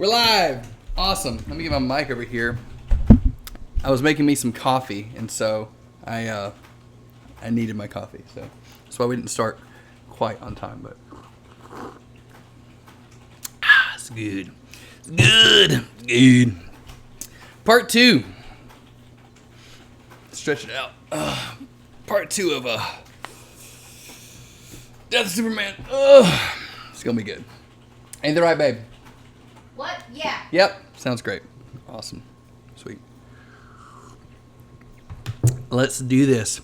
We're live. Awesome. Let me get my mic over here. I was making me some coffee, and so I needed my coffee. So that's why we didn't start quite on time, but it's good. It's good. Part 2. Stretch it out. Part 2 of Death of Superman. It's gonna be good. Ain't that right, babe? What? Yeah. Yep. Sounds great. Awesome. Sweet. Let's do this.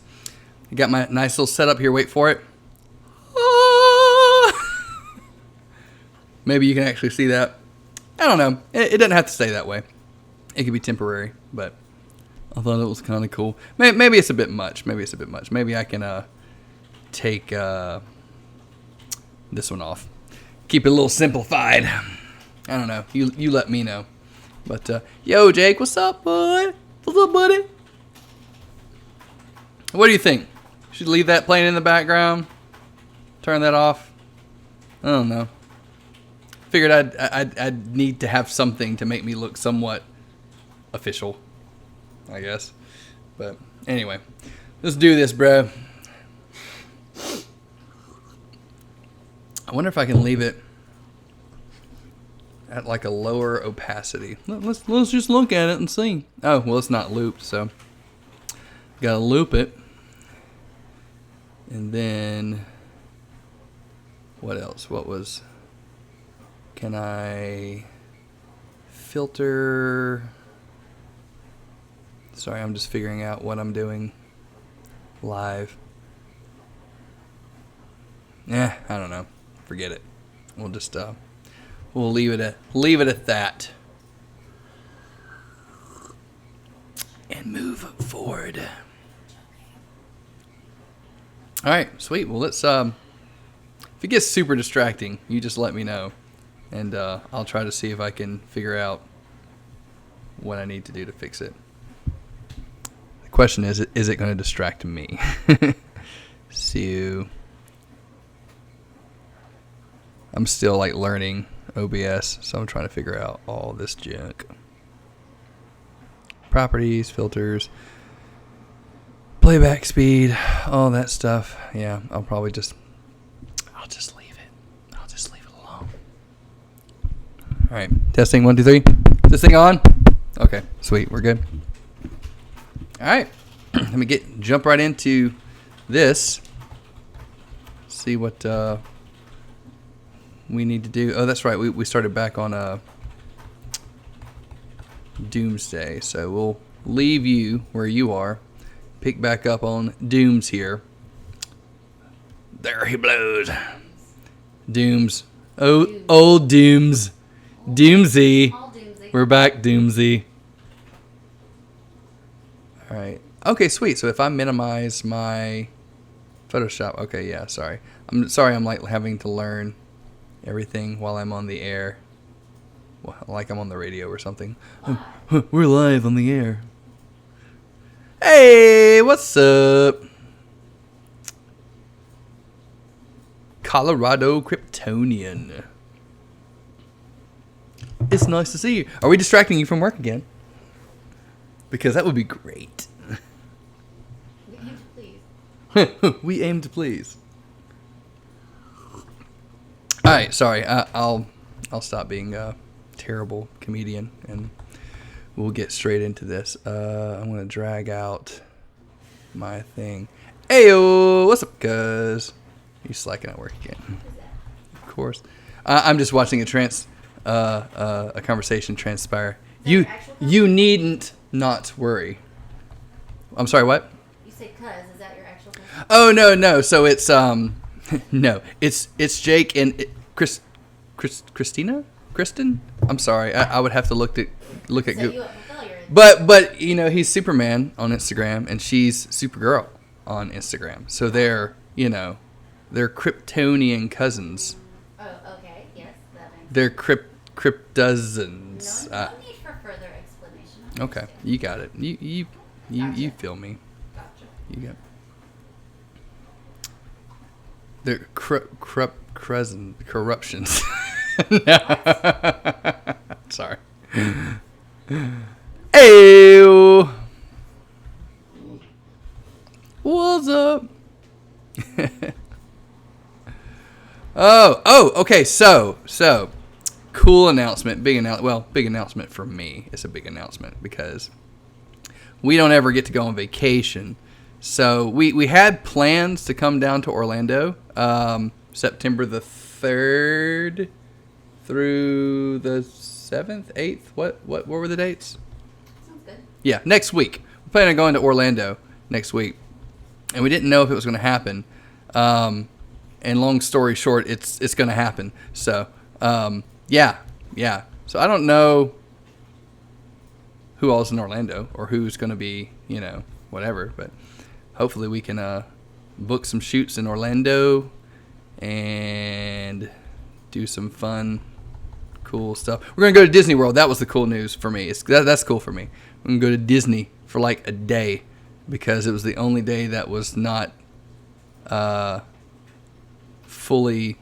I got my nice little setup here. Wait for it. Maybe you can actually see that. I don't know. It doesn't have to stay that way. It could be temporary, but I thought it was kind of cool. Maybe it's a bit much. Maybe I can take this one off. Keep it a little simplified. I don't know. You let me know. But, yo, Jake, what's up, bud? What's up, buddy? What do you think? Should leave that playing in the background? Turn that off? I don't know. Figured I'd need to have something to make me look somewhat official, I guess. But, anyway. Let's do this, bro. I wonder if I can leave it at like a lower opacity. Let's just look at it and see. Oh, well, it's not looped, so gotta loop it. And then what else? Can I filter? Sorry, I'm just figuring out what I'm doing live. I don't know. Forget it. We'll just we'll leave it at that and move forward. All right, sweet. Well, let's if it gets super distracting, you just let me know, and I'll try to see if I can figure out what I need to do to fix it. The question is it going to distract me? So I'm still like learning OBS, so I'm trying to figure out all this junk. Properties, filters, playback speed, all that stuff. Yeah, I'll just leave it. I'll just leave it alone. All right, testing 1, 2, 3. Is this thing on? Okay, sweet, we're good. All right, let me jump right into this. See what we need to do. Oh, that's right. We started back on Doomsday, so we'll leave you where you are. Pick back up on Dooms here. There he blows. Dooms. Oh, old Dooms. Doomsy. We're back, Doomsy. All right. Okay, sweet. So if I minimize my Photoshop. Okay, yeah, sorry. I'm like having to learn everything while I'm on the air. Like I'm on the radio or something. We're live on the air. Hey, what's up? Colorado Kryptonian. It's nice to see you. Are we distracting you from work again? Because that would be great. We aim to please. We aim to please. All right, sorry. I'll stop being a terrible comedian and we'll get straight into this. I'm gonna drag out my thing. Ayo, what's up, cuz? You slacking at work again? Of course. I'm just watching a conversation transpire. You needn't not worry. I'm sorry. What? You say cuz? Is that your actual cuz? Oh no. So it's no. It's Jake and Kristen. I'm sorry. I would have to look at Google. But you know, he's Superman on Instagram and she's Supergirl on Instagram. So they're Kryptonian cousins. Oh, okay. Yes, that makes sense. They're Kryptozens. No need for further explanation. Okay, you got it. You Gotcha. feel me. Gotcha. You got. They're corruptions. Sorry. Ew. What's up? Okay. So, cool announcement. Big announcement for me. It's a big announcement because we don't ever get to go on vacation. So we had plans to come down to Orlando, September the 3rd through the 7th, 8th. What were the dates? Sounds good. Yeah, next week. We're planning on going to Orlando next week. And we didn't know if it was going to happen. And long story short, it's going to happen. So, yeah. So I don't know who all's in Orlando or who's going to be, whatever. But hopefully we can book some shoots in Orlando and do some fun, cool stuff. We're going to go to Disney World. That was the cool news for me. That's cool for me. We're going to go to Disney for like a day because it was the only day that was not fully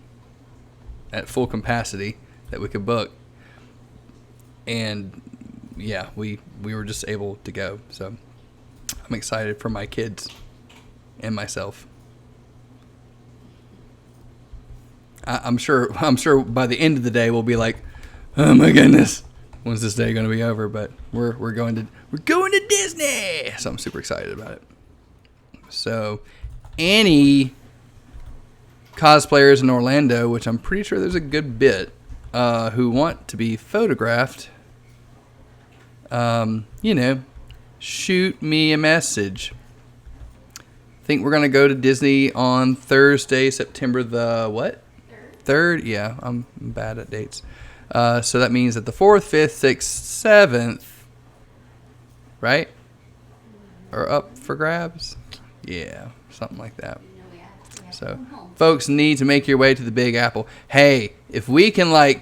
at full capacity that we could book. And yeah, we were just able to go. So I'm excited for my kids and myself. I'm sure by the end of the day we'll be like, oh my goodness, when's this day going to be over? But we're going to Disney, so I'm super excited about it. So any cosplayers in Orlando, which I'm pretty sure there's a good bit, who want to be photographed, shoot me a message. I think we're going to go to Disney on Thursday, September the what? 3rd? Yeah, I'm bad at dates. So that means that the 4th, 5th, 6th, 7th, right? Are up for grabs? Yeah, something like that. So, folks need to make your way to the Big Apple. Hey, if we can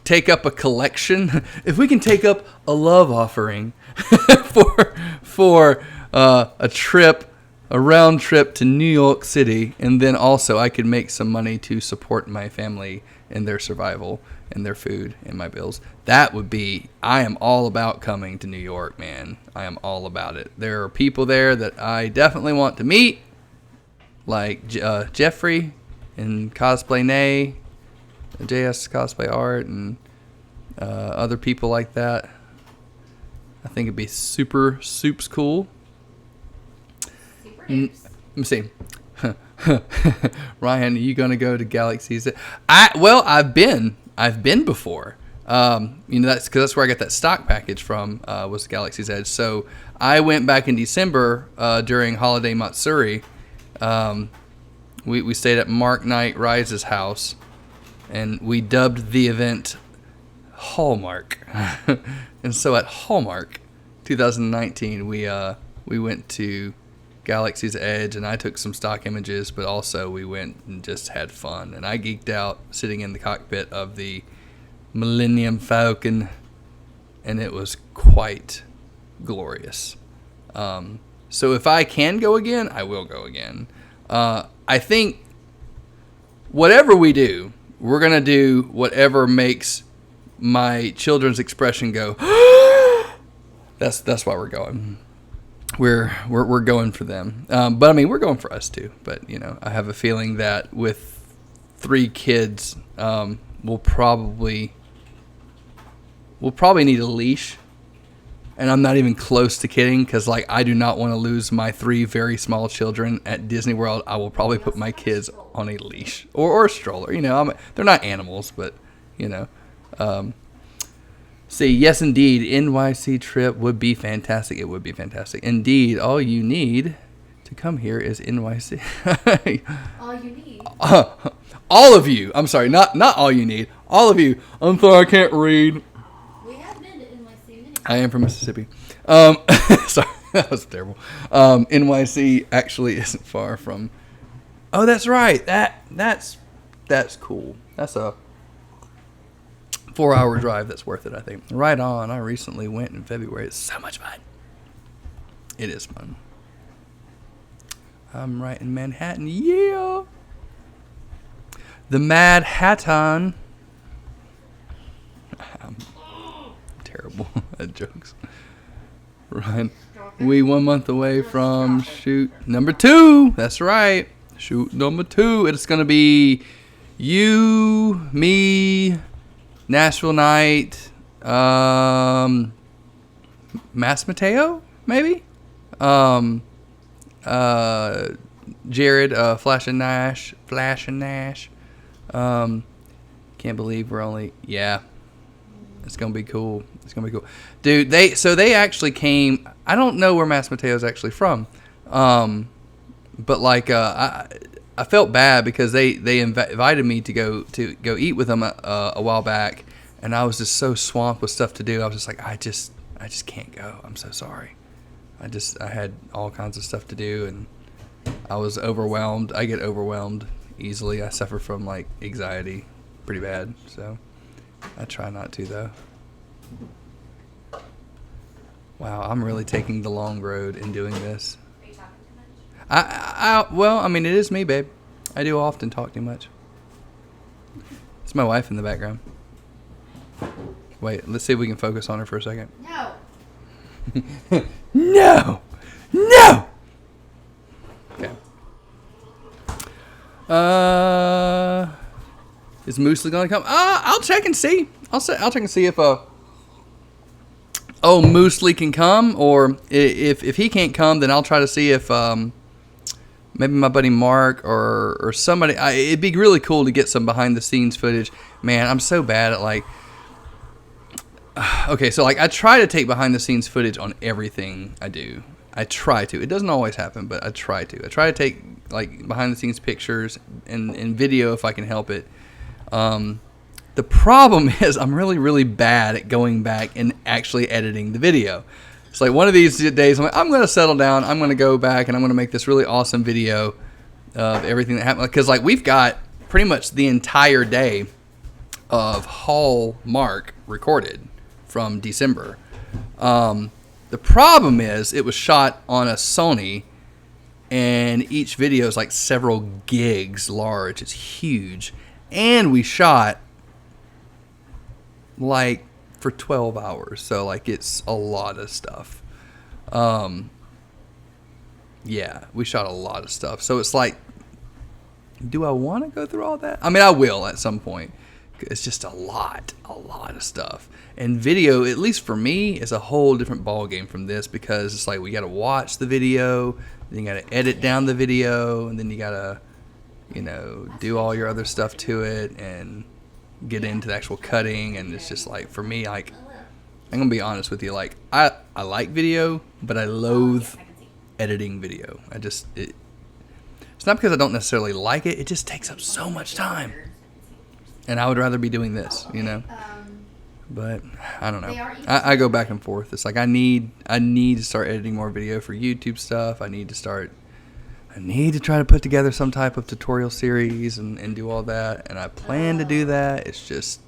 take up a collection, if we can take up a love offering for a round trip to New York City, and then also I could make some money to support my family in their survival and their food and my bills. That would be, I am all about coming to New York, man. I am all about it. There are people there that I definitely want to meet, like Jeffrey and Cosplay Nay, JS Cosplay Art, and other people like that. I think it'd be soups cool. Let me see. Ryan, are you gonna go to Galaxy's Edge? I've been before. That's because that's where I got that stock package from. Was Galaxy's Edge. So I went back in December during Holiday Matsuri. We stayed at Mark Knight Rise's house, and we dubbed the event Hallmark. And so at Hallmark 2019, we went to Galaxy's Edge, and I took some stock images, but also we went and just had fun. And I geeked out sitting in the cockpit of the Millennium Falcon, and it was quite glorious. So if I can go again, I will go again. I think whatever we do, we're going to do whatever makes my children's expression go, that's why we're going. We're going for them. But I mean, we're going for us too. But I have a feeling that with 3 kids, we'll probably need a leash. And I'm not even close to kidding, because I do not want to lose my 3 very small children at Disney World. I will probably put my kids on a leash or a stroller. They're not animals, but See, yes, indeed, NYC trip would be fantastic. It would be fantastic. Indeed, all you need to come here is NYC. All you need. All of you. I'm sorry, not all you need. All of you. I'm sorry, I can't read. We have been to NYC. I am from Mississippi. Sorry, that was terrible. NYC actually isn't far from. Oh, that's right. That's cool. That's a 4-hour drive that's worth it, I think. Right on. I recently went in February. It's so much fun. It is fun. I'm right in Manhattan. Yeah. The Mad Hatton. I'm terrible at jokes. Right. We 1 month away from shoot number 2. That's right. Shoot number 2. It's going to be you, me, Nashville Night, Mass Mateo, maybe? Jared, Flash and Nash. Can't believe we're only, it's going to be cool. It's going to be cool. Dude, they actually came, I don't know where Mass Mateo's actually from. But like, I felt bad because they invited me to go eat with them a while back, and I was just so swamped with stuff to do. I was just like, I just can't go. I'm so sorry. I had all kinds of stuff to do, and I was overwhelmed. I get overwhelmed easily. I suffer from like anxiety pretty bad, so I try not to though. Wow, I'm really taking the long road in doing this. Are you talking too much? Well, I mean, it is me, babe. I do often talk too much. It's my wife in the background. Wait, let's see if we can focus on her for a second. No. No! Okay. Is Moosely gonna come? I'll check and see. I'll check and see if Moosely can come, or if he can't come, then I'll try to see if maybe my buddy Mark or somebody. It'd be really cool to get some behind the scenes footage. Man, I'm so bad at like. Okay, so like I try to take behind the scenes footage on everything I do. I try to. It doesn't always happen, but I try to. I try to take like behind the scenes pictures and video if I can help it. The problem is I'm really, really bad at going back and actually editing the video. It's like one of these days I'm like, I'm going to settle down. I'm going to go back and I'm going to make this really awesome video of everything that happened. Because like we've got pretty much the entire day of Hallmark recorded from December. The problem is it was shot on a Sony, and each video is like several gigs large. It's huge. And we shot like for 12 hours. So like it's a lot of stuff. Yeah, we shot a lot of stuff. So it's like, do I want to go through all that? I mean, I will at some point. It's just a lot of stuff. And video, at least for me, is a whole different ball game from this, because it's like we got to watch the video, then you got to edit down the video, and then you got to, do all your other stuff to it and get into the actual cutting. And it's just like, for me, like, I'm going to be honest with you, like, I like video, but I loathe editing video. It's not because I don't necessarily like it, it just takes up so much time. And I would rather be doing this, But I don't know. I go back and forth. It's like I need to start editing more video for YouTube stuff. I need to try to put together some type of tutorial series and do all that. And I plan to do that. It's just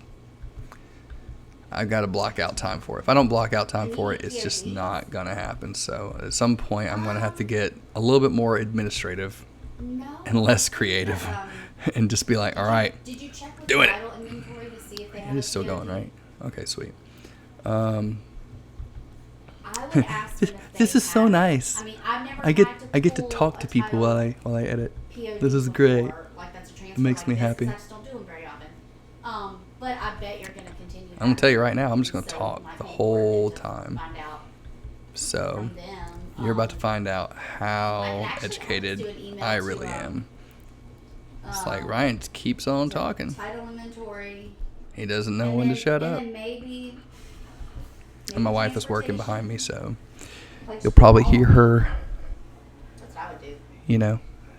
I've got to block out time for it. If I don't block out time for it, it's just not gonna happen. So at some point, I'm gonna have to get a little bit more administrative and less creative, and just be like, all right, Did you check with doing the it. title inventory to see if they It have is still a going, POD? right? Okay, sweet. I would ask them if This they is so have- nice. I mean, I've never I get to pull talk to a people title while I edit. POD This is before, great. like that's a transfer It makes like me this, 'cause happy. I just don't do them very often. But I bet you're gonna continue. I'm gonna tell you right now, I'm just that. gonna So talk my the thing whole is to time. Find out So from them, you're about to find out I how can actually educated do an email I to, really am. It's like um, Ryan just keeps on to talking. Title inventory. He doesn't know and when to then- shut and up. then maybe And my wife is working behind me, so like, you'll probably hear her, That's what I would do.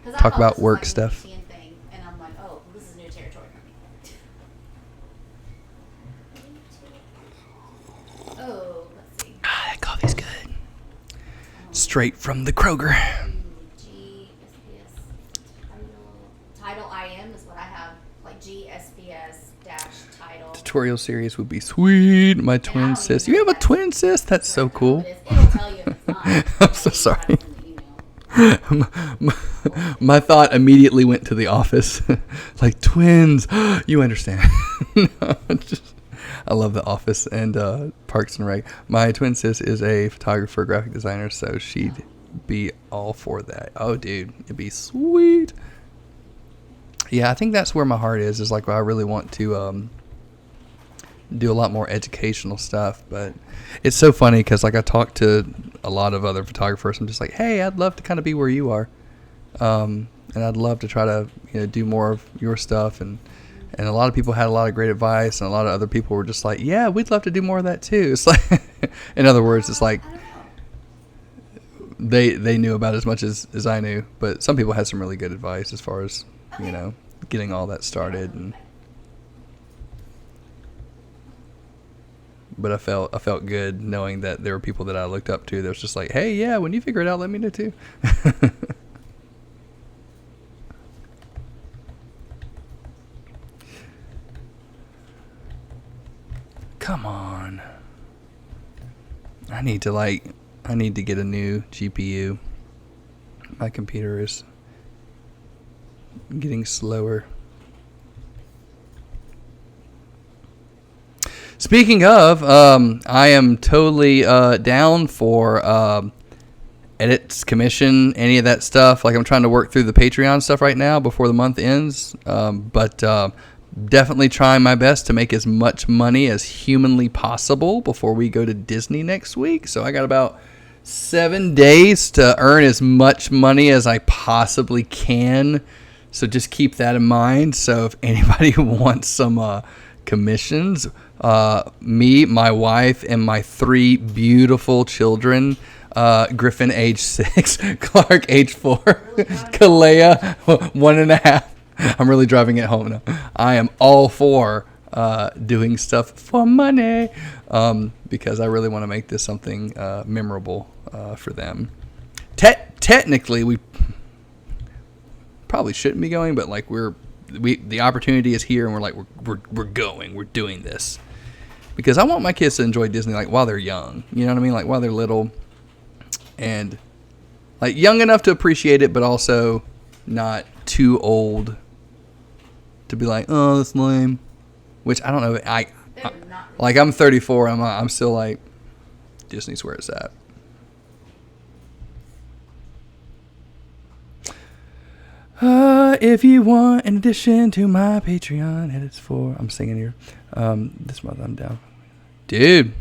'Cause I talk thought about this was work like a stuff. Michigan thing, and I'm like, oh, this is new territory for me. Oh, let's see. That coffee's good. Straight from the Kroger. GSPS title IM is what I have, like GSPS dash title. Tutorial series would be sweet. My I twin don't sis. even You know have a if twin sis? That's so cool. It'll tell you if it's not. I'm so sorry. In the email. My thought immediately went to The Office. Like, twins. You understand. No, I love The Office and Parks and Rec. My twin sis is a photographer, graphic designer, so she'd be all for that. Oh, dude, it'd be sweet. Yeah, I think that's where my heart is like I really want to do a lot more educational stuff. But it's so funny because like I talk to a lot of other photographers. I'm just like, hey, I'd love to kind of be where you are. And I'd love to try to do more of your stuff. And a lot of people had a lot of great advice, and a lot of other people were just like, yeah, we'd love to do more of that too. It's like, in other words, it's like they knew about as much as I knew. But some people had some really good advice as far as getting all that started. But I felt good knowing that there were people that I looked up to that was just like, hey, yeah, when you figure it out, let me know too. Come on. I need to get a new GPU. My computer is getting slower. Speaking of, I am totally down for edits, commission, any of that stuff. Like I'm trying to work through the Patreon stuff right now before the month ends. But definitely trying my best to make as much money as humanly possible before we go to Disney next week. So I got about 7 days to earn as much money as I possibly can. So just keep that in mind. So if anybody wants some commissions, me, my wife, and my 3 beautiful children, Griffin age 6, Clark age 4, Kalea 1.5. I'm really driving it home now. I am all for doing stuff for money because I really want to make this something memorable for them. Technically, we probably shouldn't be going, but like the opportunity is here, and we're going. We're doing this because I want my kids to enjoy Disney like while they're young. You know what I mean? Like while they're little, and like young enough to appreciate it, but also not too old to be like, oh, that's lame. Which I don't know. Like I'm 34. I'm still like, Disney's where it's at. If you want an addition to my Patreon, and it's for, I'm singing here. This month I'm down. Dude,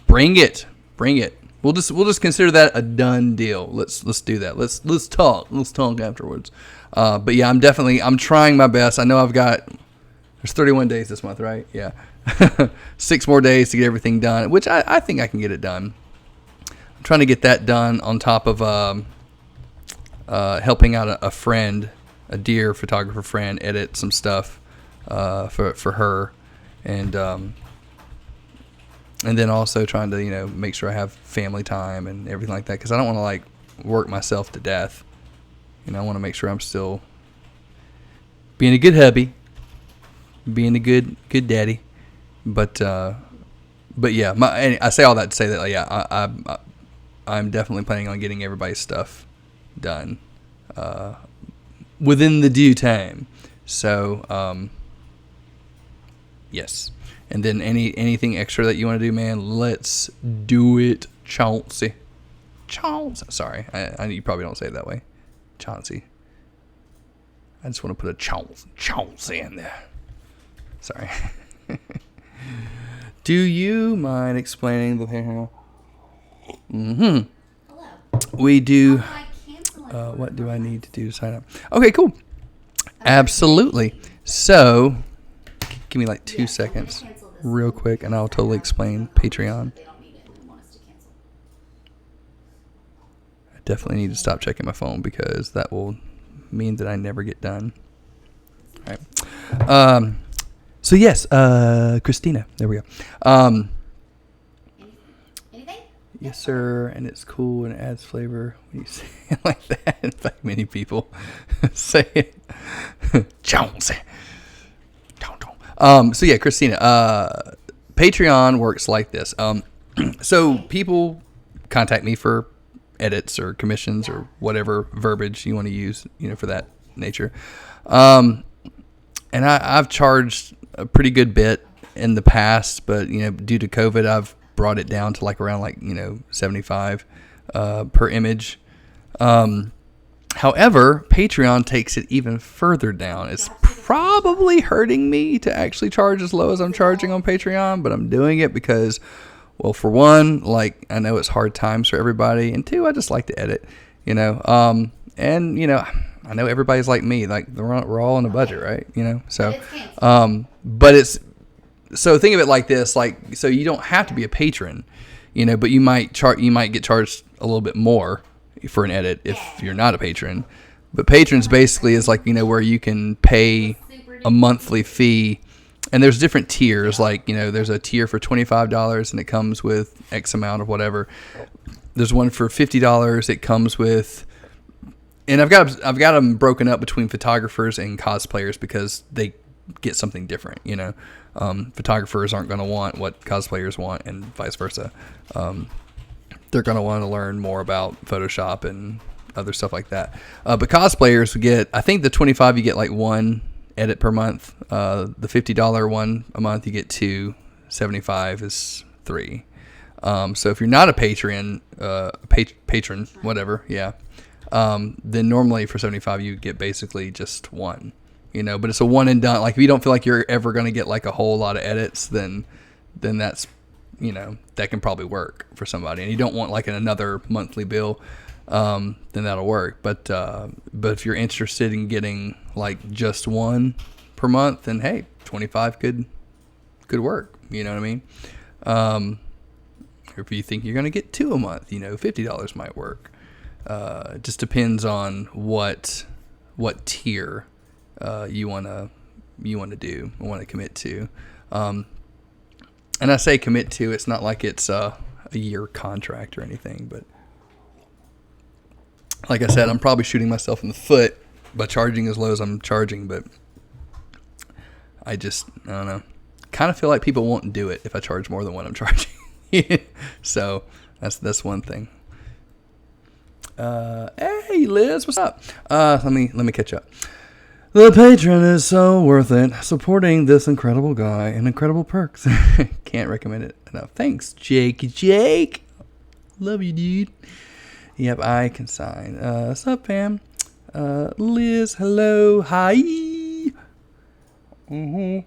bring it. We'll just consider that a done deal. Let's do that. Let's talk. Let's talk afterwards. But yeah, I'm trying my best. I know there's 31 days this month, right? Yeah. 6 more days to get everything done, which I think I can get it done. I'm trying to get that done on top of helping out a friend, a dear photographer friend, edit some stuff for her, and then also trying to make sure I have family time and everything like that, because I don't want to like work myself to death. I want to make sure I'm still being a good hubby, being a good daddy, but yeah, I say all that to say that I'm definitely planning on getting everybody's stuff done within the due time. So yes, and then anything extra that you want to do, man, let's do it. Chauncey. Sorry, I you probably don't say it that way. Chauncey. I just want to put a Chauncey in there. Sorry. Do you mind explaining the hair? Mm-hmm. Hello. We do. How do I cancel it? What do I need to do to sign up? Okay, cool. Absolutely. So, give me like 2 seconds, real quick, and I'll totally explain Patreon. They don't need it and want us to cancel. I definitely need to stop checking my phone because that will mean that I never get done. All right. So yes, Christina. There we go. Anything? Yes, sir. And it's cool and it adds flavor when you say it like that. In fact, many people say it. Chauncey. So yeah, Christina. Patreon works like this. So people contact me for edits or commissions or whatever verbiage you want to use, for that nature. And I've charged a pretty good bit in the past, but due to COVID, I've brought it down to like around 75 per image. However, Patreon takes it even further down. It's probably hurting me to actually charge as low as I'm charging on Patreon, but I'm doing it because, well, for one, like, I know it's hard times for everybody, and two, I just like to edit, and I know everybody's like me, like we're all on a budget, right? So, but it's, so think of it like this, like, so you don't have to be a patron, but you might get charged a little bit more for an edit if you're not a patron. But patrons basically is like, where you can pay a monthly fee, and there's different tiers, like, there's a tier for $25 and it comes with X amount of whatever. There's one for $50. It comes with, and I've got them broken up between photographers and cosplayers because they get something different, photographers aren't going to want what cosplayers want and vice versa. They're going to want to learn more about Photoshop and other stuff like that. But cosplayers get, I think the 25 you get like one edit per month. The $50 one a month you get two. 75 is 3. So if you're not a patron, whatever, yeah. Then normally for 75 you get basically just one, but it's a one and done. Like if you don't feel like you're ever going to get like a whole lot of edits, then that's, that can probably work for somebody, and you don't want like another monthly bill, then that'll work. But if you're interested in getting like just one per month, then hey, 25 could work. You know what I mean? Or if you think you're going to get 2 a month, $50 might work. It just depends on what tier you want to do or want to commit to. And I say commit to, it's not like it's a year contract or anything, but like I said, I'm probably shooting myself in the foot by charging as low as I'm charging, but I don't know. Kind of feel like people won't do it if I charge more than what I'm charging. So that's one thing. Hey Liz, what's up? Let me catch up. The patron is so worth it. Supporting this incredible guy and incredible perks. Can't recommend it enough. Thanks, Jake. Love you, dude. Yep, I can sign. What's up, fam? Liz, hello. Hi. Whoa.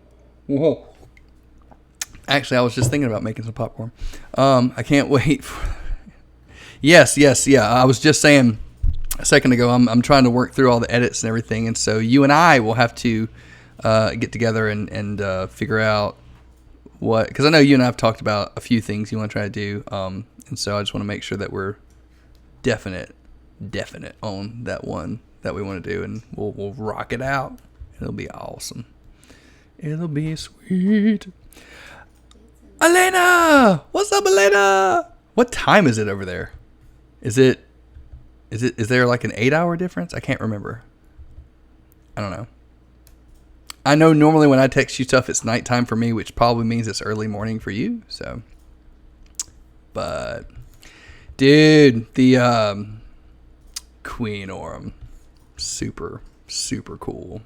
Actually, I was just thinking about making some popcorn. I can't wait for... Yes, yeah. I was just saying a second ago, I'm trying to work through all the edits and everything, and so you and I will have to get together and figure out what, because I know you and I have talked about a few things you want to try to do, and so I just want to make sure that we're definite on that one that we want to do, and we'll rock it out. It'll be awesome. It'll be sweet. Elena, what's up, Elena? What time is it over there? Is there like an 8-hour difference? I can't remember. I don't know. I know normally when I text you stuff, it's nighttime for me, which probably means it's early morning for you. So, but dude, the Queen Orem, super cool,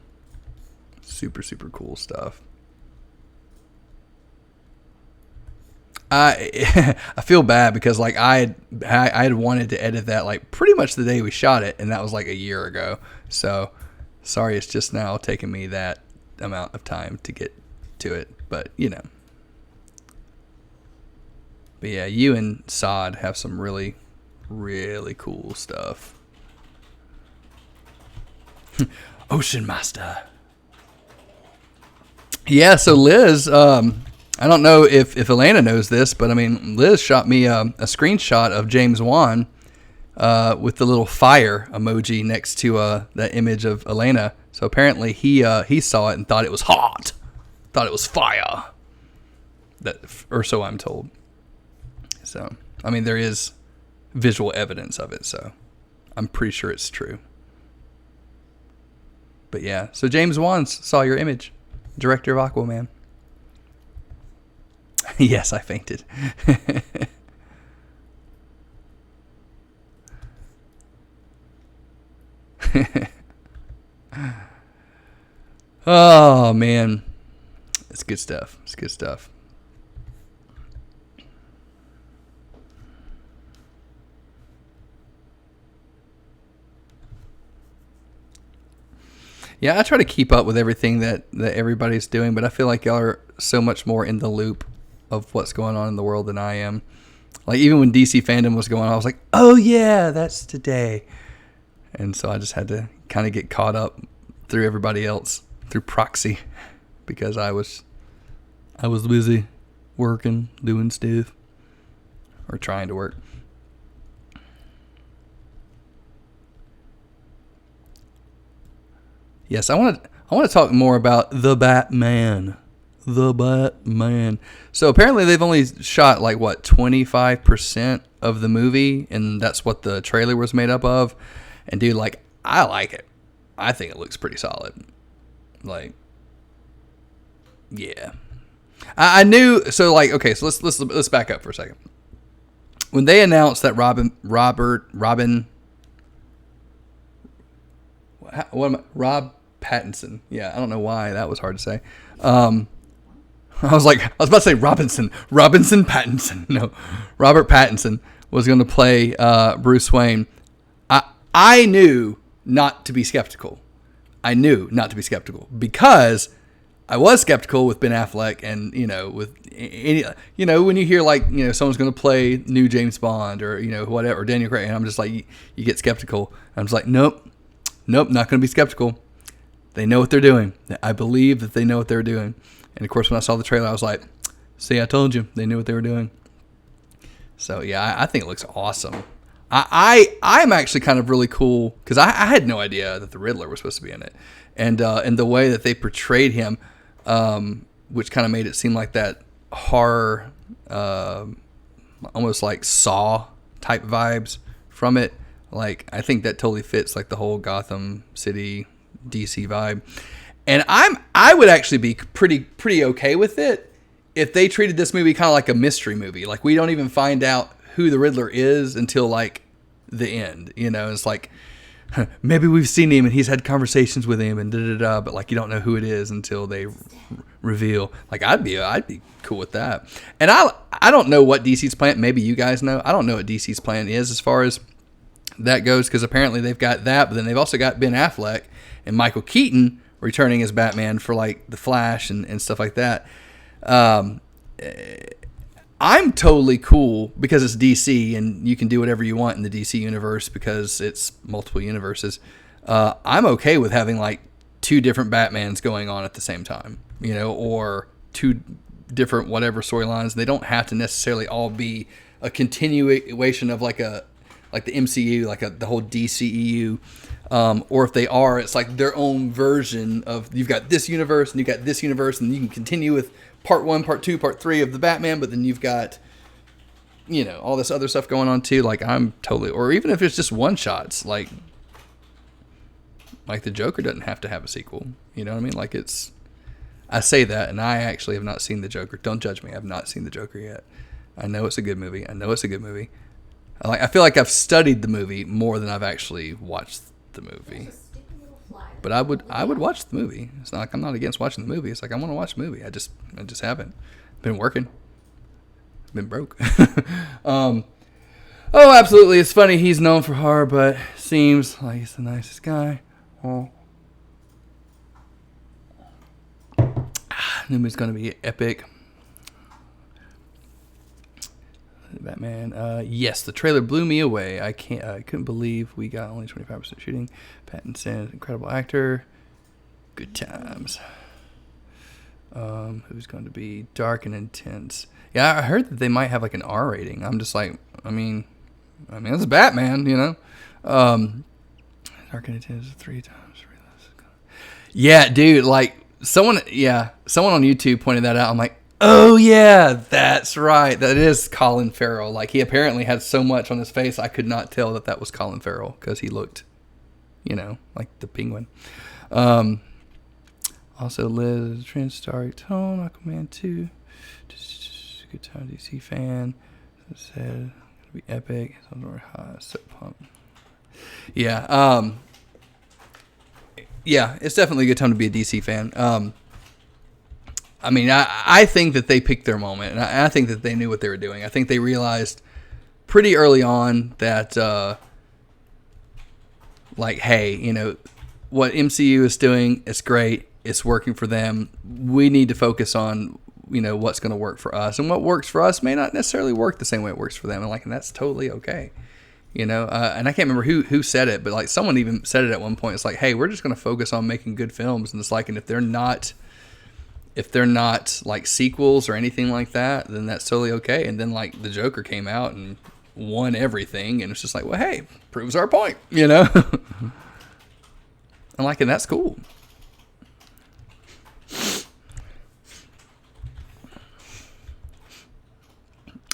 super cool stuff. I feel bad because like I had wanted to edit that like pretty much the day we shot it, and that was like a year ago. So sorry, it's just now taking me that amount of time to get to it. But but yeah, you and Sod have some really cool stuff. Ocean Master. Yeah, so Liz, I don't know if Elena knows this, but I mean, Liz shot me a screenshot of James Wan with the little fire emoji next to that image of Elena. So apparently he saw it and thought it was hot, thought it was fire. Or so I'm told. So I mean, there is visual evidence of it, so I'm pretty sure it's true. But yeah, so James Wan saw your image, director of Aquaman. Yes, I fainted. Oh man, It's good stuff. It's good stuff. Yeah, I try to keep up with everything that everybody's doing, but I feel like y'all are so much more in the loop of what's going on in the world than I am. Like, even when DC fandom was going on, I was like, oh yeah, that's today. And so I just had to kind of get caught up through everybody else, through proxy, because I was busy working, doing stuff, or trying to work. Yes, I want to talk more about the Batman. The Batman. So apparently they've only shot like 25% of the movie, and that's what the trailer was made up of. And dude, like, I like it. I think it looks pretty solid. Like, yeah. I knew. So like, okay, so let's back up for a second. When they announced that Rob Pattinson. Yeah, I don't know why that was hard to say. I was about to say Robinson Pattinson. No, Robert Pattinson was going to play Bruce Wayne. I knew not to be skeptical. I knew not to be skeptical because I was skeptical with Ben Affleck, and with any, when you hear like someone's going to play new James Bond or whatever, or Daniel Craig, and I'm just like you get skeptical. I'm just like nope, not going to be skeptical. They know what they're doing. I believe that they know what they're doing. And of course, when I saw the trailer, I was like, see, I told you. They knew what they were doing. So yeah, I think it looks awesome. I'm actually kind of really cool because I had no idea that the Riddler was supposed to be in it. And the way that they portrayed him, which kind of made it seem like that horror, almost like Saw type vibes from it. Like, I think that totally fits like the whole Gotham City DC vibe. And I would actually be pretty okay with it if they treated this movie kind of like a mystery movie. Like, we don't even find out who the Riddler is until like the end. It's like maybe we've seen him and he's had conversations with him and but like you don't know who it is until they reveal. Like, I'd be cool with that. And I don't know what DC's plan. Maybe you guys know. I don't know what DC's plan is as far as that goes, because apparently they've got that, but then they've also got Ben Affleck and Michael Keaton returning as Batman for like the Flash and stuff like that. I'm totally cool because it's DC and you can do whatever you want in the DC universe because it's multiple universes. I'm okay with having like two different Batmans going on at the same time, or two different whatever storylines. They don't have to necessarily all be a continuation of like the MCU, like the whole DCEU. Or if they are, it's like their own version of, you've got this universe and you've got this universe, and you can continue with part 1, part 2, part 3 of the Batman, but then you've got, all this other stuff going on too. Like, I'm totally, or even if it's just one shots, like the Joker doesn't have to have a sequel. You know what I mean? Like, I say that, and I actually have not seen the Joker. Don't judge me. I've not seen the Joker yet. I know it's a good movie. I feel like I've studied the movie more than I've actually watched the movie. But I would watch the movie. It's not like I'm not against watching the movie. It's like I want to watch the movie. I just haven't. Been working. Been broke. Oh, absolutely. It's funny. He's known for horror, but seems like he's the nicest guy. Oh. Knew it was going to be epic. Batman. Yes, the trailer blew me away. I couldn't believe we got only 25% shooting. Pattinson, incredible actor. Good times. Who's going to be dark and intense? Yeah, I heard that they might have like an R rating. I'm just like, I mean, it's Batman, Dark and intense 3 times. Yeah, dude. Like someone on YouTube pointed that out. I'm like, oh yeah, that's right. That is Colin Farrell. Like, he apparently had so much on his face, I could not tell that was Colin Farrell because he looked, like the Penguin. Also, Liz, Trans Stark, Tone, Aquaman 2. Just a good time, DC fan. As I said, it'll be epic. So pumped. Yeah. Yeah, it's definitely a good time to be a DC fan. I mean, I think that they picked their moment, and I think that they knew what they were doing. I think they realized pretty early on that, like, hey, you know, what MCU is doing, it's great. It's working for them. We need to focus on, you know, what's going to work for us. And what works for us may not necessarily work the same way it works for them. And that's totally okay. You know, and I can't remember who said it, but like someone even said it at one point. It's like, hey, we're just going to focus on making good films. And it's like, and if they're not like sequels or anything like that, then that's totally okay. And then like the Joker came out and won everything. And it's just like, well, hey, proves our point, you know? And that's cool.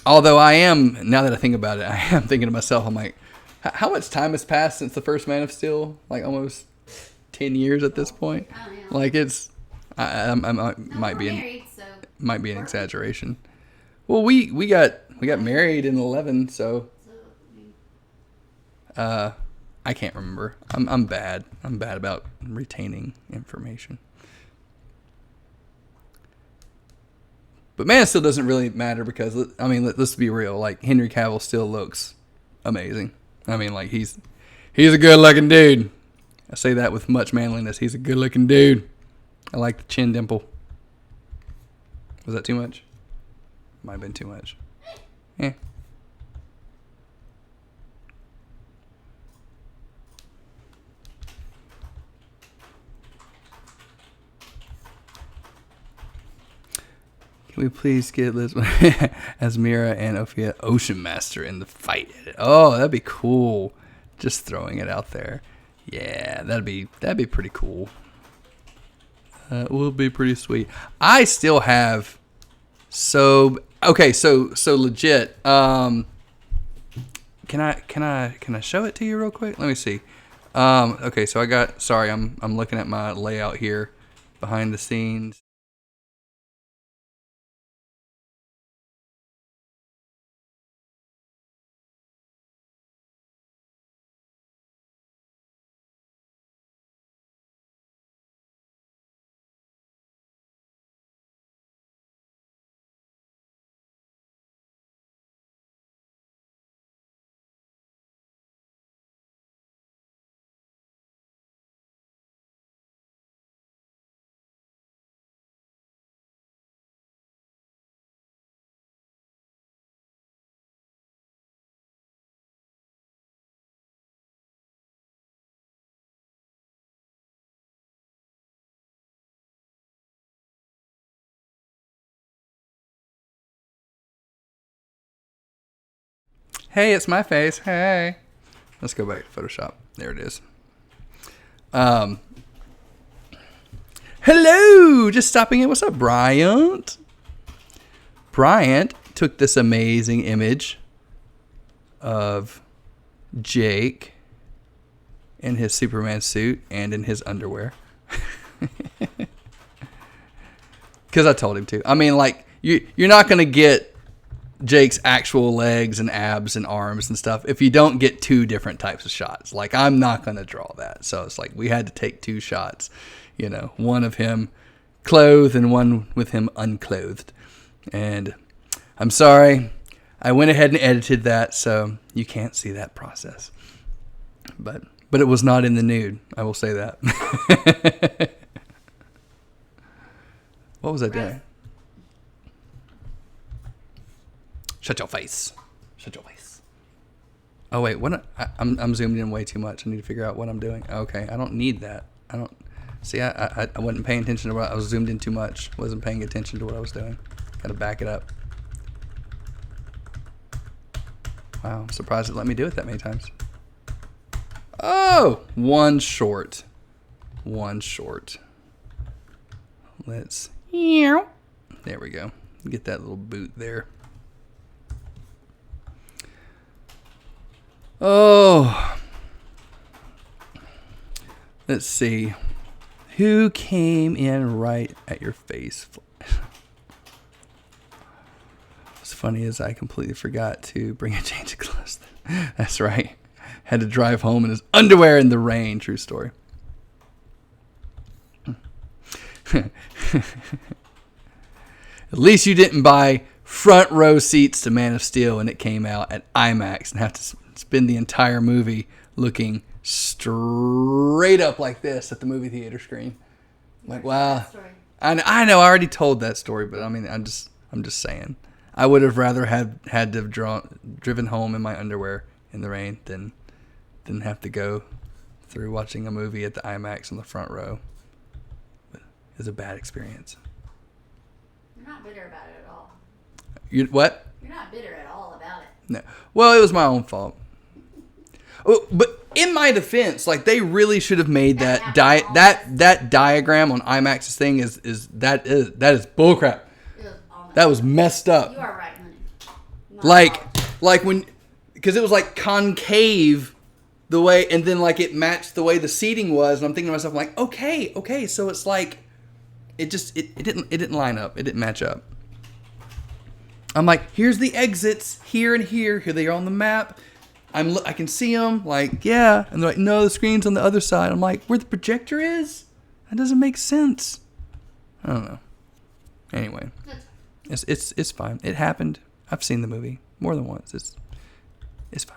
Although I am, now that I think about it, I am thinking to myself, I'm like, how much time has passed since the first Man of Steel? Like almost 10 years at this point. Oh, yeah. Like it's, might be an exaggeration. Well, we got married in 11, so I can't remember. I'm bad. I'm bad about retaining information. But Man of Steel doesn't really matter because, I mean, let's be real. Like, Henry Cavill still looks amazing. I mean, like, he's a good-looking dude. I say that with much manliness. He's a good-looking dude. I like the chin dimple. Was that too much? Might have been too much. Yeah. Can we please get Liz as Mira and Ophia Ocean Master in the fight? Oh, that'd be cool. Just throwing it out there. Yeah, that'd be pretty cool. That will be pretty sweet. I still have so legit. Can I show it to you real quick? Let me see. Okay, so I'm looking at my layout here behind the scenes. Hey, it's my face. Hey. Let's go back to Photoshop. There it is. Hello. Just stopping in. What's up, Bryant? Bryant took this amazing image of Jake in his Superman suit and in his underwear. Because I told him to. I mean, like, you're not going to get Jake's actual legs and abs and arms and stuff if you don't get two different types of shots. Like, I'm not going to draw that. So it's like we had to take two shots, you know, one of him clothed and one with him unclothed. And I'm sorry, I went ahead and edited that, so you can't see that process. But it was not in the nude, I will say that. What was I doing? Shut your face. Shut your face. Oh, wait. I'm zoomed in way too much. I need to figure out what I'm doing. Okay. I don't need that. I wasn't paying attention to what I was zoomed in too much. Wasn't paying attention to what I was doing. Got to back it up. Wow. I'm surprised it let me do it that many times. Oh! One short. Let's... There we go. Get that little boot there. Oh, let's see. Who came in right at your face? What's funny is I completely forgot to bring a change of clothes. That's right. Had to drive home in his underwear in the rain. True story. At least you didn't buy front row seats to Man of Steel when it came out at IMAX and have to spend the entire movie looking straight up like this at the movie theater screen. Like, wow. I know I already told that story, but I mean, I'm just saying. I would have rather had to have driven home in my underwear in the rain than have to go through watching a movie at the IMAX on the front row. But it was a bad experience. You're not bitter about it at all. What? You're not bitter at all about it. No. Well, it was my own fault. Oh, but in my defense, like they really should have made that diagram on IMAX's thing is bullcrap. That was messed up. You are right, honey. Like when, because it was like concave the way, and then like it matched the way the seating was, and I'm thinking to myself like, okay, so it's like it didn't line up, it didn't match up. I'm like, here's the exits here and here they are on the map. I can see them, like, yeah. And they're like, no, the screen's on the other side. I'm like, where the projector is? That doesn't make sense. I don't know. Anyway, it's fine. It happened. I've seen the movie more than once. It's fine.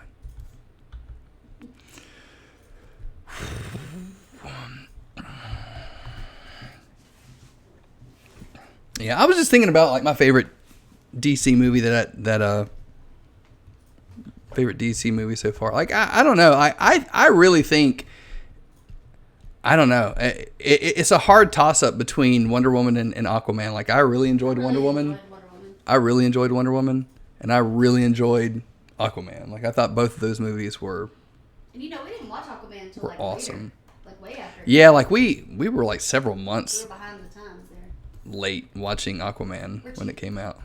Yeah, I was just thinking about like my favorite DC movie favorite DC movie so far. Like I don't know. I really think, I don't know. It's a hard toss up between Wonder Woman and Aquaman. Like I really enjoyed Wonder Woman. I really enjoyed Wonder Woman, and I really enjoyed Aquaman. Like I thought both of those movies were. And we didn't watch Aquaman until like awesome. Later, like way after. Yeah, like we were like several months. We were behind the times there. Late watching Aquaman when it came out.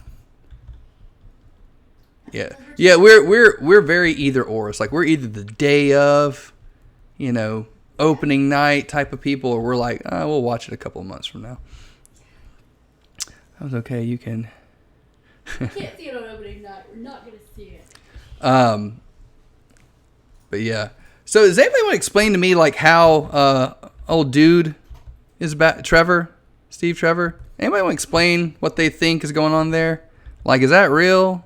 Yeah, we're very either or. It's like we're either the day of, opening night type of people, or we're like, we'll watch it a couple of months from now. That was okay. You can. You can't see it on opening night. We're not gonna see it. But yeah. So does anybody want to explain to me like how old dude is about Steve Trevor? Anybody want to explain what they think is going on there? Like, is that real?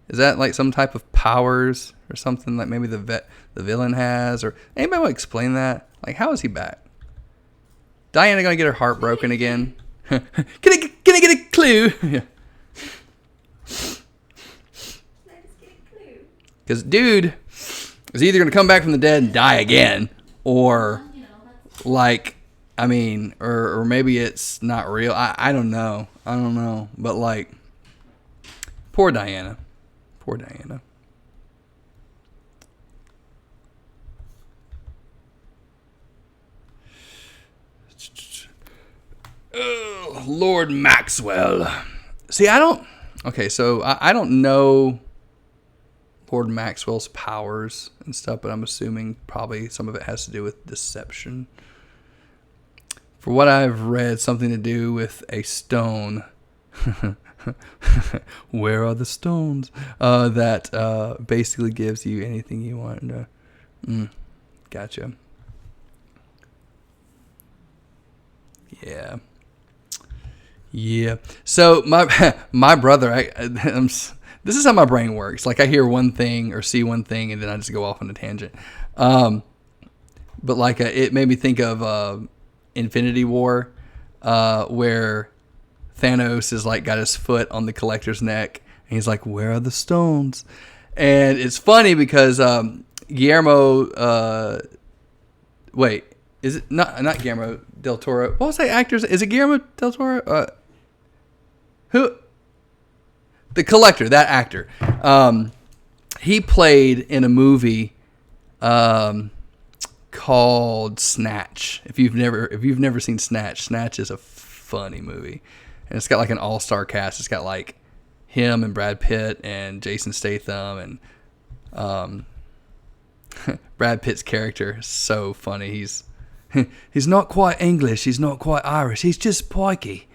Is that like some type of powers or something like maybe the villain has? Or anybody want to explain that? Like, how is he back? Diana gonna get her heart broken again? Can I get a clue? Yeah. Because dude is either gonna come back from the dead and die again, or like, I mean, or maybe it's not real. I don't know. But like, poor Diana. Poor Diana. Oh, Lord Maxwell. See, I don't know Lord Maxwell's powers and stuff, but I'm assuming probably some of it has to do with deception. For what I've read, something to do with a stone. Where are the stones? That basically gives you anything you want. Gotcha. Yeah. So my brother, this is how my brain works. Like I hear one thing or see one thing, and then I just go off on a tangent. But like it made me think of Infinity War, where Thanos is like got his foot on the Collector's neck, and he's like, "Where are the stones?" And it's funny because Guillermo, wait, is it not Guillermo del Toro? What was that actor's? Is it Guillermo del Toro? Who? The Collector, that actor. He played in a movie called Snatch. If you've never seen Snatch, Snatch is a funny movie. And it's got like an all-star cast. It's got like him and Brad Pitt and Jason Statham, and Brad Pitt's character is so funny. He's not quite English. He's not quite Irish. He's just pikey,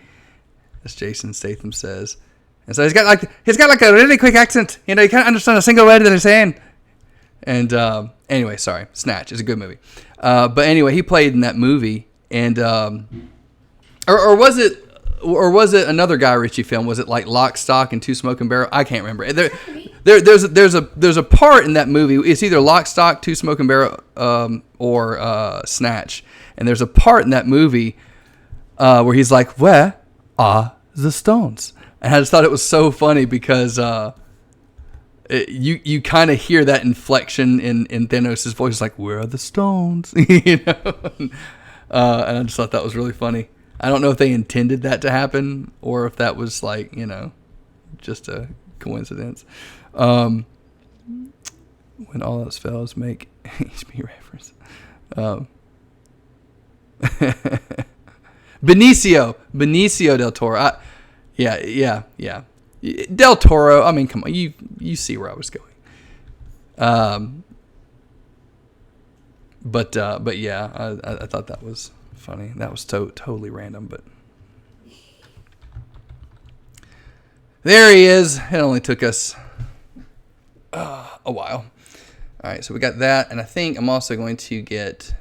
as Jason Statham says. And so he's got like a really quick accent. You can't understand a single word that he's saying. And anyway, sorry, Snatch is a good movie. But anyway, he played in that movie, and or was it or was it another Guy Ritchie film? Was it like Lock, Stock, and Two Smoking Barrels? I can't remember. There's a part in that movie. It's either Lock, Stock, Two Smoking Barrels, or Snatch. And there's a part in that movie where he's like, "Where are the stones?" And I just thought it was so funny because you kind of hear that inflection in Thanos' voice, like, "Where are the stones?" And I just thought that was really funny. I don't know if they intended that to happen or if that was like, just a coincidence. When all else fails, make HB reference. Benicio del Toro. Yeah. Del Toro. I mean, come on, you see where I was going. But yeah, I thought that was funny. That was totally random, but there he is. It only took us a while. All right, so we got that, and I think I'm also going to get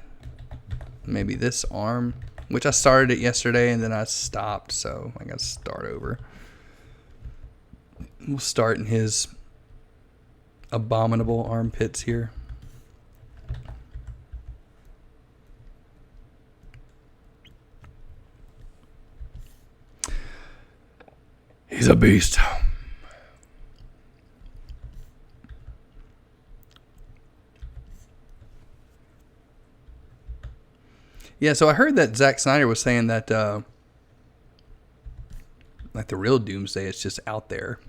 maybe this arm, which I started it yesterday and then I stopped, so I got to start over. We'll start in his abominable armpits here. He's a beast. Yeah, so I heard that Zack Snyder was saying that like the real Doomsday is just out there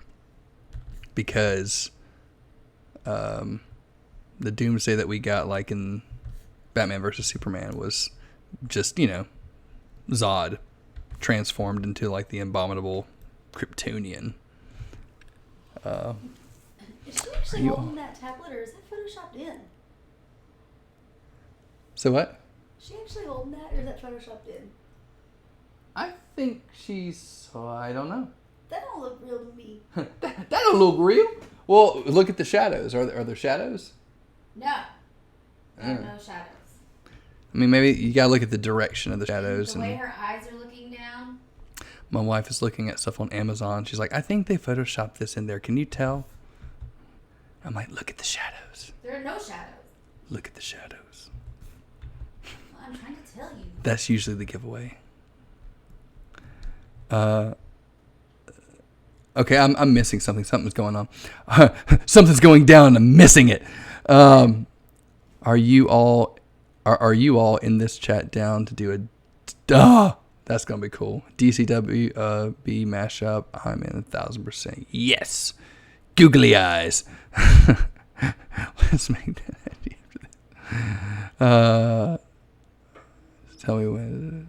because the Doomsday that we got like in Batman vs. Superman was just, Zod transformed into like the abominable Kryptonian. Is she actually holding that tablet, or is that photoshopped in? So what? Is she actually holding that, or is that photoshopped in? I think I don't know. That don't look real to me. that don't look real. Well, look at the shadows. Are there shadows? No. There are no shadows. I mean, maybe you gotta look at the direction of the shadows. The way her eyes are looking down. My wife is looking at stuff on Amazon. She's like, I think they photoshopped this in there. Can you tell? I'm like, look at the shadows. There are no shadows. Look at the shadows. Well, I'm trying to tell you. That's usually the giveaway. Okay, I'm missing something. Something's going on. Something's going down. I'm missing it. Are you all in this chat down to do a? That's gonna be cool. DCW B mashup. I'm in 1,000%. Yes. Googly eyes. Let's make that. Tell me when.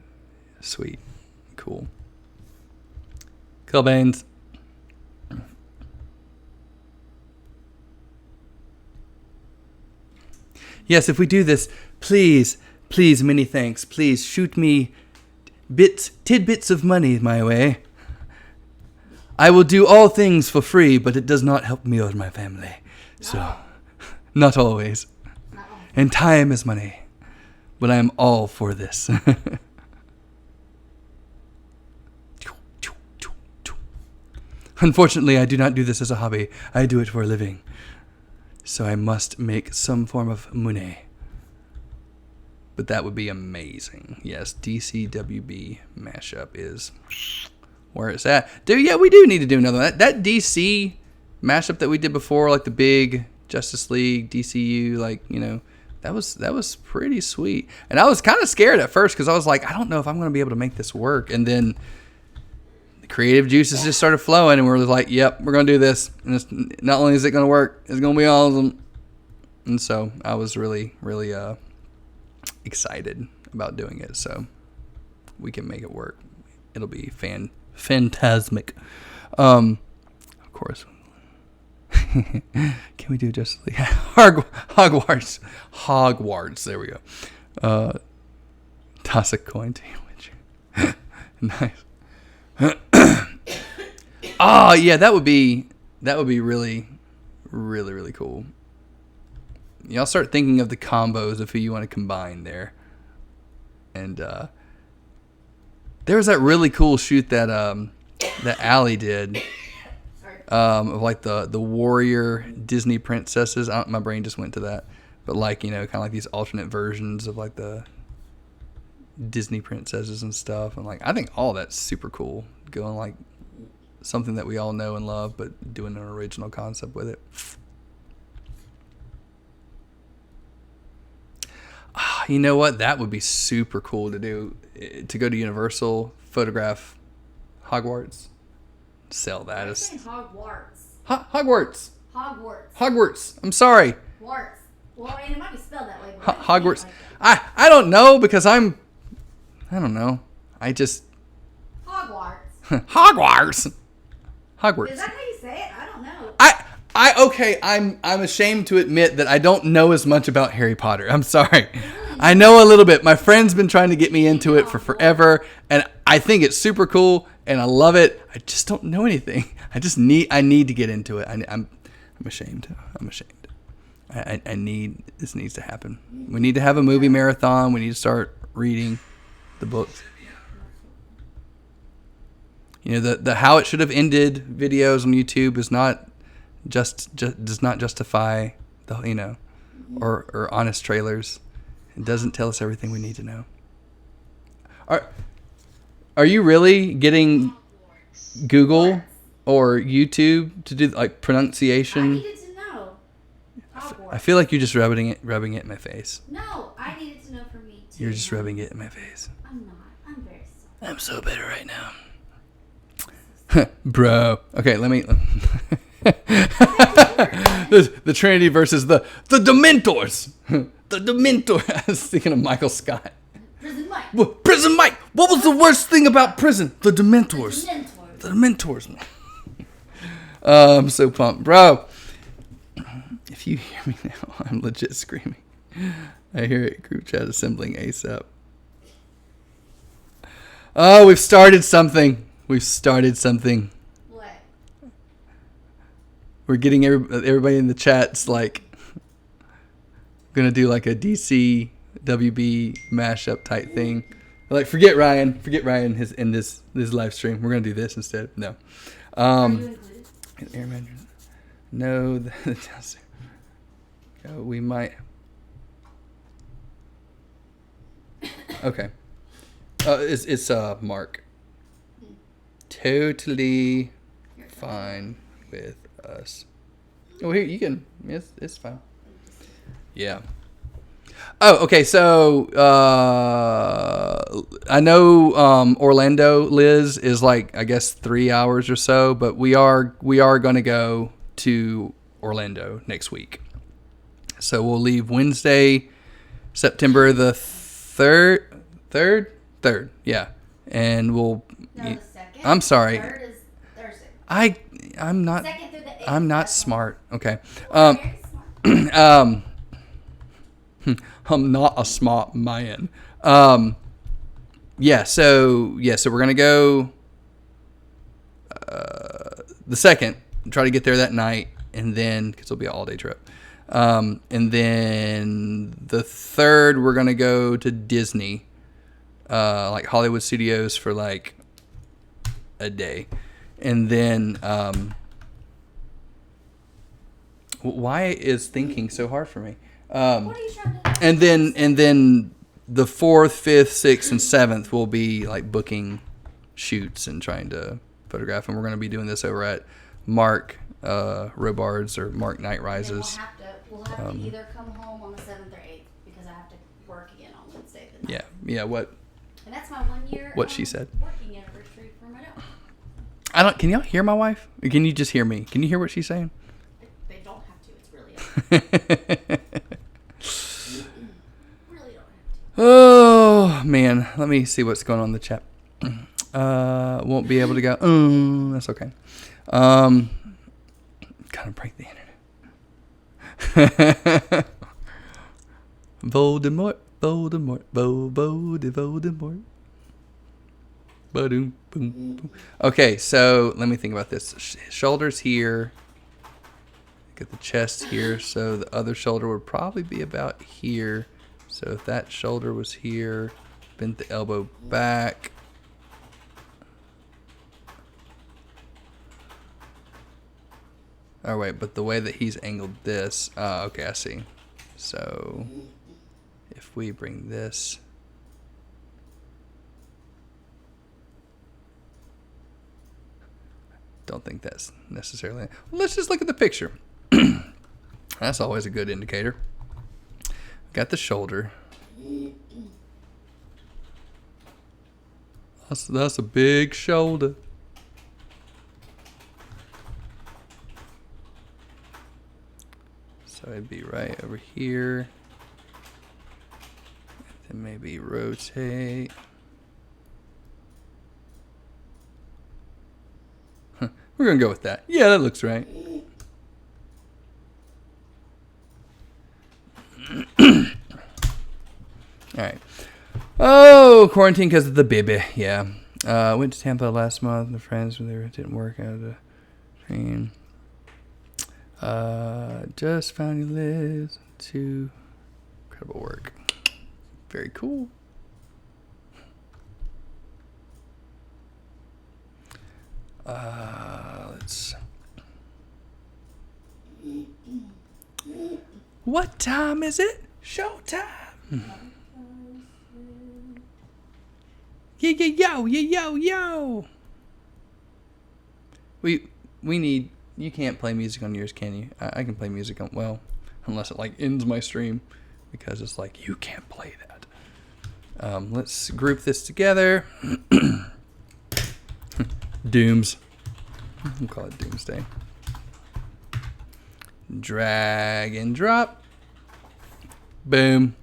Sweet. Cool. Cobains. Yes, if we do this, please, many thanks. Please shoot me tidbits of money my way. I will do all things for free, but it does not help me or my family. So, not always. And time is money. But I am all for this. Unfortunately, I do not do this as a hobby. I do it for a living. So I must make some form of money. But that would be amazing. Yes, DCWB mashup is where it's at. Dude, yeah, we do need to do another one. That DC mashup that we did before, like the big Justice League, DCU, like, that was pretty sweet. And I was kind of scared at first because I was like, I don't know if I'm going to be able to make this work. And then the creative juices just started flowing, and we were like, yep, we're going to do this. And it's, not only is it going to work, it's going to be awesome. And so I was really, really excited about doing it. So we can make it work. It'll be phantasmic. Of course. Can we do Justice League? Hogwarts. There we go. Toss a coin to you. Nice. Oh yeah, that would be really, really, really cool. Y'all start thinking of the combos of who you want to combine there, and There was that really cool shoot that that Allie did. Sorry. Of like the warrior Disney princesses. My brain just went to that. But like, you know, kind of like these alternate versions of like the Disney princesses and stuff. And like, I think all that's super cool. Going like something that we all know and love, but doing an original concept with it. You know what? That would be super cool to do. To go to Universal, photograph Hogwarts, sell that as Hogwarts. Hogwarts. Hogwarts. Hogwarts. I'm sorry. Warts. Well, I mean, it might be spelled that way. Hogwarts. I don't know because I don't know. I just Hogwarts. Hogwarts. Hogwarts. Is that how you say it? I don't know. Okay, I'm ashamed to admit that I don't know as much about Harry Potter. I'm sorry. I know a little bit. My friend's been trying to get me into it for forever, and I think it's super cool and I love it. I just don't know anything. I need to get into it. I'm ashamed. I'm ashamed. This needs to happen. We need to have a movie marathon. We need to start reading the books. You know, the how it should have ended videos on YouTube is not just does not justify the, you know, or honest trailers. It doesn't tell us everything we need to know. Are you really getting Google or YouTube to do like I pronunciation? needed to know. I feel like you're just rubbing it in my face. No, I needed to know for me too. You're just rubbing it in my face. I'm not. I'm very sorry. I'm so bitter right now. Bro. Okay, let me... the Trinity versus the Dementors. The Dementor. I was thinking of Michael Scott. Prison Mike. Prison Mike. What was the worst thing about prison? The Dementors. The The Dementors. I'm so pumped. Bro, if you hear me now, I'm legit screaming. I hear it. Group chat assembling ASAP. Oh, we've started something. What? We're getting everybody in the chats like gonna do like a DC WB mashup type thing. Like forget Ryan in this live stream. We're gonna do this instead. No. Are you included? No, we might. Okay. It's Mark. Totally fine with us. Oh, here you can. It's fine. Yeah. Oh, okay. So I know Orlando, Liz, is like I guess 3 hours or so, but we are going to go to Orlando next week. So we'll leave Wednesday, September the third. Yeah, and we'll. No, the second. I'm sorry. Third is Thursday. I'm not. Second through the 8th. I'm not smart. Okay. Very smart. I'm not a smart man. Yeah. So we're gonna go the second. Try to get there that night, and then because it'll be an all-day trip. And then the third, we're gonna go to Disney, like Hollywood Studios for like a day, and then why is thinking so hard for me? What are you trying to do? And then the 4th, 5th, 6th, and 7th will be like booking shoots and trying to photograph, and we're gonna be doing this over at Mark Robards or Mark Night Rises. We'll have to either come home on the 7th or 8th because I have to work again on Wednesday. Yeah. What? And that's my 1 year. What she said. Working anniversary for my dog. Can y'all hear my wife? Or can you just hear me? Can you hear what she's saying? They don't have to. It's really really don't have to. Oh man, let me see what's going on in the chat. Won't be able to go. That's okay. Kind of break the internet. Voldemort. Voldemort. Ba-doom, boom, boom. Okay, so let me think about this. Shoulders here. Get the chest here. So the other shoulder would probably be about here. So if that shoulder was here, bent the elbow back. Oh wait, but the way that he's angled this, okay, I see. So if we bring this, don't think that's necessarily. Well, let's just look at the picture. That's always a good indicator. Got the shoulder. That's a big shoulder. So it'd be right over here. Then maybe rotate. Huh. We're gonna go with that. Yeah, that looks right. Alright. Oh, quarantine because of the baby. Yeah. Went to Tampa last month. The friends when they didn't work out of the train. Just found you, Liz. To incredible work. Very cool. Let's. What time is it? Showtime. Yo. We need. You can't play music on yours, can you? I can play music on, well, unless it like ends my stream, because it's like you can't play that. Let's group this together. Dooms. We'll call it Doomsday. Drag and drop. Boom.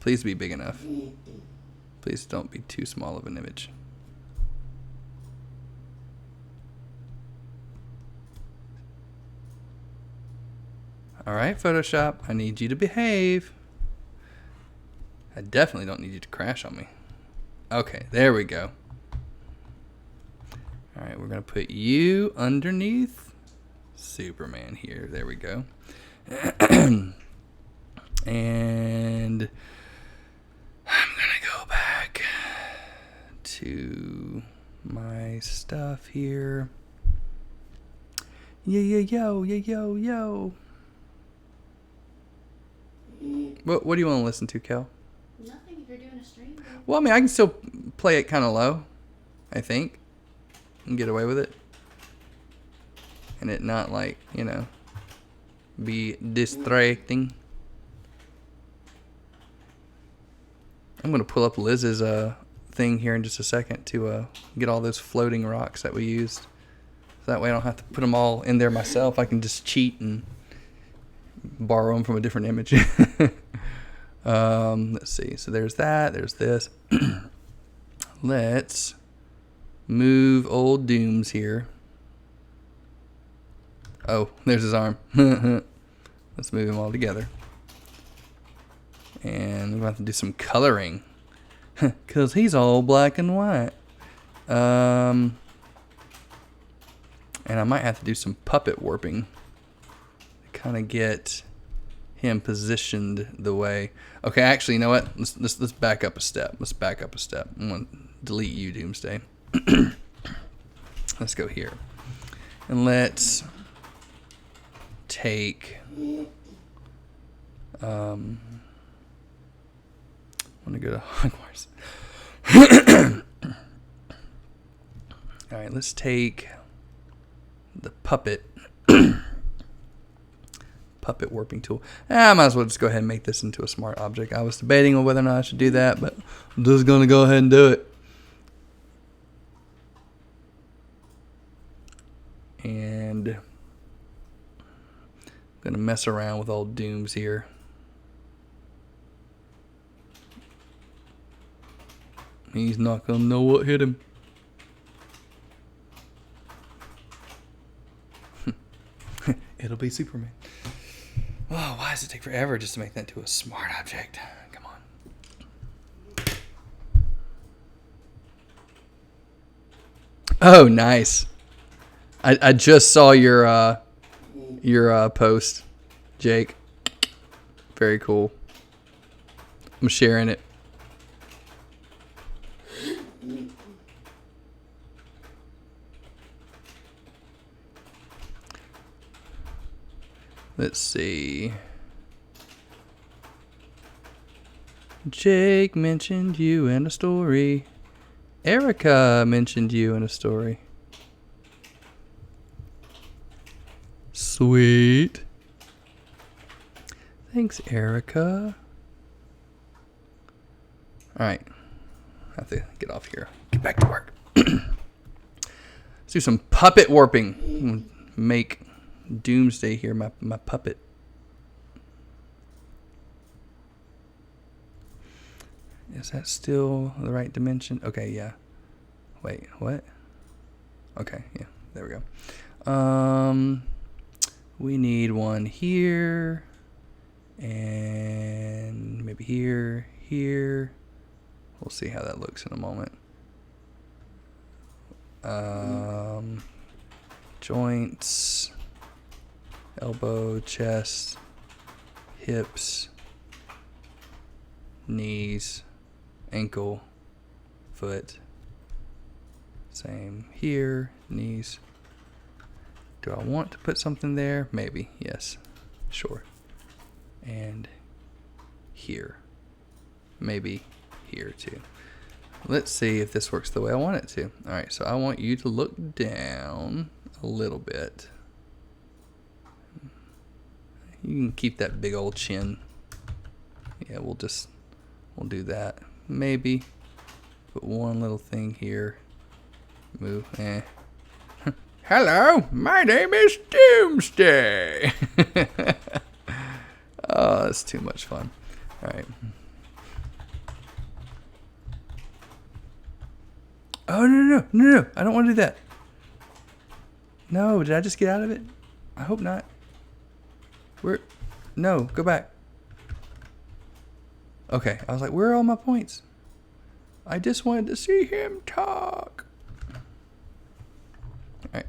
Please be big enough. Please don't be too small of an image. All right, Photoshop, I need you to behave. I definitely don't need you to crash on me. Okay, there we go. All right, we're gonna put you underneath Superman here. There we go. And I'm gonna go back to my stuff here. Yo. What do you want to listen to, Kel? Nothing if you're doing a stream. Well, I mean, I can still play it kind of low, I think, and get away with it. And it not, like, you know, be distracting. I'm going to pull up Liz's thing here in just a second to get all those floating rocks that we used. So that way I don't have to put them all in there myself. I can just cheat and borrow them from a different image. Let's see. So there's that. There's this. Let's move old Dooms here. Oh, there's his arm. Let's move them all together. And we're going to have to do some coloring. Because he's all black and white. And I might have to do some puppet warping to kind of get him positioned the way. Okay, actually, you know what? Let's back up a step. I'm going to delete you, Doomsday. Let's go here. And let's take... I want to go to Hogwarts. All right, let's take the puppet warping tool. I might as well just go ahead and make this into a smart object. I was debating on whether or not I should do that, but I'm just going to go ahead and do it. And I'm going to mess around with old Dooms here. He's not going to know what hit him. It'll be Superman. Oh, why does it take forever just to make that into a smart object? Come on. Oh, nice. I just saw your post, Jake. Very cool. I'm sharing it. Let's see. Jake mentioned you in a story. Erica mentioned you in a story. Sweet. Thanks, Erica. Alright. I have to get off here. Get back to work. Let's do some puppet warping. Make Doomsday here my puppet. Is that still the right dimension? Okay, yeah. Wait, what? Okay, yeah. There we go. We need one here. And maybe here. We'll see how that looks in a moment. Joints. Elbow, chest, hips, knees, ankle, foot. Same here, knees. Do I want to put something there? Maybe, yes, sure. And here. Maybe here too. Let's see if this works the way I want it to. All right, so I want you to look down a little bit. You can keep that big old chin. Yeah, we'll do that. Maybe put one little thing here. Move. Hello, my name is Doomsday. Oh, that's too much fun. All right. Oh, no. I don't want to do that. No, did I just get out of it? I hope not. No, go back. Okay, I was like, where are all my points? I just wanted to see him talk. All right.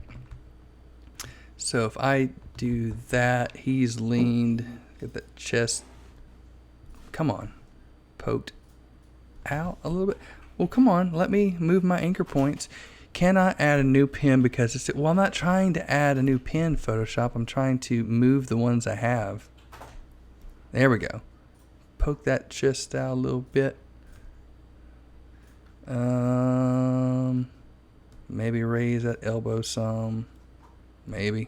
So if I do that, he's leaned. Get that chest. Come on. Poked out a little bit. Well, come on. Let me move my anchor points. Cannot add a new pin because it's... Well, I'm not trying to add a new pin, Photoshop. I'm trying to move the ones I have. There we go. Poke that chest out a little bit. Maybe raise that elbow some. Maybe.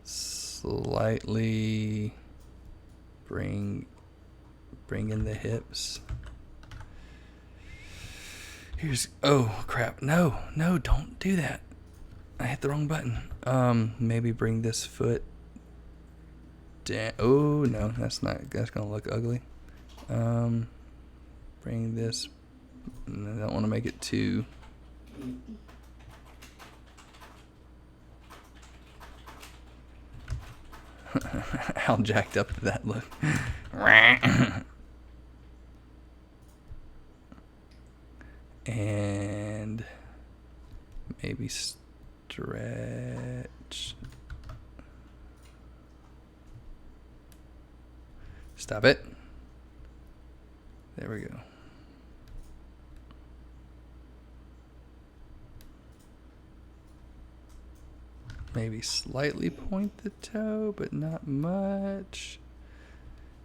Slightly bring in the hips. Oh crap. No, don't do that. I hit the wrong button. Maybe bring this foot down. Oh no, that's gonna look ugly. Bring this. I don't want to make it too. How jacked up did that look? And maybe stretch. Stop it. There we go. Maybe slightly point the toe, but not much.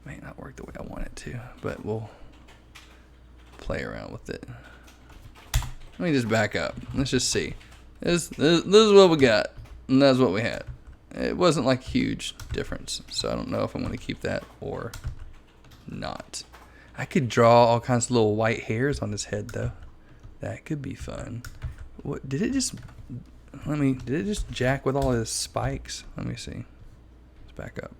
May not work the way I want it to, but we'll play around with it. Let me just back up. Let's just see. This is what we got, and that's what we had. It wasn't like a huge difference, so I don't know if I'm going to keep that or not. I could draw all kinds of little white hairs on his head, though. That could be fun. What did it just? Did it just jack with all his spikes? Let me see. Let's back up.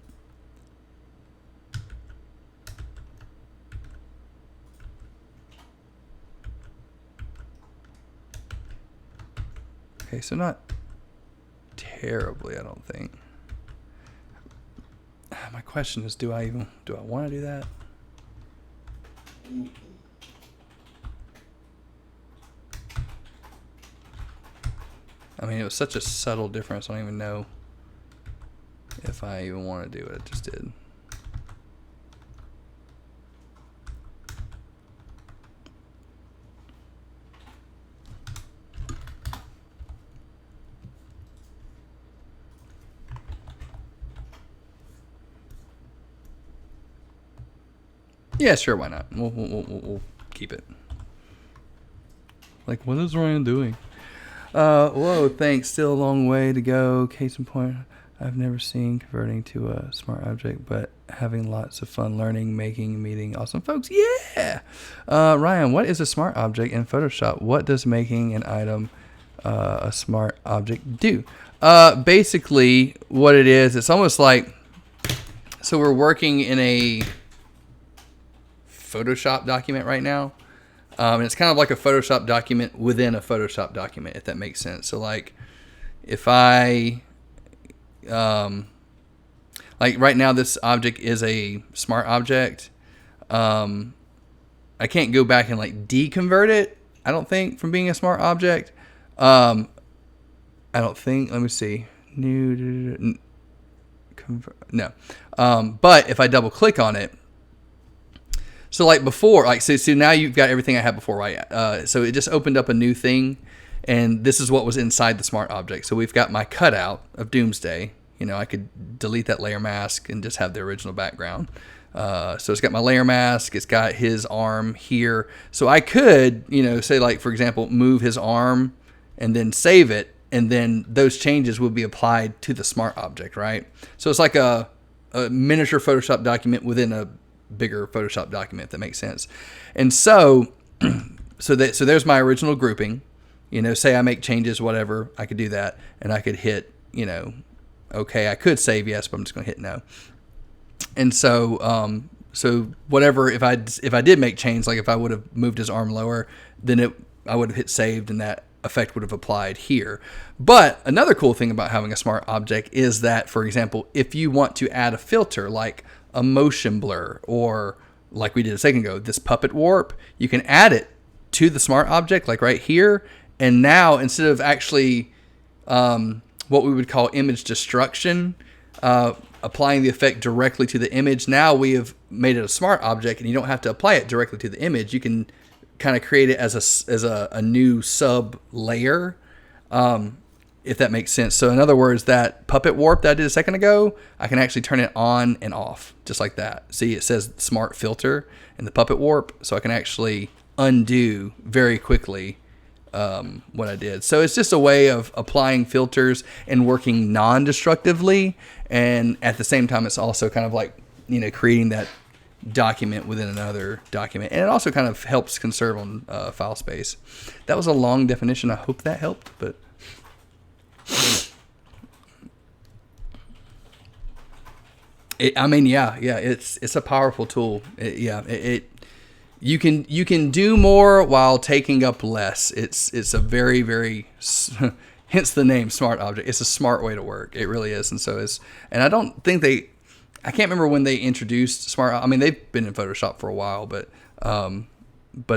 Okay, so not terribly, I don't think. My question is, do I want to do that? I mean, it was such a subtle difference. I don't even know if I even want to do it. I just did. Yeah, sure. Why not? We'll keep it. Like, what is Ryan doing? Whoa, thanks. Still a long way to go. Case in point, I've never seen converting to a smart object, but having lots of fun learning, making, meeting awesome folks. Yeah. Ryan, what is a smart object in Photoshop? What does making an item a smart object do? Basically, what it is, it's almost like, so we're working in a Photoshop document right now. And it's kind of like a Photoshop document within a Photoshop document, if that makes sense. So like if I, like right now, this object is a smart object. I can't go back and like deconvert it, I don't think, from being a smart object. I don't think, let me see. No. But if I double click on it, so like before, like so now you've got everything I had before, right? So it just opened up a new thing, and this is what was inside the smart object. So we've got my cutout of Doomsday. You know, I could delete that layer mask and just have the original background. So it's got my layer mask. It's got his arm here. So I could, you know, say like, for example, move his arm and then save it, and then those changes will be applied to the smart object, right? So it's like a miniature Photoshop document within a bigger Photoshop document, if that makes sense. And so there's my original grouping. You know, say I make changes, whatever, I could do that, and I could hit, you know, okay, I could save yes, but I'm just going to hit no. And so whatever, if I did make change, like if I would have moved his arm lower, then I would have hit saved, and that effect would have applied here. But another cool thing about having a smart object is that, for example, if you want to add a filter like a motion blur, or like we did a second ago, this puppet warp, you can add it to the smart object, like right here. And now, instead of actually what we would call image destruction, applying the effect directly to the image, now we have made it a smart object, and you don't have to apply it directly to the image. You can kind of create it as a new sub layer, if that makes sense. So in other words, that puppet warp that I did a second ago, I can actually turn it on and off just like that. See, it says smart filter in the puppet warp, so I can actually undo very quickly what I did. So it's just a way of applying filters and working non-destructively, and at the same time, it's also kind of like, you know, creating that document within another document, and it also kind of helps conserve on file space. That was a long definition. I hope that helped, but it's a powerful tool. You can do more while taking up less. It's a very, very hence the name smart object. It's a smart way to work. It really is. And I don't think I can't remember when they introduced smart. I mean, they've been in Photoshop for a while, but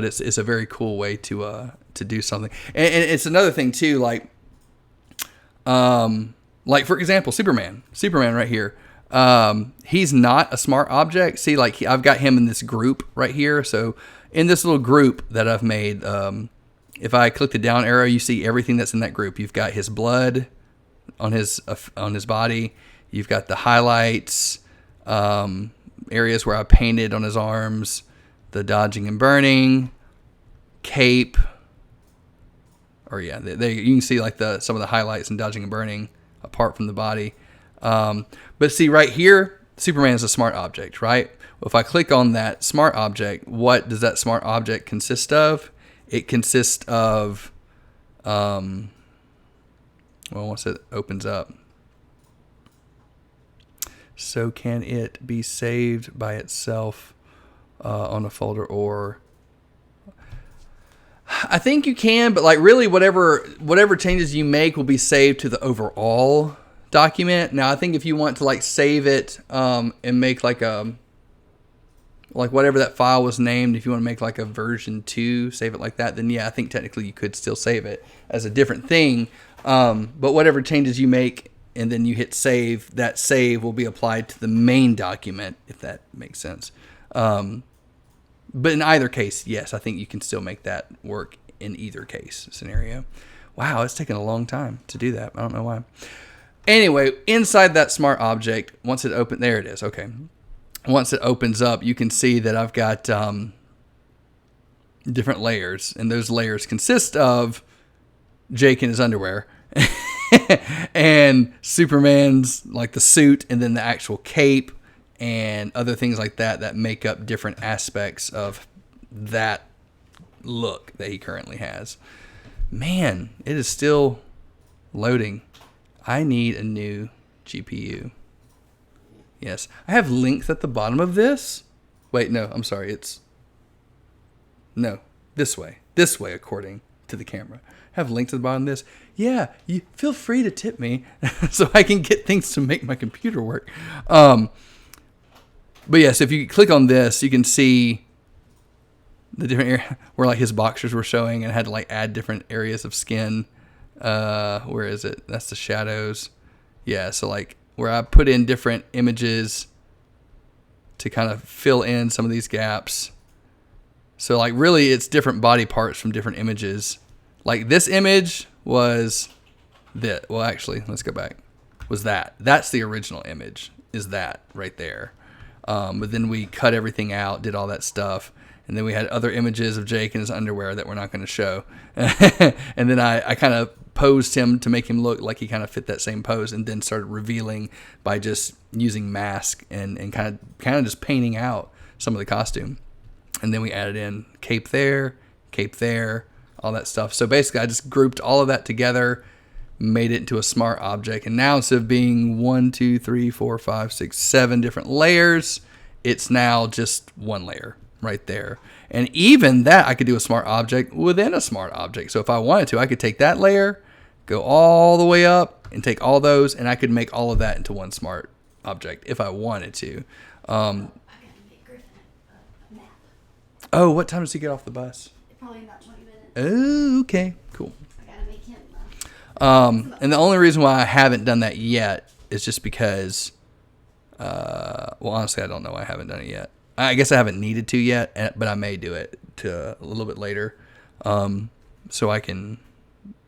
it's a very cool way to do something. And it's another thing too, like for example, Superman right here. He's not a smart object. See, like I've got him in this group right here. So in this little group that I've made, if I click the down arrow, you see everything that's in that group. You've got his blood on his body. You've got the highlights, areas where I painted on his arms, the dodging and burning, cape. Or yeah, you can see like some of the highlights and dodging and burning apart from the body. But see right here, Superman is a smart object, right? Well, if I click on that smart object, what does that smart object consist of? It consists of, once it opens up, so can it be saved by itself on a folder, or I think you can, but like really whatever changes you make will be saved to the overall document. Now I think if you want to like save it and make like whatever that file was named, if you want to make like a version 2, save it like that, then yeah, I think technically you could still save it as a different thing. But whatever changes you make and then you hit save, that save will be applied to the main document, if that makes sense. But in either case, yes, I think you can still make that work in either case scenario. Wow, it's taken a long time to do that. I don't know why. Anyway, inside that smart object, once it opens, there it is. Okay. once it opens up, you can see that I've got different layers, and those layers consist of Jake in his underwear and Superman's like the suit, and then the actual cape and other things like that that make up different aspects of that look that he currently has. Man, it is still loading. I need a new GPU. Yes, I have links at the bottom of this. Wait, no, I'm sorry. No, this way. This way, according to the camera. I have links at the bottom of this. Yeah, you feel free to tip me so I can get things to make my computer work. But yes, if you click on this, you can see the different area where like his boxers were showing, and had to like add different areas of skin. Where is it? That's the shadows. Yeah, so like where I put in different images to kind of fill in some of these gaps. So like really it's different body parts from different images. Like this image was that. Well, actually, let's go back. Was that. That's the original image, is that right there. But then we cut everything out, did all that stuff. And then we had other images of Jake in his underwear that we're not going to show. And then I kind of posed him to make him look like he kind of fit that same pose, and then started revealing by just using mask and kind of just painting out some of the costume. And then we added in cape there, all that stuff. So basically I just grouped all of that together, made it into a smart object. And now instead of being 1, 2, 3, 4, 5, 6, 7 different layers, it's now just one layer right there. And even that I could do a smart object within a smart object. So if I wanted to, I could take that layer, go all the way up, and take all those, and I could make all of that into one smart object if I wanted to. I gotta make Griffin a map. Oh, what time does he get off the bus? Probably in about 20 minutes. Oh, okay, cool. I gotta make him. And the only reason why I haven't done that yet is just because, well, honestly, I don't know why I haven't done it yet. I guess I haven't needed to yet, but I may do it a little bit later, so I can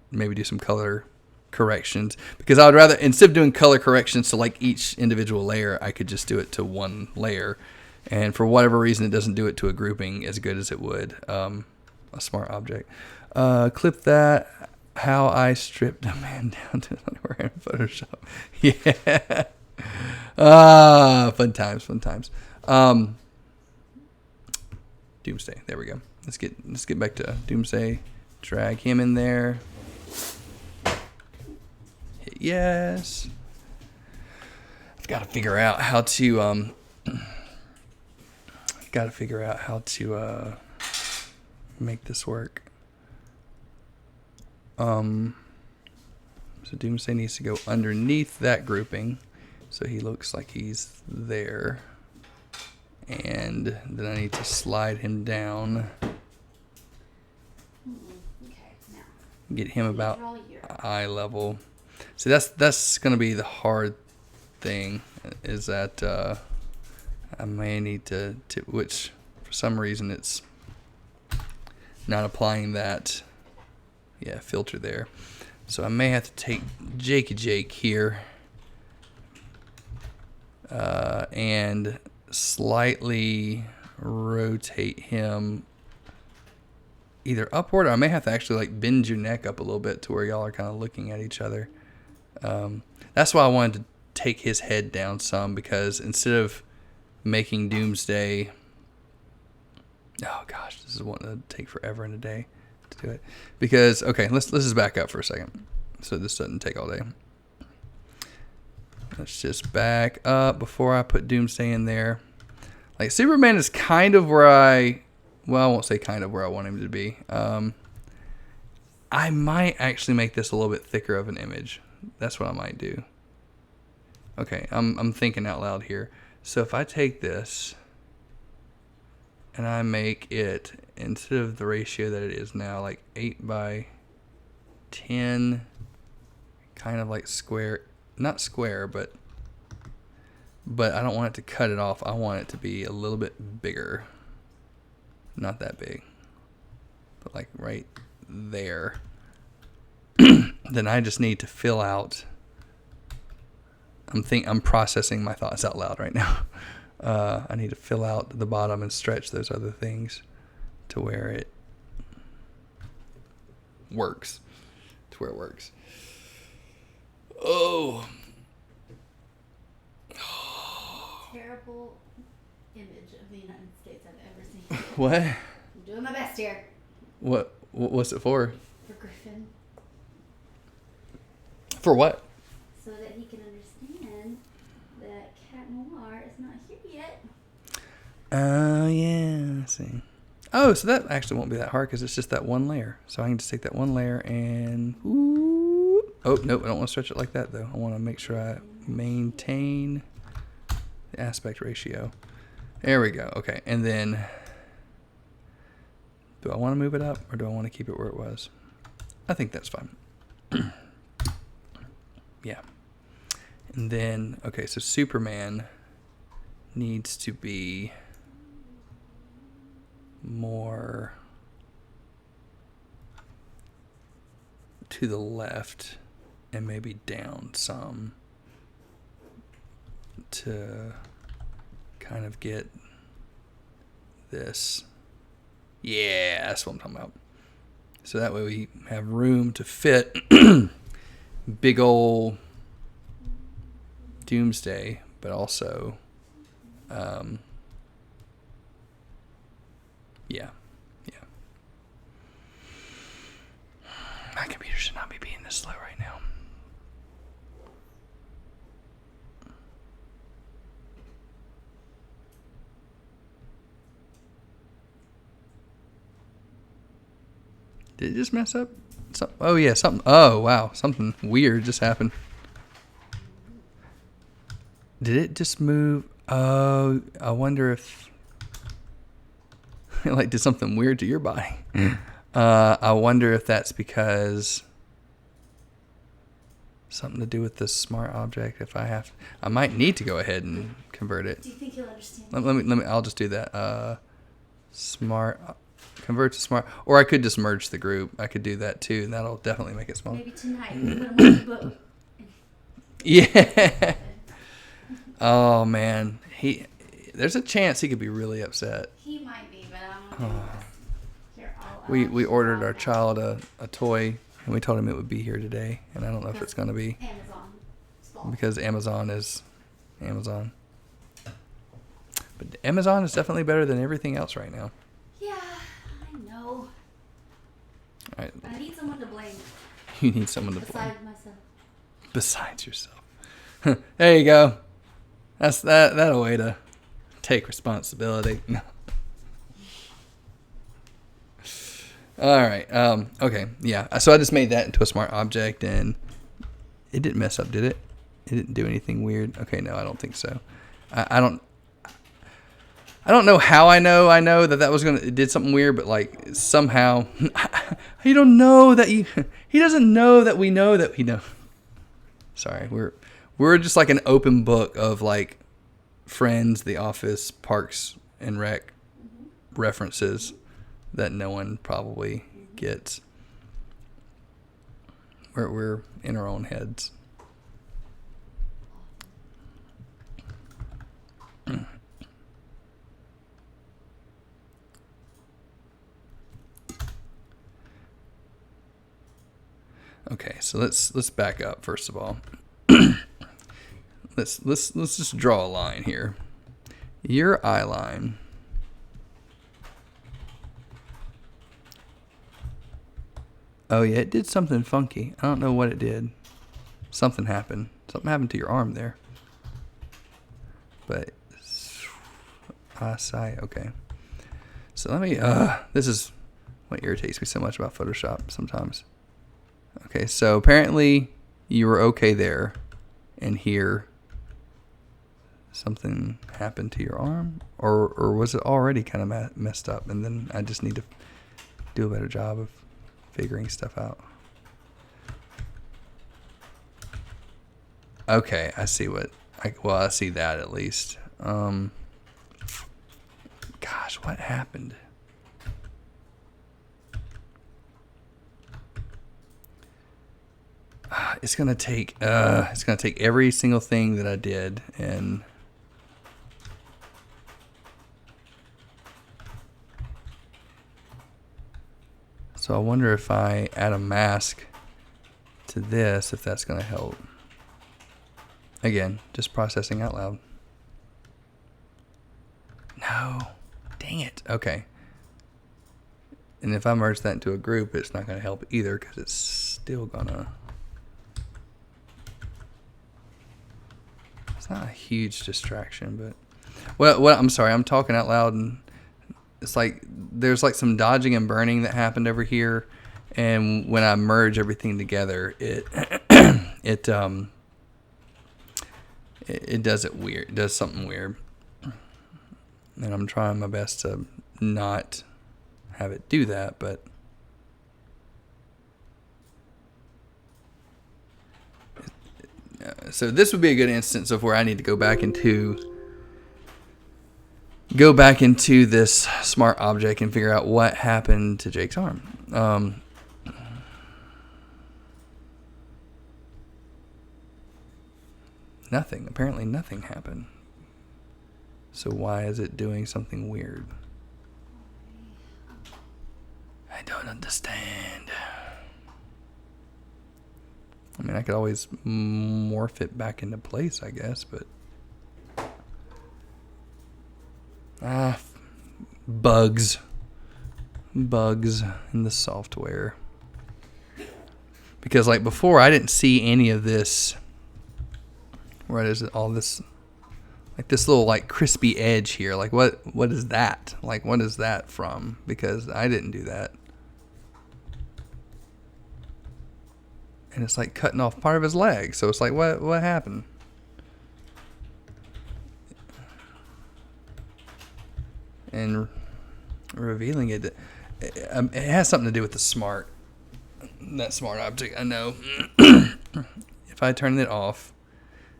maybe do some color corrections. Because I would rather, instead of doing color corrections to like each individual layer, I could just do it to one layer. And for whatever reason, it doesn't do it to a grouping as good as it would a smart object. Clip that. How I stripped a man down to underwear in Photoshop. Yeah. Fun times. Doomsday. There we go. Let's get back to Doomsday. Drag him in there. Hit yes. I've got to figure out how to make this work. So Doomsday needs to go underneath that grouping, so he looks like he's there. And then I need to slide him down. Okay, now. Get him about eye level. See, that's going to be the hard thing, is that I may need to, which for some reason it's not applying that filter there. So I may have to take Jake here and slightly rotate him either upward, or I may have to actually like bend your neck up a little bit to where y'all are kind of looking at each other. That's why I wanted to take his head down some, because instead of making Doomsday, oh gosh, this is one that would take forever in a day to do it. Because okay, let's just back up for a second, so this doesn't take all day. Let's just back up before I put Doomsday in there. Like Superman is kind of where I won't say kind of where I want him to be. I might actually make this a little bit thicker of an image. That's what I might do. Okay, I'm thinking out loud here. So if I take this and I make it, instead of the ratio that it is now, like 8:10, kind of like square, not square, but I don't want it to cut it off. I want it to be a little bit bigger. Not that big, but like right there. Then I just need to fill out. I'm processing my thoughts out loud right now. I need to fill out the bottom and stretch those other things to where it works. To where it works. Oh. Terrible image of the United States I've ever seen. What? I'm doing my best here. What's it for? For Griffin. For what? So that he can understand that Cat Noir is not here yet. Oh, yeah. I see. Oh, so that actually won't be that hard because it's just that one layer. So I can just take that one layer and... Whoop. Oh, nope. I don't want to stretch it like that, though. I want to make sure I maintain the aspect ratio. There we go. Okay. And then... Do I want to move it up or do I want to keep it where it was? I think that's fine. Yeah. And then, okay, so Superman needs to be more to the left and maybe down some to kind of get this. Yeah, that's what I'm talking about. So that way we have room to fit big ol' Doomsday, but also, yeah. My computer should not be being this slow right now. Did it just mess up? Oh, yeah, something. Oh, wow. Something weird just happened. Did it just move? Oh, I wonder if it like did something weird to your body. I wonder if that's because something to do with this smart object. If I might need to go ahead and convert it. Do you think he'll understand? Let me. I'll just do that. Smart. Convert to smart, or I could just merge the group. I could do that too, and that'll definitely make it smaller. Maybe tonight we put him on the boat. Yeah. Oh man, there's a chance he could be really upset. He might be, but I don't know. Here, We ordered our child a toy, and we told him it would be here today, and I don't know if it's going to be Amazon. because Amazon is Amazon. But Amazon is definitely better than everything else right now. Yeah, I know. All right. I need someone to blame. You need someone to blame. Besides myself. Besides yourself. There you go. That's that a way to take responsibility. No. All right. Okay. Yeah. So I just made that into a smart object, and it didn't mess up, did it? It didn't do anything weird. Okay. No, I don't think so. I don't know how I know that was it did something weird, but like somehow he don't know that he doesn't know that we know that we know. Sorry, we're just like an open book of like Friends, The Office, Parks and Rec references that no one probably gets. We're in our own heads. Okay, so let's back up first of all. let's just draw a line here. Your eye line Oh yeah, it did something funky. I don't know what it did. Something happened. Something happened to your arm there. But eyesight, okay. So let me this is what irritates me so much about Photoshop sometimes. Okay, so apparently you were okay there, and here something happened to your arm, or was it already kind of messed up, and then I just need to do a better job of figuring stuff out. Okay, I see I see that at least. Gosh, what happened? It's gonna take every single thing that I did and So I wonder if I add a mask to this, if that's going to help. Again, just processing out loud. No. Dang it. Okay. And if I merge that into a group, it's not going to help either because it's still going to... It's not a huge distraction, but... Well, I'm sorry. I'm talking out loud, and it's like there's like some dodging and burning that happened over here. And when I merge everything together, it does it weird. It does something weird. And I'm trying my best to not have it do that, but so this would be a good instance of where I need to go back into this smart object and figure out what happened to Jake's arm. Nothing. Apparently nothing happened. So why is it doing something weird? I don't understand. I mean, I could always morph it back into place, I guess, but... bugs. Bugs in the software. Because, like, before, I didn't see any of this... What is it? All this... Like, this little, like, crispy edge here. Like, what is that? Like, what is that from? Because I didn't do that. And it's like cutting off part of his leg. So it's like, what happened? And revealing it has something to do with that smart object. I know. If I turn it off,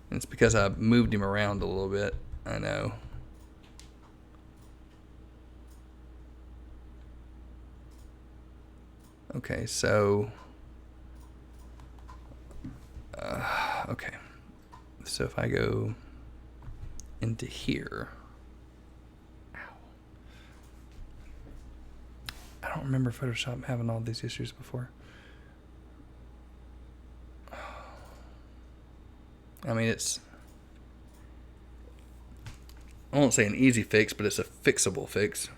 and it's because I moved him around a little bit. I know. Okay, so... okay. So if I go into here... Ow. I don't remember Photoshop having all these issues before. I mean, it's... I won't say an easy fix, but it's a fixable fix.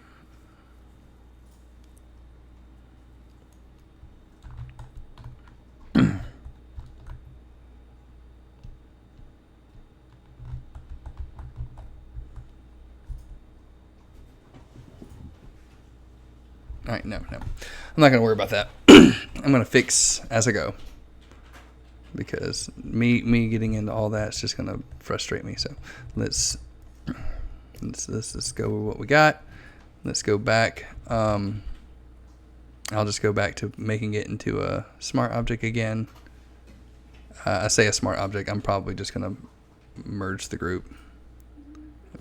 All right, no. I'm not going to worry about that. I'm going to fix as I go. Because me getting into all that's just going to frustrate me. So let's go with what we got. Let's go back. I'll just go back to making it into a smart object again. I say a smart object. I'm probably just going to merge the group.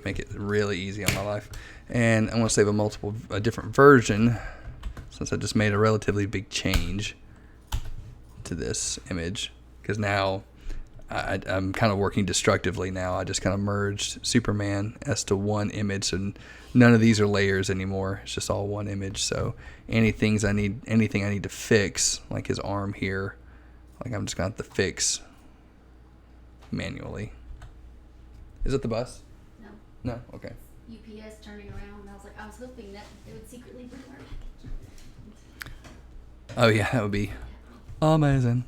Make it really easy on my life. And I'm going to save a different version, since I just made a relatively big change to this image. Because now I'm kind of working destructively now. I just kind of merged Superman as to one image, and none of these are layers anymore. It's just all one image. So anything I need to fix, like his arm here, like I'm just going to have to fix manually. Is it the bus? No. No? Okay. UPS turning around, and I was hoping that they would secretly bring our package. Oh yeah, that would be amazing.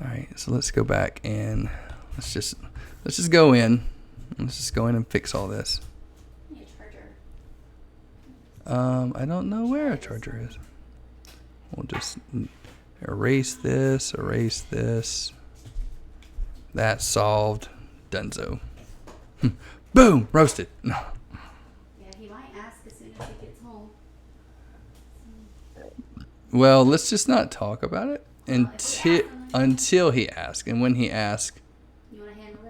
All right, so let's go back and let's just go in. Let's just go in and fix all this. Need a charger. I don't know where a charger is. We'll just erase this. That's solved. Dunzo. Boom! Roasted. No. Yeah, he might ask as soon as he gets home. Well, let's just not talk about it until he asks. And when he asks... You want to handle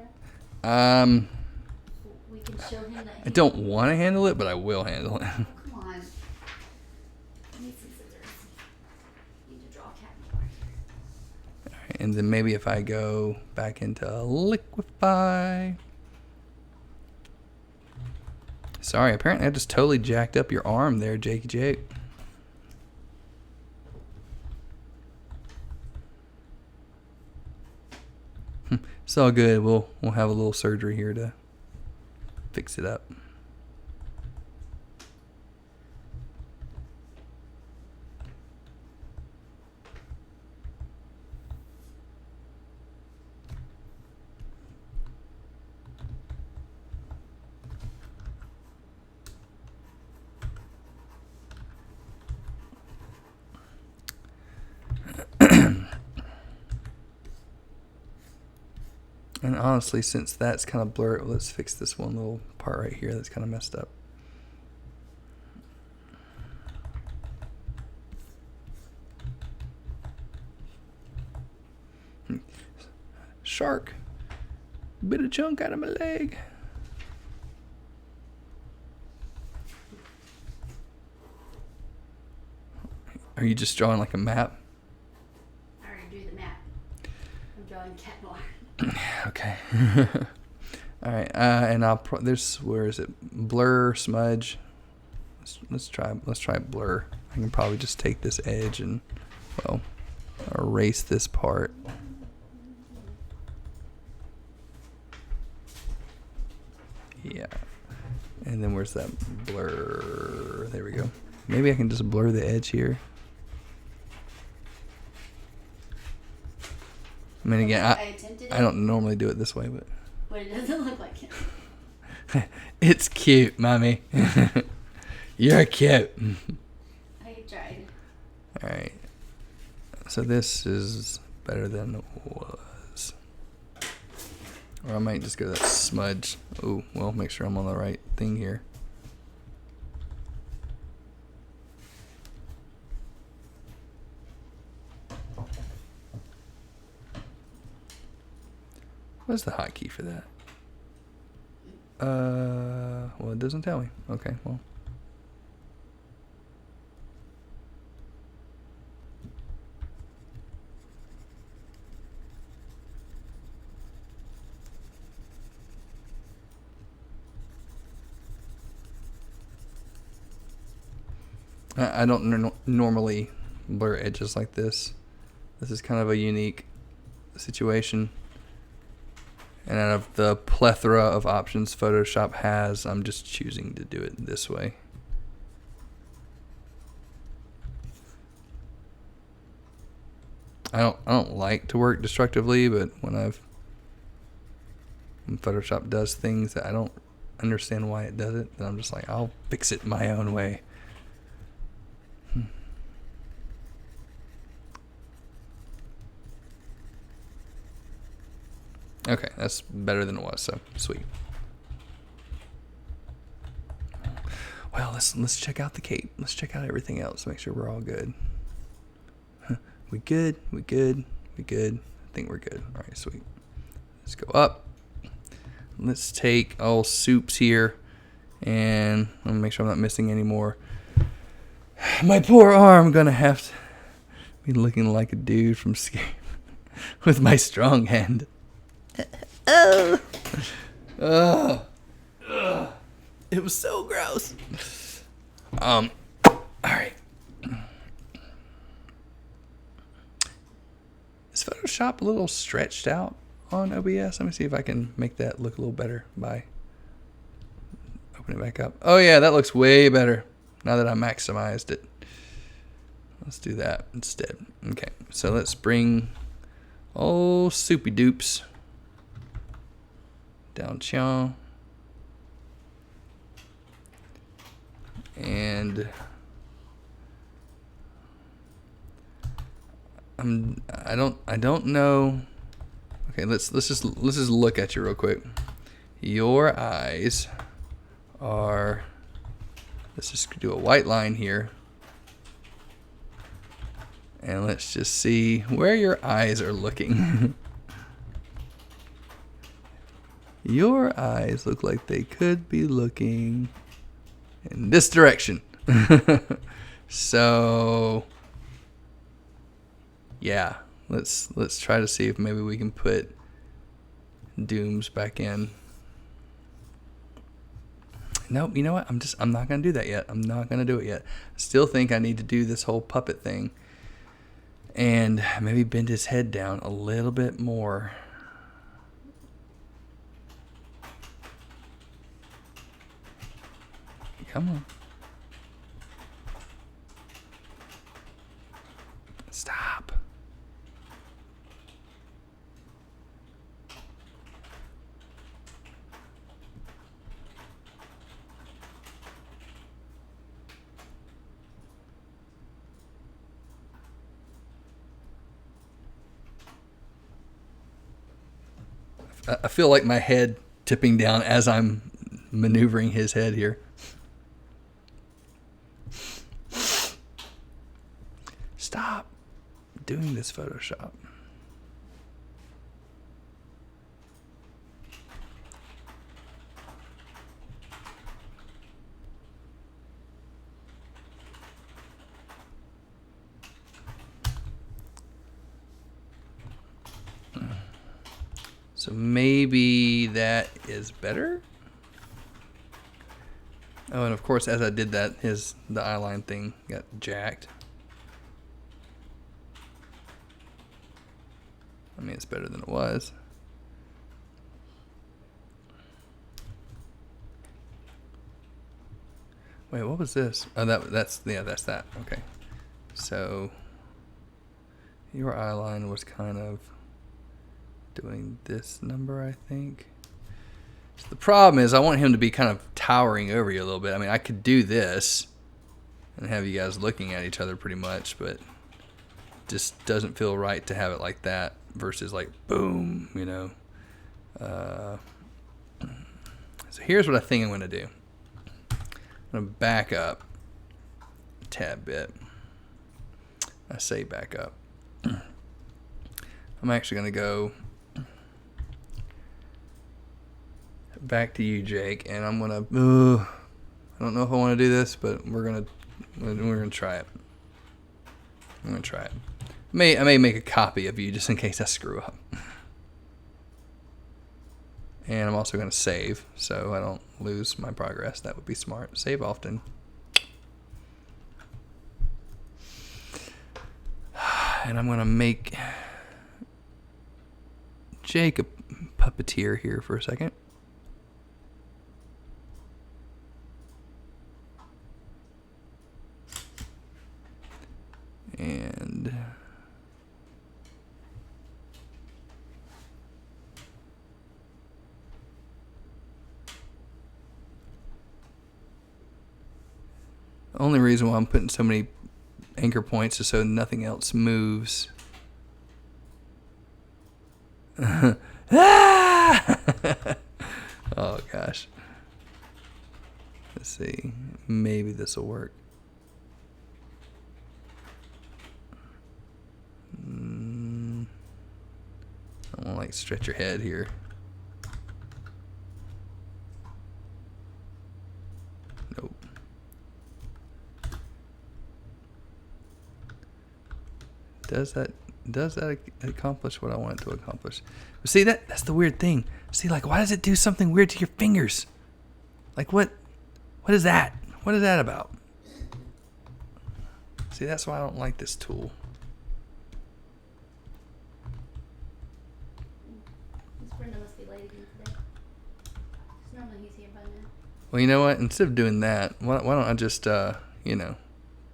that? We can show him that. I don't want to handle it, but I will handle it. Oh, come on. I need some scissors. Need to draw a cat more. All right, and then maybe if I go back into liquify... Sorry, apparently I just totally jacked up your arm there, Jakey Jake. It's all good. We'll have a little surgery here to fix it up. And honestly, since that's kind of blurred, let's fix this one little part right here that's kind of messed up. Shark. Bit of chunk out of my leg. Are you just drawing like a map? I already drew the map. I'm drawing cat noir. Okay. All right. And where is it? Blur, smudge. Let's try blur. I can probably just take this edge and, well, erase this part. Yeah. And then where's that blur? There we go. Maybe I can just blur the edge here. I mean, again, I don't normally do it this way, but it doesn't look like it. It's cute, mommy. You're cute. I tried. All right. So this is better than it was. Or I might just go to that smudge. Oh, well, make sure I'm on the right thing here. What's the hotkey for that? Well, it doesn't tell me. Okay, well. I don't normally blur edges like this. This is kind of a unique situation. And out of the plethora of options Photoshop has, I'm just choosing to do it this way. I don't like to work destructively, but when Photoshop does things that I don't understand why it does it, then I'm just like, I'll fix it my own way. Okay, that's better than it was, so sweet. Well, let's check out the cape. Let's check out everything else. Make sure we're all good. We good? We good? We good? I think we're good. All right, sweet. Let's go up. Let's take all soups here, and I'm gonna make sure I'm not missing any more. My poor arm gonna have to be looking like a dude from Scary with my strong hand. It was so gross. All right. Is Photoshop a little stretched out on OBS? Let me see if I can make that look a little better by opening it back up. Oh yeah, that looks way better now that I maximized it. Let's do that instead. Okay, so let's bring old Soupy Dupes down Chiang. And I don't know. Okay, let's just look at you real quick. Your eyes are, let's just do a white line here. And let's just see where your eyes are looking. Your eyes look like they could be looking in this direction. So yeah, let's try to see if maybe we can put Dooms back in. Nope, you know what? I'm not gonna do that yet. I'm not gonna do it yet. I still think I need to do this whole puppet thing and maybe bend his head down a little bit more. Come on. Stop. I feel like my head tipping down as I'm maneuvering his head here. Stop doing this Photoshop. So maybe that is better. Oh, and of course, as I did that, the eyeline thing got jacked. I mean, it's better than it was. Wait, what was this? Oh, that's that. Okay. So your eyeline was kind of doing this number, I think. So the problem is I want him to be kind of towering over you a little bit. I mean, I could do this and have you guys looking at each other pretty much, but just doesn't feel right to have it like that versus like boom, you know. So here's what I think I'm going to do. I'm going to back up a tad bit. I say back up. I'm actually going to go back to you, Jake, and I'm going to... I don't know if I want to do this, but we're going to try it. I'm going to try it. I may make a copy of you just in case I screw up. And I'm also going to save so I don't lose my progress. That would be smart. Save often. And I'm going to make Jake a puppeteer here for a second. And the only reason why I'm putting so many anchor points is so nothing else moves. Oh gosh. Let's see. Maybe this will work. I don't like stretch your head here. Nope. Does that accomplish what I want it to accomplish? But see, that's the weird thing. See, like, why does it do something weird to your fingers? Like, what is that? What is that about? See, that's why I don't like this tool. Well, you know what? Instead of doing that, why don't I just,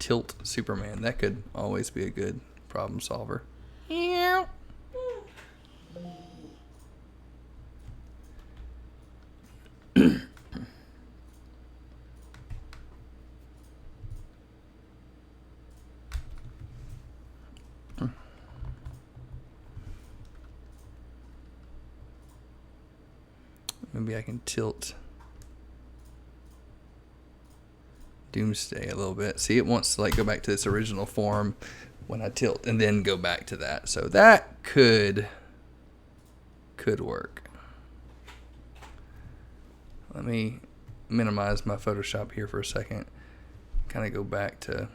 tilt Superman? That could always be a good problem solver. Yeah. Maybe I can tilt Doomsday a little bit. See, it wants to like go back to its original form when I tilt and then go back to that. So that could work. Let me minimize my Photoshop here for a second. Kind of go back to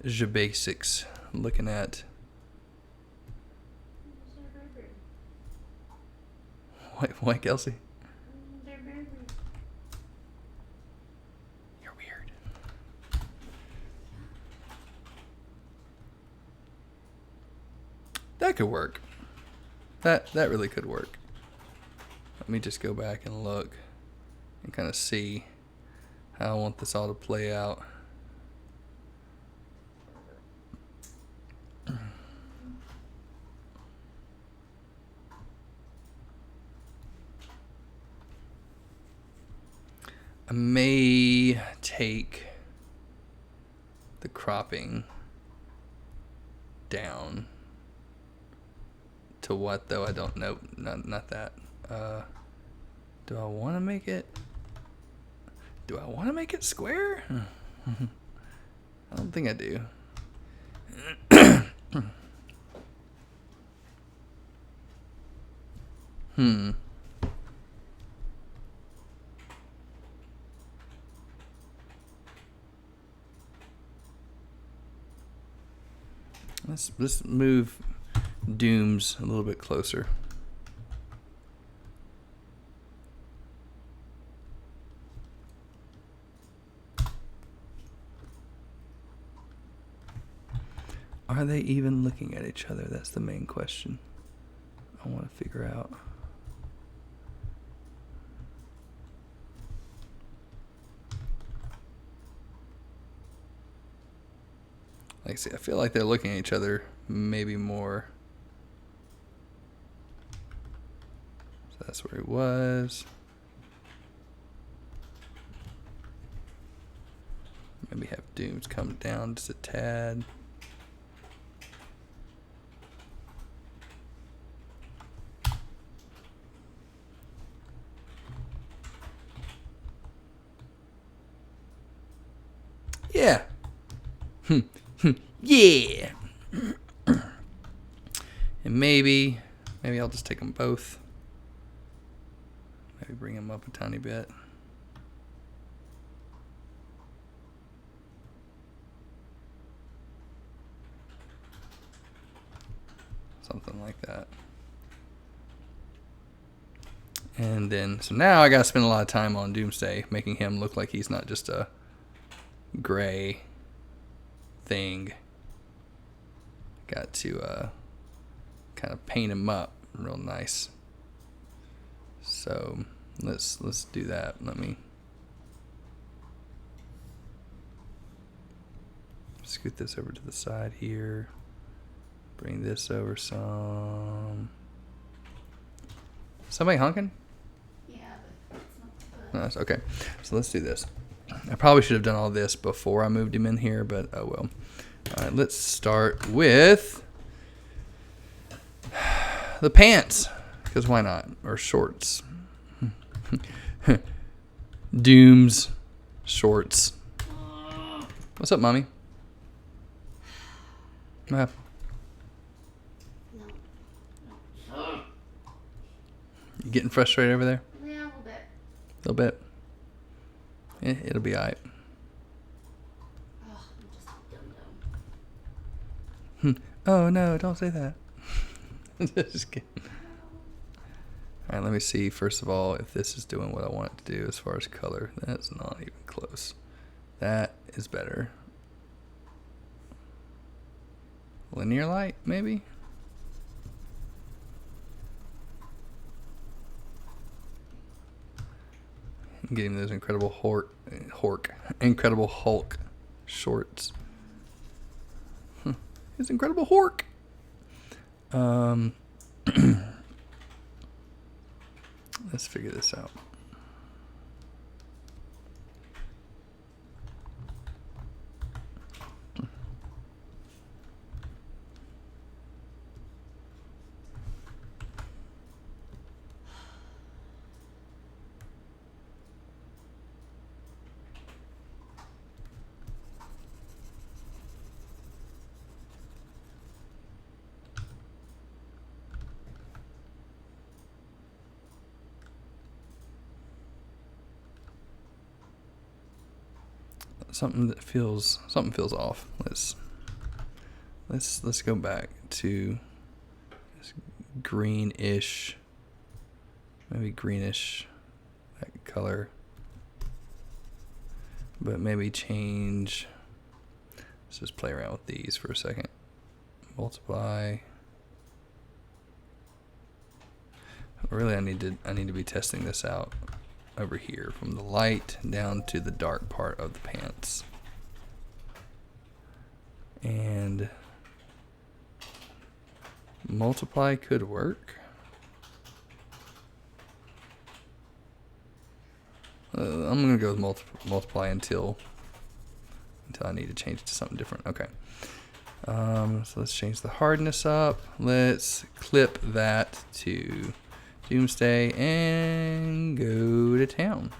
the basics. Looking at what, Kelsey? You're weird. That could work. That really could work. Let me just go back and look and kind of see how I want this all to play out. I may take the cropping down to what though? I don't know. Not that. Do I want to make it? Do I want to make it square? I don't think I do. Let's move Dooms a little bit closer. Are they even looking at each other? That's the main question I want to figure out. Like, see, I feel like they're looking at each other maybe more. So that's where he was. Maybe have Dooms come down just a tad. Yeah. Yeah. And maybe I'll just take them both. Maybe bring them up a tiny bit. Something like that. And then, so now I gotta spend a lot of time on Doomsday, making him look like he's not just a gray thing. Got to kind of paint him up real nice. So let's do that. Let me scoot this over to the side here. Bring this over some. Somebody honking? Yeah, but it's not No, that's okay. So let's do this. I probably should have done all this before I moved him in here, but oh well. All right, let's start with the pants, because why not? Or shorts. Dooms shorts. What's up, Mommy? What happened? No. You getting frustrated over there? Yeah, a little bit. A little bit. It'll be alright. Oh, I'm just dumb. Oh no, don't say that. Just kidding. Alright, let me see first of all if this is doing what I want it to do as far as color. That's not even close. That is better. Linear light, maybe? I'm getting those Incredible Hulk shorts. It's Incredible Hulk. Let's figure this out. Something feels off. Let's go back to this greenish, maybe greenish, that color, but maybe change. Let's just play around with these for a second. Multiply. Really, I need to be testing this out over here, from the light down to the dark part of the pants. And multiply could work. I'm gonna go with multiply until I need to change it to something different. Okay. So let's change the hardness up. Let's clip that to Doomsday and go to town.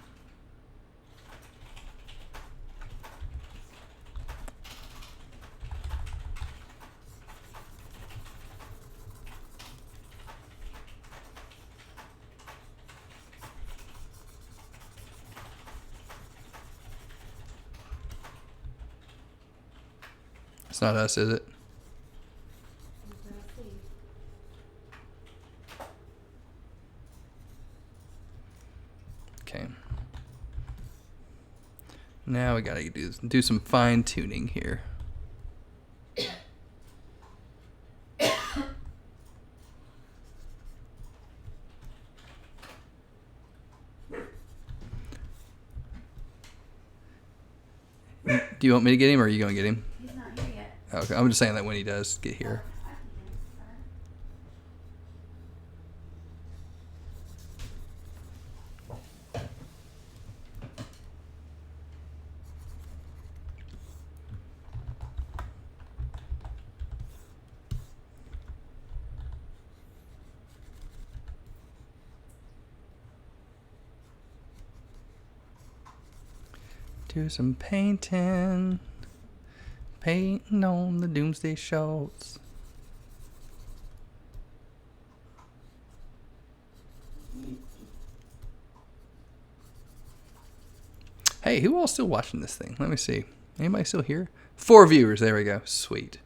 It's not us, is it? Okay. Now we gotta do some fine tuning here. Do you want me to get him, or are you gonna get him? He's not here yet. Okay, I'm just saying that when he does get here. I can get him. Do some painting on the Doomsday shorts. Hey, who else still watching this thing? Let me see. Anybody still here? 4 viewers. There we go. Sweet.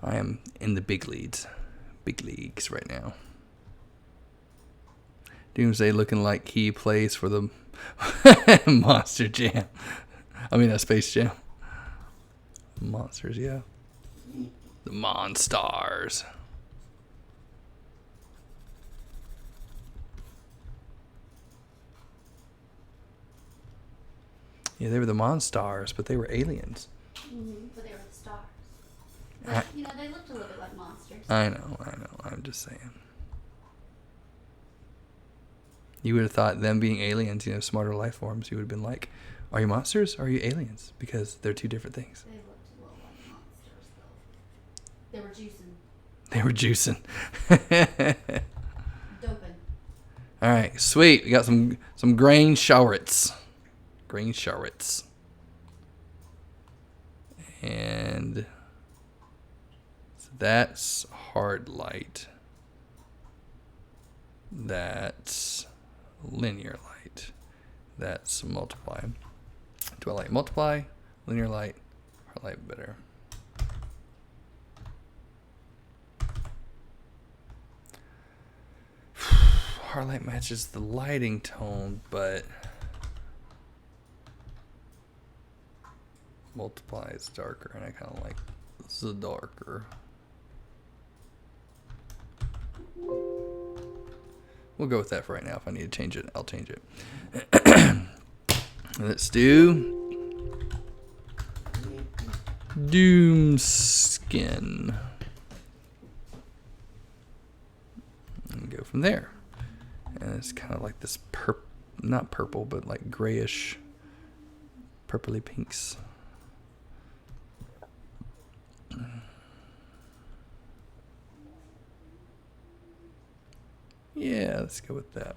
I am in the big leagues right now. Doomsday looking like he plays for the Monster Jam. I mean, Space Jam. Monsters, yeah. The Monstars. Yeah, they were the Monstars, but they were aliens. But they were the stars. But, they looked a little bit like monsters. I know. I'm just saying. You would have thought them being aliens, smarter life forms, you would have been like, are you monsters or are you aliens? Because they're two different things. They looked a little like monsters, though. They were juicing. Doping. All right, sweet. We got some grain showers. And so that's hard light. That's linear light. That's multiply. Do I like multiply, linear light, hard light better? Hard light matches the lighting tone, but multiply is darker, and I kind of like the darker. We'll go with that for right now. If I need to change it, I'll change it. Let's do Doom Skin. And go from there. And it's kind of like this not purple, but like grayish, purpley pinks. Yeah, let's go with that.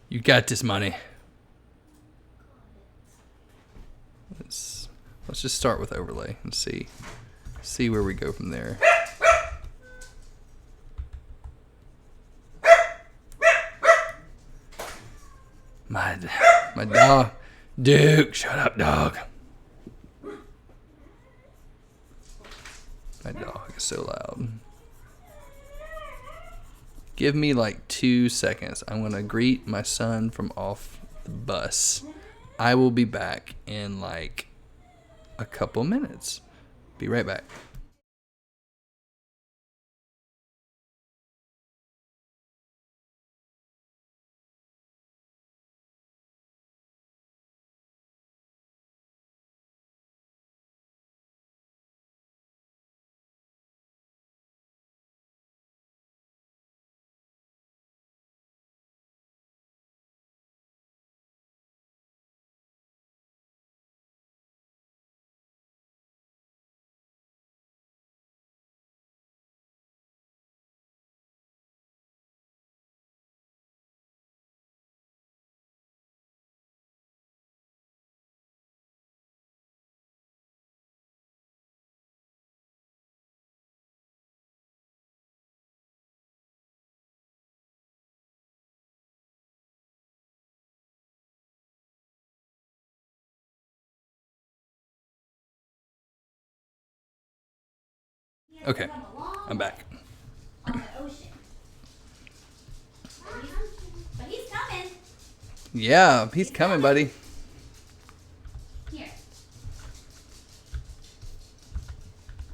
You got this, money. Let's just start with overlay and see where we go from there. My dog, Duke, shut up, dog. My dog is so loud. Give me like 2 seconds. I'm going to greet my son from off the bus. I will be back in like a couple minutes. Be right back. Okay, I'm back. On the ocean. But he's coming. Yeah, he's coming, buddy. Here.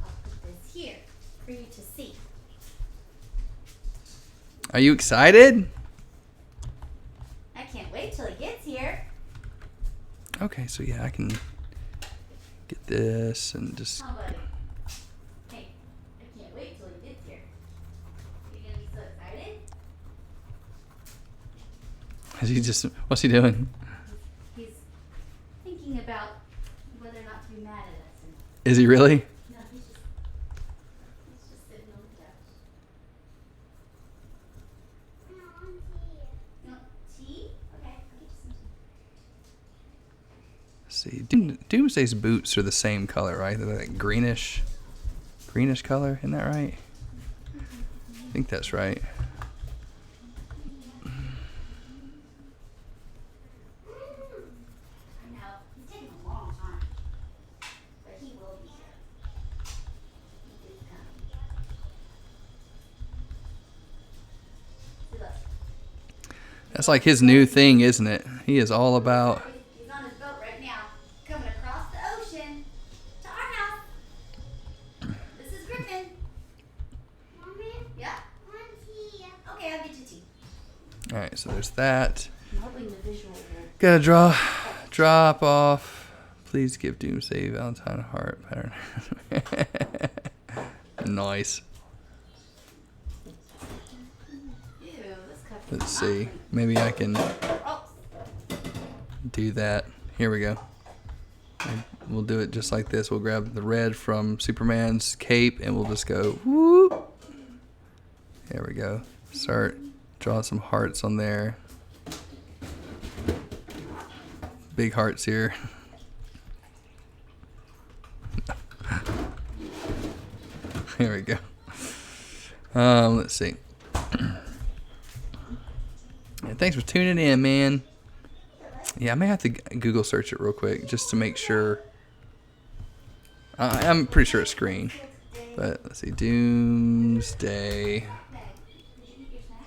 I'll put this here for you to see. Are you excited? I can't wait till he gets here. Okay, so yeah, I can get this and just... Oh, buddy. Hey, I can't wait till he gets here. You gonna be so excited? Is he just... What's he doing? He's thinking about whether or not to be mad at us. And Is he really? no, he's just sitting on the couch. You want tea? Okay, I'll get you some tea. See, Doomsday's boots are the same color, right? They're like greenish color. Isn't that right? I think that's right. I know, he's taking a long time. But he will be here. He is coming. See, look. That's like his new thing, isn't it? He is all about... He's on his boat right now, coming across the ocean to our house. This is Griffin. Mommy? Yeah? Tea. Okay, I'll get you tea. All right, so there's that. I'm hoping the visual will. Gotta drop off. Please give Doomsday Valentine a heart pattern. Nice. Ew, this cup is Let's not see. clean. Maybe I can Oh, do that. Here we go. And we'll do it just like this. We'll grab the red from Superman's cape and we'll just go whoop. There we go. Start drawing some hearts on there. Big hearts here. Here we go. Let's see. Yeah, thanks for tuning in, man. Yeah, I may have to Google search it real quick just to make sure. I'm pretty sure it's green. But let's see. Doomsday Meg, did you eat your snacks?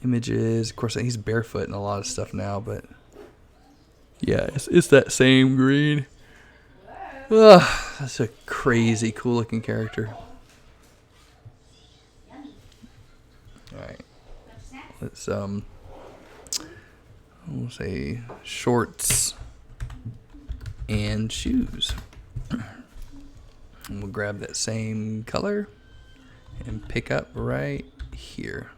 images. Of course, he's barefoot in a lot of stuff now, but yeah, it's that same green. Ugh, that's a crazy cool looking character. Yummy. All right. Want your snacks? Let's we'll say shorts and shoes. And we'll grab that same color and pick up right here.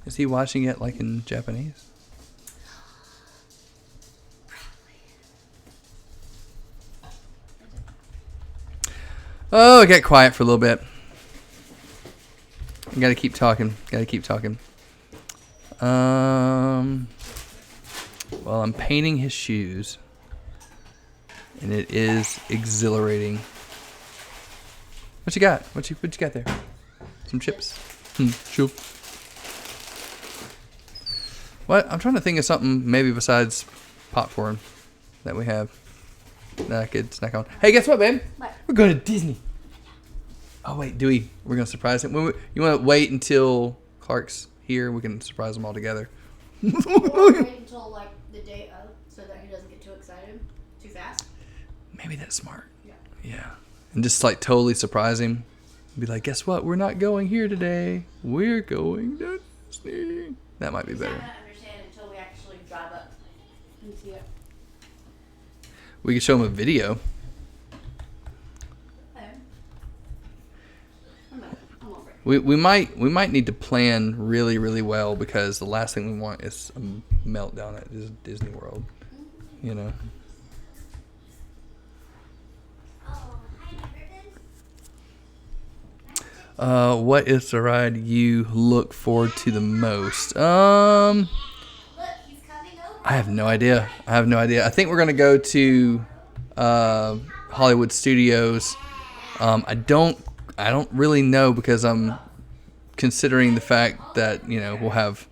Is he watching it like in Japanese? Oh, get quiet for a little bit. I gotta keep talking. Well, I'm painting his shoes, and it is exhilarating. What you got? What you got there? Some chips? Sure. What? I'm trying to think of something maybe besides popcorn that we have that I could snack on. Hey, guess what, babe? What? We're going to Disney. Oh wait, we're gonna surprise him. You want to wait until Clark's here? We can surprise them all together. Or wait until like the day of, so that he doesn't get too excited too fast. Maybe that's smart. Yeah. Yeah, and just like totally surprise him. Be like, guess what? We're not going here today. We're going to Disney. That might be He's better. not gonna understand until we actually drive up and see it. We could show him a video. We might need to plan really, really well, because the last thing we want is a meltdown at Disney World. You know. What is the ride you look forward to the most? Look, he's coming over. I have no idea. I think we're gonna go to Hollywood Studios. I don't really know, because I'm considering the fact that, you know, we'll have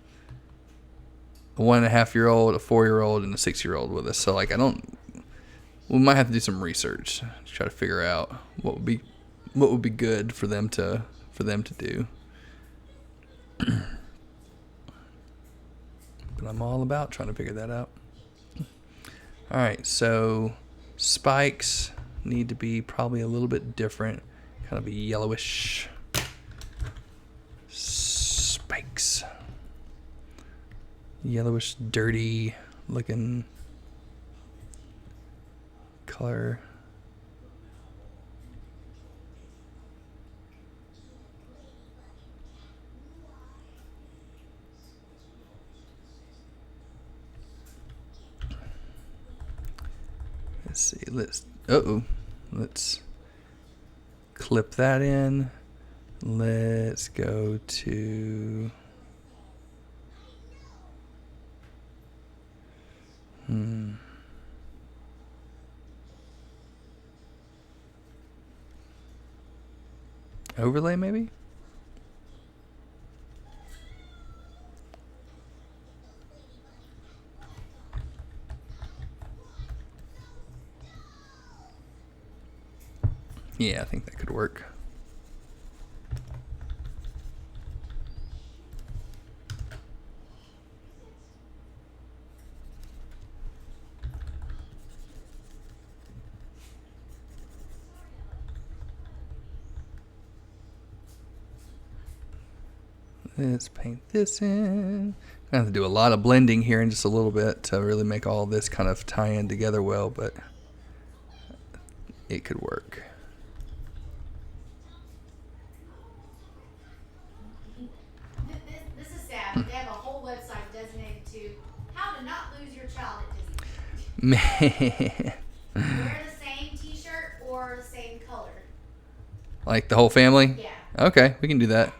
a 1.5-year-old, a 4-year-old, and a 6-year-old with us. So like, we might have to do some research to try to figure out what would be good for them to do. But I'm all about trying to figure that out. All right, so spikes need to be probably a little bit different, kind of a yellowish spikes, yellowish, dirty looking color. Let's see. Let's clip that in. Let's go to overlay maybe. Yeah, I think that could work. Let's paint this in. I have to do a lot of blending here in just a little bit to really make all this kind of tie in together well, but it could work. This is sad. They have a whole website designated to how to not lose your child at Disney. Man. Wear the same t-shirt or the same color. Like the whole family? Yeah. Okay, we can do that.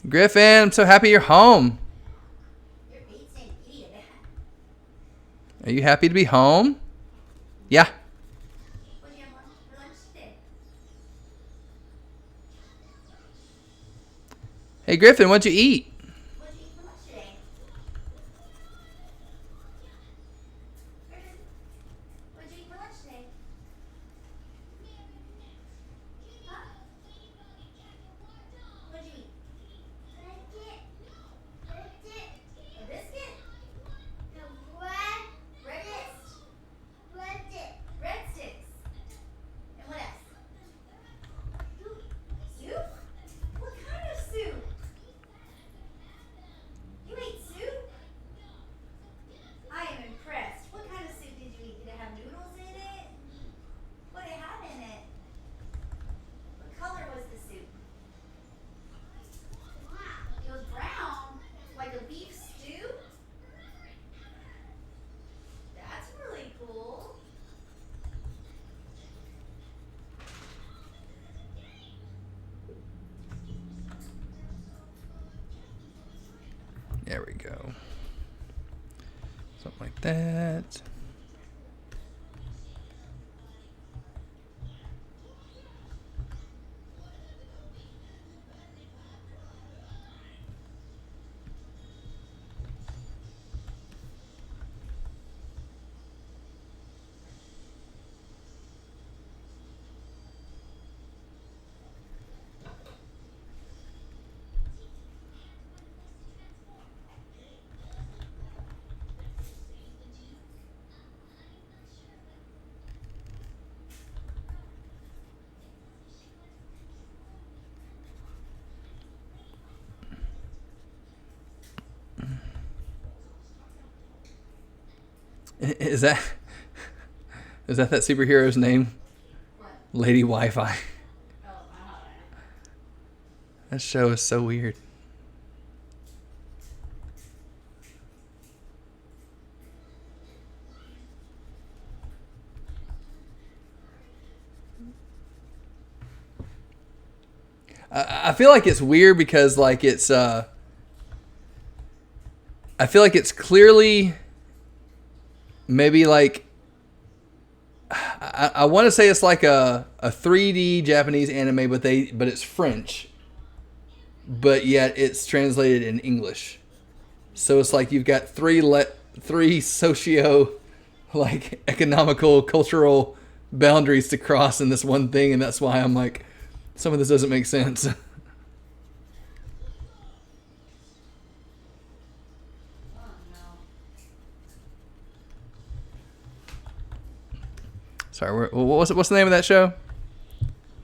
Griffin, I'm so happy you're home. Your feet's saying kitty to that. Are you happy to be home? Yeah. What do you have for lunch today? Hey Griffin, what'd you eat? What did you eat for lunch today? What did you eat for lunch today? Huh? What did you eat? A biscuit? Breadsticks. And what else? Soup? What kind of soup? There we go. Something like that. Is that that superhero's name? What? Lady Wi-Fi. Oh, I don't know. That show is so weird. I feel like it's weird because like it's I feel like it's clearly maybe like I want to say it's like a 3D Japanese anime, but it's French, but yet it's translated in English. So it's like you've got three socio like economical cultural boundaries to cross in this one thing, and that's why I'm like some of this doesn't make sense. Oh no. Sorry, what's the name of that show?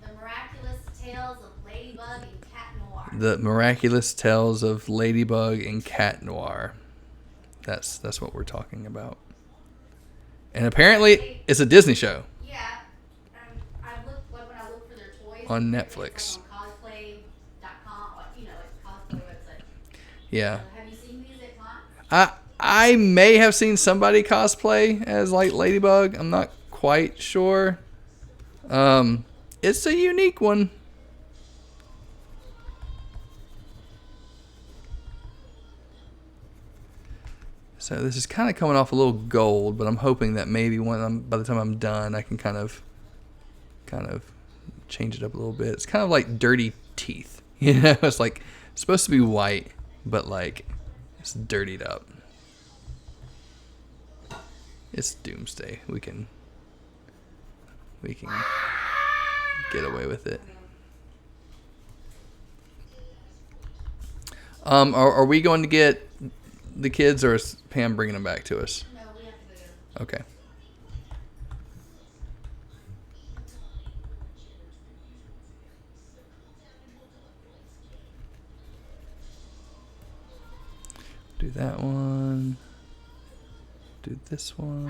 The Miraculous Tales of Ladybug and Cat Noir. The Miraculous Tales of Ladybug and Cat Noir. That's what we're talking about. And apparently, it's a Disney show. Yeah. I look when I look for their toys On they Netflix. come on cosplay.com, you know, it's a cosplay website. Yeah. Have you seen these at cons? I may have seen somebody cosplay as like Ladybug. I'm not quite sure. It's a unique one. So this is kind of coming off a little gold, but I'm hoping that maybe by the time I'm done, I can kind of change it up a little bit. It's kind of like dirty teeth, you know. It's like it's supposed to be white, but like it's dirtied up. It's Doomsday. We can get away with it. Are we going to get the kids, or is Pam bringing them back to us? No, we have to go. Okay. Do that one. Do this one.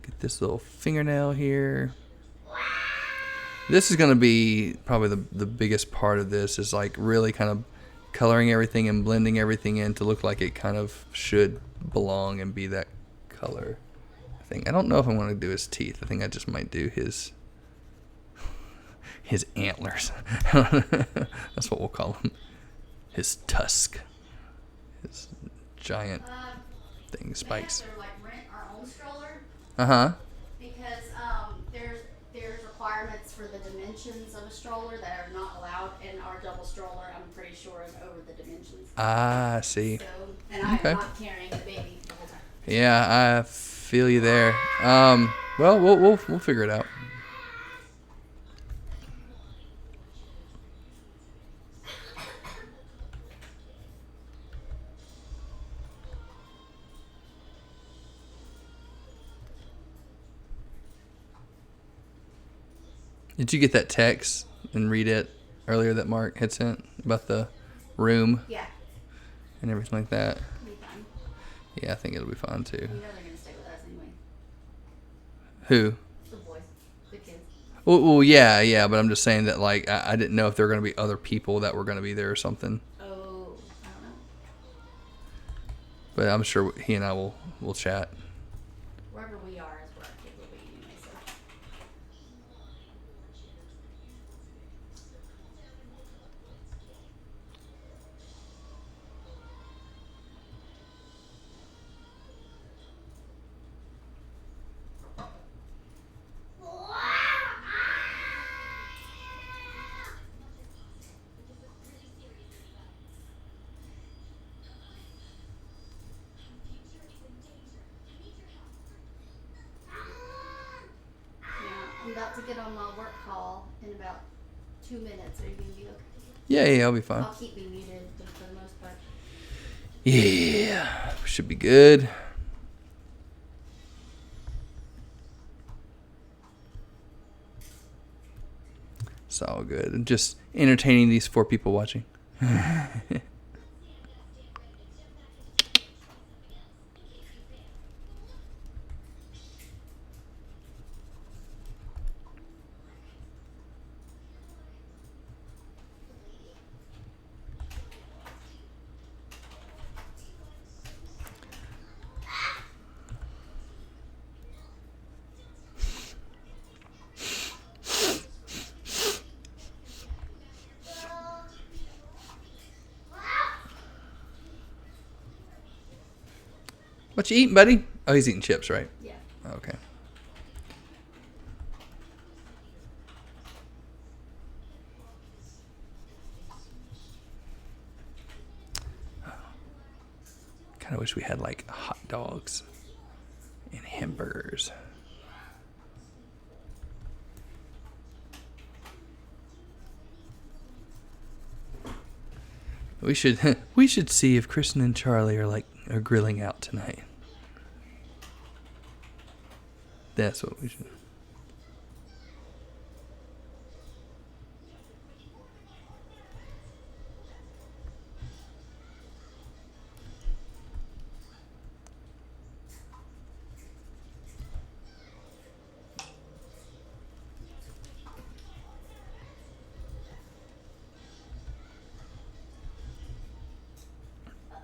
Get this little fingernail here. This is going to be probably the biggest part of this, is like really kind of coloring everything and blending everything in to look like it kind of should belong and be that color. I don't know if I want to do his teeth. I think I just might do his antlers. That's what we'll call him. His tusk. His giant thing, spikes. We have to like rent our own stroller Uh-huh. because there's requirements for the dimensions of a stroller that are not allowed in our double stroller. I'm pretty sure is over the dimensions. Ah, I see. So, and I'm Okay. not carrying the baby the whole time. Yeah, I feel you there. Well, we'll figure it out. Did you get that text and read it earlier that Mark had sent about the room Yeah, and everything like that? it'll be fine. Yeah, I think it'll be fun too. You know they're gonna stay with us anyway. Who? The boys, the kids. Well, yeah, but I'm just saying that like I didn't know if there were going to be other people that were going to be there or something. Oh, I don't know. But I'm sure he and I will chat. Wherever we are is where our kids will be anyway. So. about to get on my work call in about 2 minutes. Are you going to be okay? Yeah, I'll be fine. I'll keep me muted for the most part. Yeah, should be good. It's all good. And just entertaining these 4 people watching. What you eating, buddy? Oh, he's eating chips, right? Yeah. Okay. Kind of wish we had like hot dogs and hamburgers. We should see if Kristen and Charlie are grilling out tonight. That's what we should.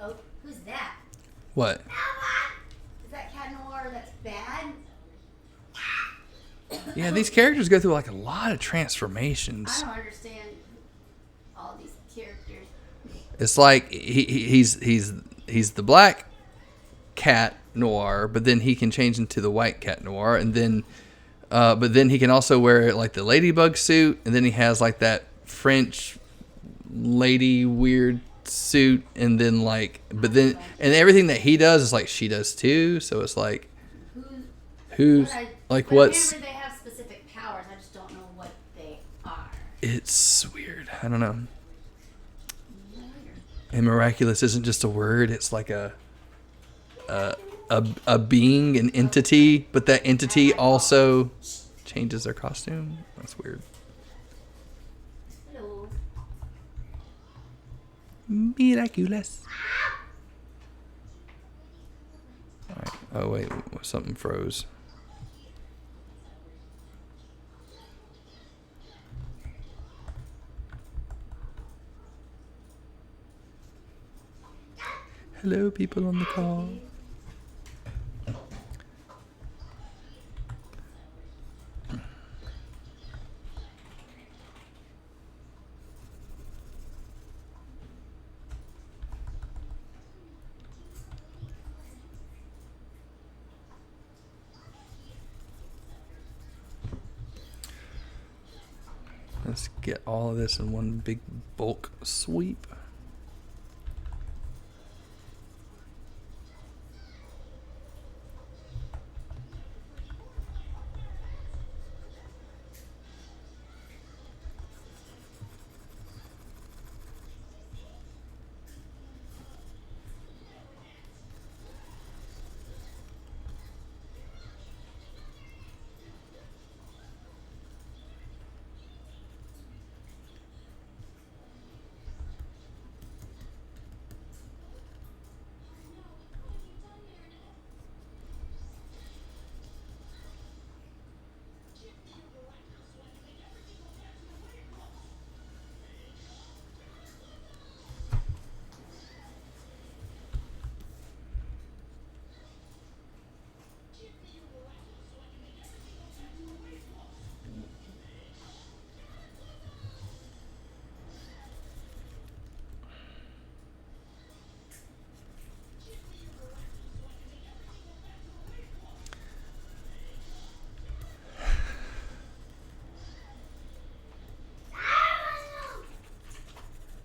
Uh-oh. Who's that? What? Is that Cat Noir that's bad? Yeah, these characters go through like a lot of I transformations. don't understand all these characters. It's like he's the black cat noir, but then he can change into the white cat noir, and then but then he can also wear like the ladybug suit, and then he has like that French lady weird suit, and then but then and everything that he does is like she does too. So it's like who's like what's. Whenever they have specific powers, I just don't know what they are. It's weird. I don't know. And miraculous isn't just a word; it's like a being, an entity, but that entity also changes their costume. That's weird. Hello. Miraculous. All right. Oh wait, something froze. Hello, people on the call. Let's get all of this in one big bulk sweep.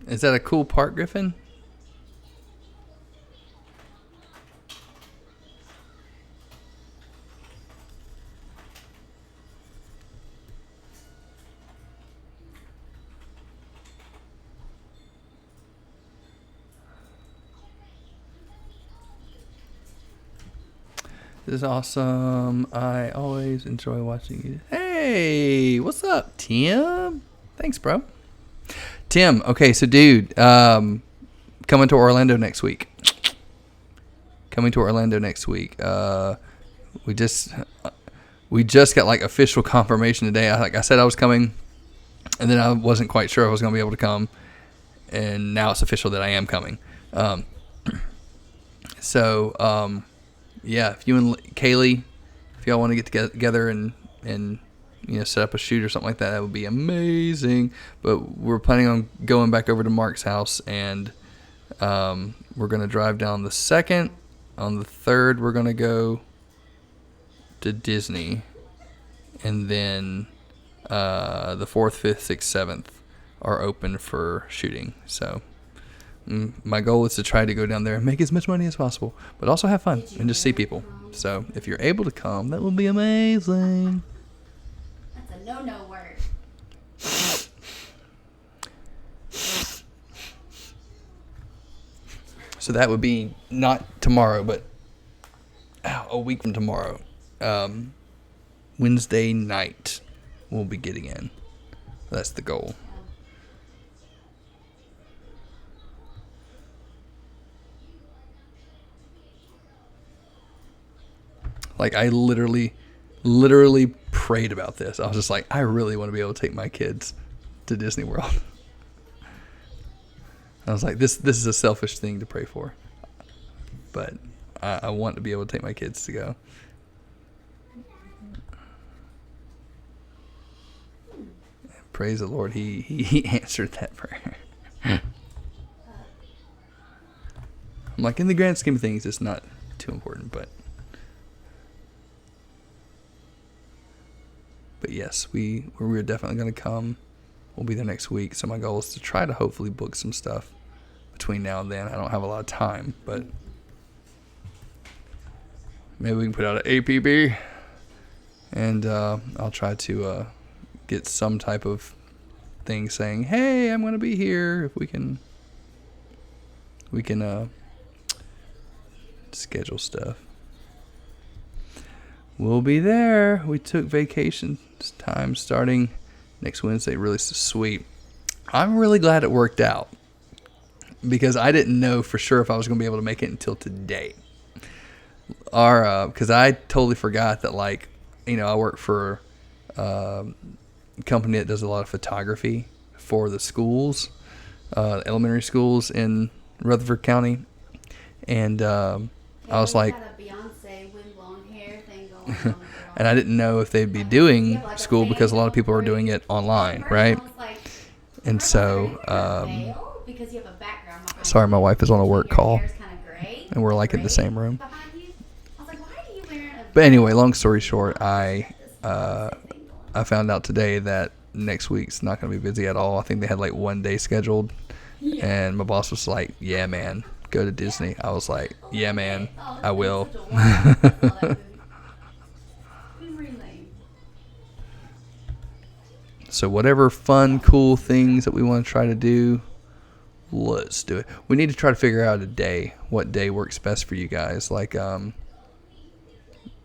Is that a cool part, Griffin? This is awesome. I always enjoy watching you. Hey, what's up, Tim? Thanks, bro. Tim, okay, so dude, coming to Orlando next week. Coming to Orlando next week. We just got like official confirmation today. Like I said, I was coming, and then I wasn't quite sure I was going to be able to come, and now it's official that I am coming. Yeah, if you and Kaylee, if y'all want to get together and set up a shoot or something like that, that would be amazing. But we're planning on going back over to Mark's house, and we're gonna drive down the 2nd. On the 3rd, we're gonna go to Disney, and then the 4th, 5th, 6th, 7th are open for shooting. So my goal is to try to go down there and make as much money as possible, but also have fun and just see people. So if you're able to come, that would be amazing. That's a no word. So that would be not tomorrow, but a week from tomorrow. Wednesday night we'll be getting in. That's the goal. Like, I literally prayed about this. I was just like, I really want to be able to take my kids to Disney World. I was like, this is a selfish thing to pray for. But I want to be able to take my kids to go. Praise the Lord, he answered that prayer. I'm like, in the grand scheme of things, it's not too important, but yes, we're definitely going to come. We'll be there next week. So my goal is to try to hopefully book some stuff between now and then. I don't have a lot of time, but maybe we can put out an APB, and I'll try to get some type of thing saying, "Hey, I'm going to be here." If we can schedule stuff. We'll be there. We took vacation time starting next Wednesday. Really sweet. I'm really glad it worked out, because I didn't know for sure if I was going to be able to make it until today. Because I totally forgot that, like, I work for a company that does a lot of photography for the schools, elementary schools in Rutherford County, and I was like, and I didn't know if they'd be doing school because a lot of people are doing it online, right? And so, sorry, my wife is on a work call, and we're like in the same room. But anyway, long story short, I found out today that next week's not going to be busy at all. I think they had like one day scheduled, and my boss was like, "Yeah, man, go to Disney." I was like, "Yeah, man, I will." So whatever fun, cool things that we want to try to do, let's do it. We need to try to figure out a day, what day works best for you guys. Like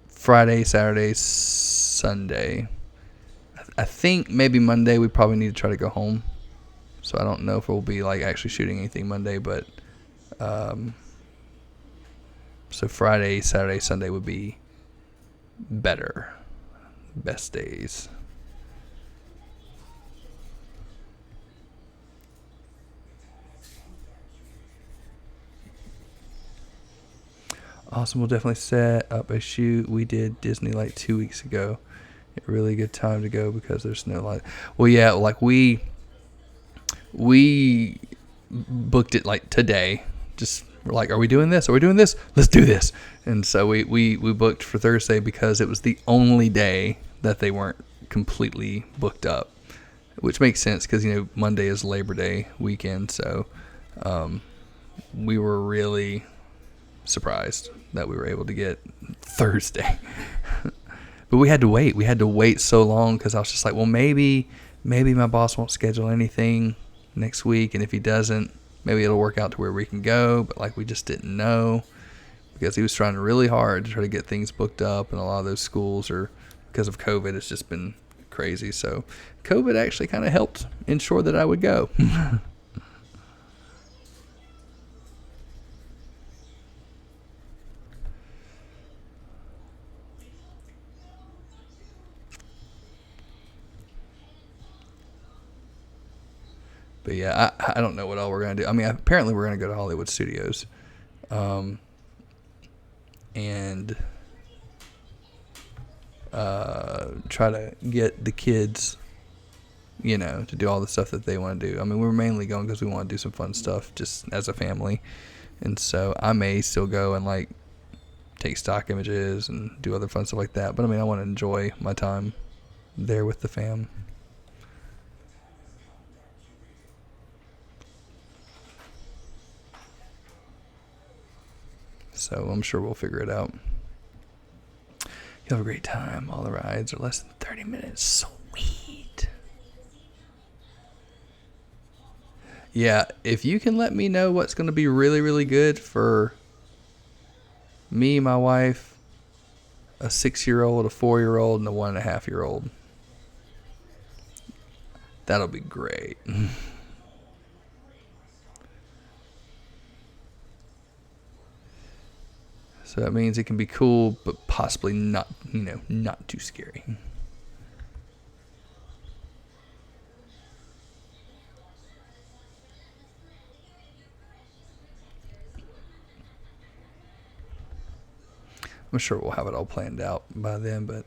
Friday, Saturday, Sunday. I think maybe Monday we probably need to try to go home. So I don't know if we'll be like actually shooting anything Monday, but so Friday, Saturday, Sunday would be better. Best days. Awesome. We'll definitely set up a shoot. We did Disney like 2 weeks ago. A really good time to go because there's no light. Well, yeah, like we booked it like today. Just we're like, are we doing this? Are we doing this? Let's do this. And so we booked for Thursday because it was the only day that they weren't completely booked up, which makes sense because Monday is Labor Day weekend. So we were really surprised that we were able to get Thursday. But we had to wait. We had to wait so long because I was just like, well, maybe my boss won't schedule anything next week, and if he doesn't, maybe it'll work out to where we can go. But like, we just didn't know. because he was trying really hard to try to get things booked up, and a lot of those schools are, because of COVID, it's just been crazy. So COVID actually kind of helped ensure that I would go. But yeah, I don't know what all we're going to do. I mean, apparently we're going to go to Hollywood Studios. And try to get the kids, to do all the stuff that they want to do. I mean, we're mainly going because we want to do some fun stuff just as a family. And so I may still go and like take stock images and do other fun stuff like that. But I mean, I want to enjoy my time there with the fam. So I'm sure we'll figure it out. You'll have a great time. All the rides are less than 30 minutes. Sweet. Yeah, if you can let me know what's going to be really, really good for me, my wife, a 6-year-old, a 4-year-old, and a 1.5-year-old, that'll be great. So that means it can be cool, but possibly not, not too scary. I'm sure we'll have it all planned out by then, but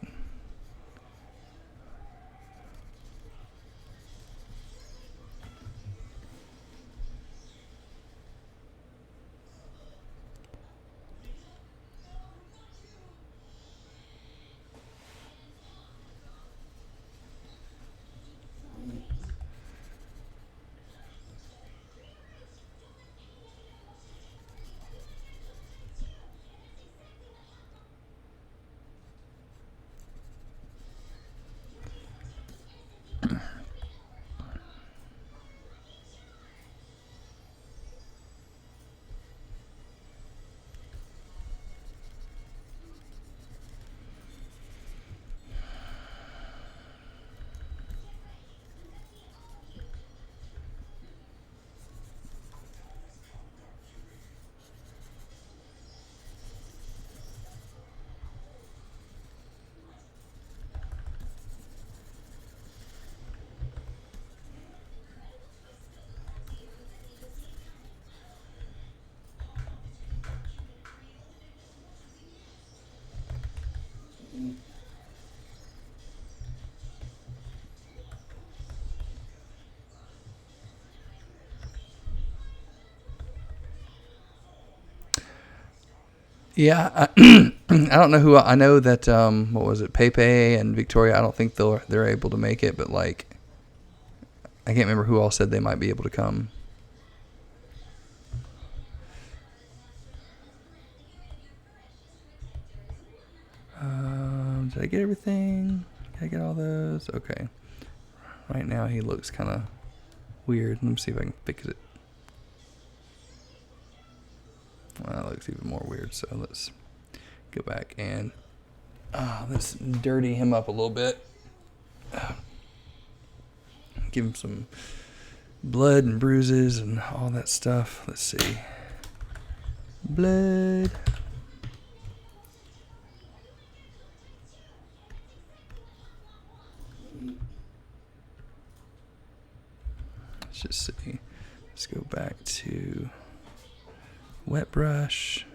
yeah, I don't know who. I know that what was it, Pepe and Victoria. I don't think they're able to make it, but like, I can't remember who all said they might be able to come. Did I get everything? Did I get all those? Okay. Right now he looks kind of weird. Let me see if I can fix it. Well, that looks even more weird. So let's go back and let's dirty him up a little bit. Give him some blood and bruises and all that stuff. Let's see. Blood. Let's just see. Let's go back to wet brush.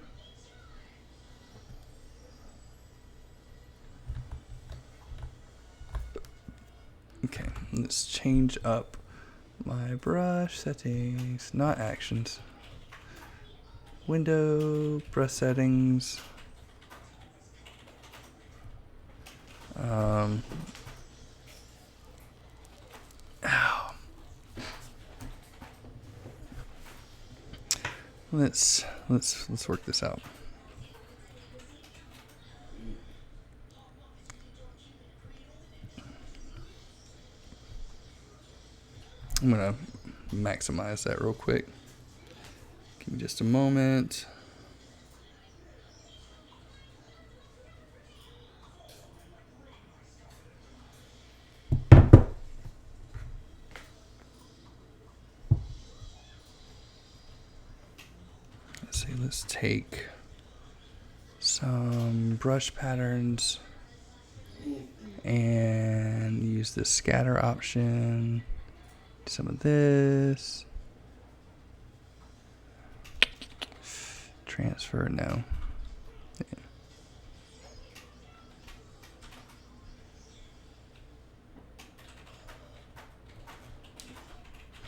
Okay, let's change up my brush settings, not actions. Window, brush settings. Ow. Let's work this out. I'm gonna maximize that real quick. Give me just a moment. let's take some brush patterns and use the scatter option. Some of this. Transfer, no. Yeah.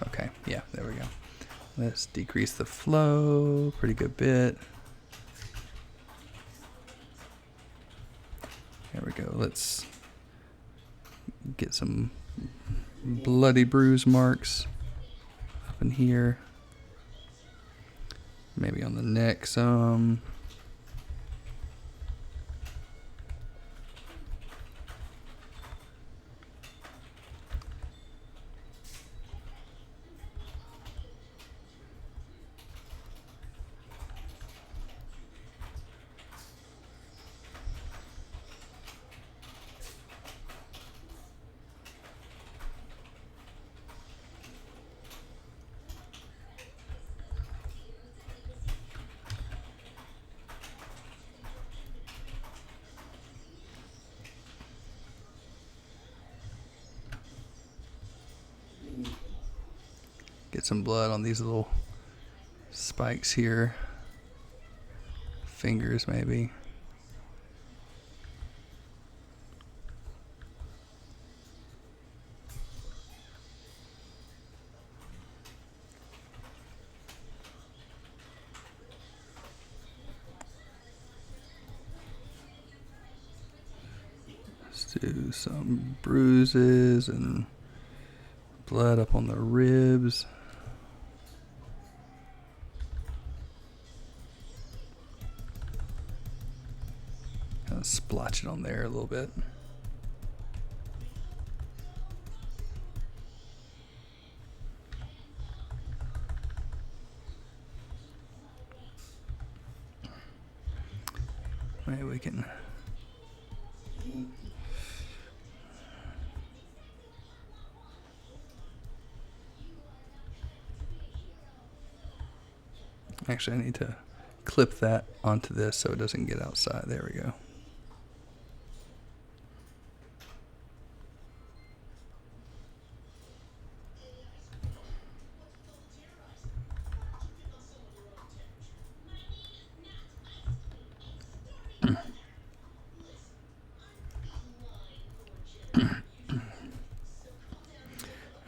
Okay, yeah, there we go. Let's decrease the flow, pretty good bit. There we go. Let's get some bloody bruise marks up in here. Maybe on the neck some. Get some blood on these little spikes here. Fingers maybe. Let's do some bruises and blood up on the ribs. Kind of splotch it on there a little bit. Maybe we can actually I need to clip that onto this so it doesn't get outside. There we go.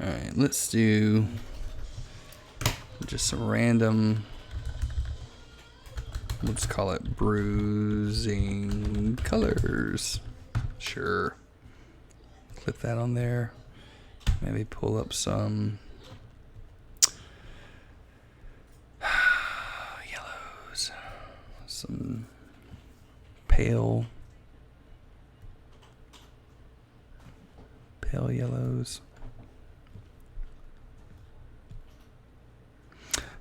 All right, let's do just some random, we'll just call it bruising colors. Sure. Clip that on there. Maybe pull up some yellows, some pale yellows.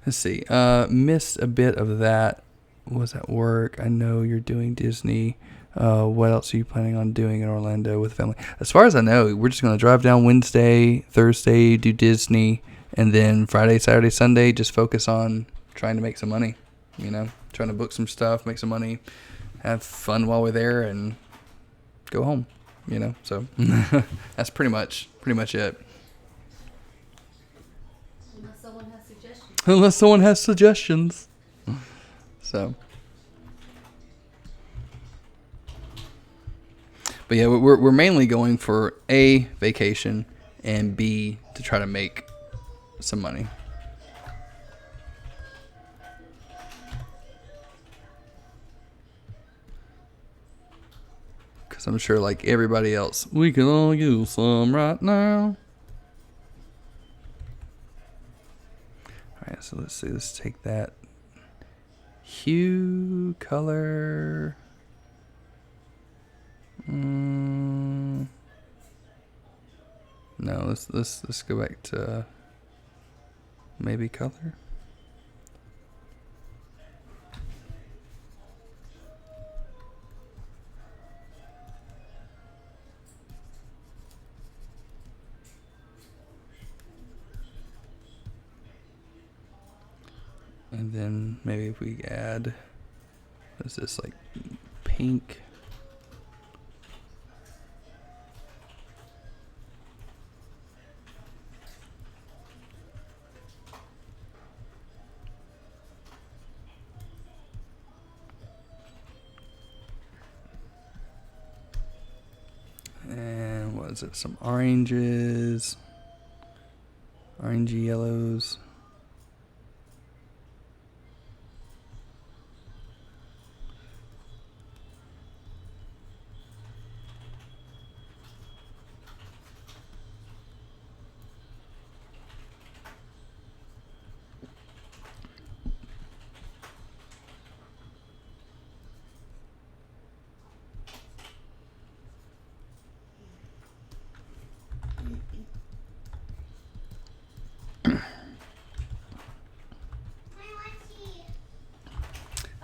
Let's see. Missed a bit of that. Was at work. I know you're doing Disney. What else are you planning on doing in Orlando with family? As far as I know, we're just going to drive down Wednesday, Thursday, do Disney, and then Friday, Saturday, Sunday, just focus on trying to make some money. You know, trying to book some stuff, make some money, have fun while we're there, and go home. You know, so that's pretty much it. Unless someone has suggestions. So, but yeah, we're mainly going for A, vacation, and B, to try to make some money. Because I'm sure, like everybody else, we can all use some right now. Alright, so let's see. Let's take that hue, color. No, let's go back to maybe color. And then maybe if we add, what is this, like pink? And what is it? Some oranges, orangey yellows.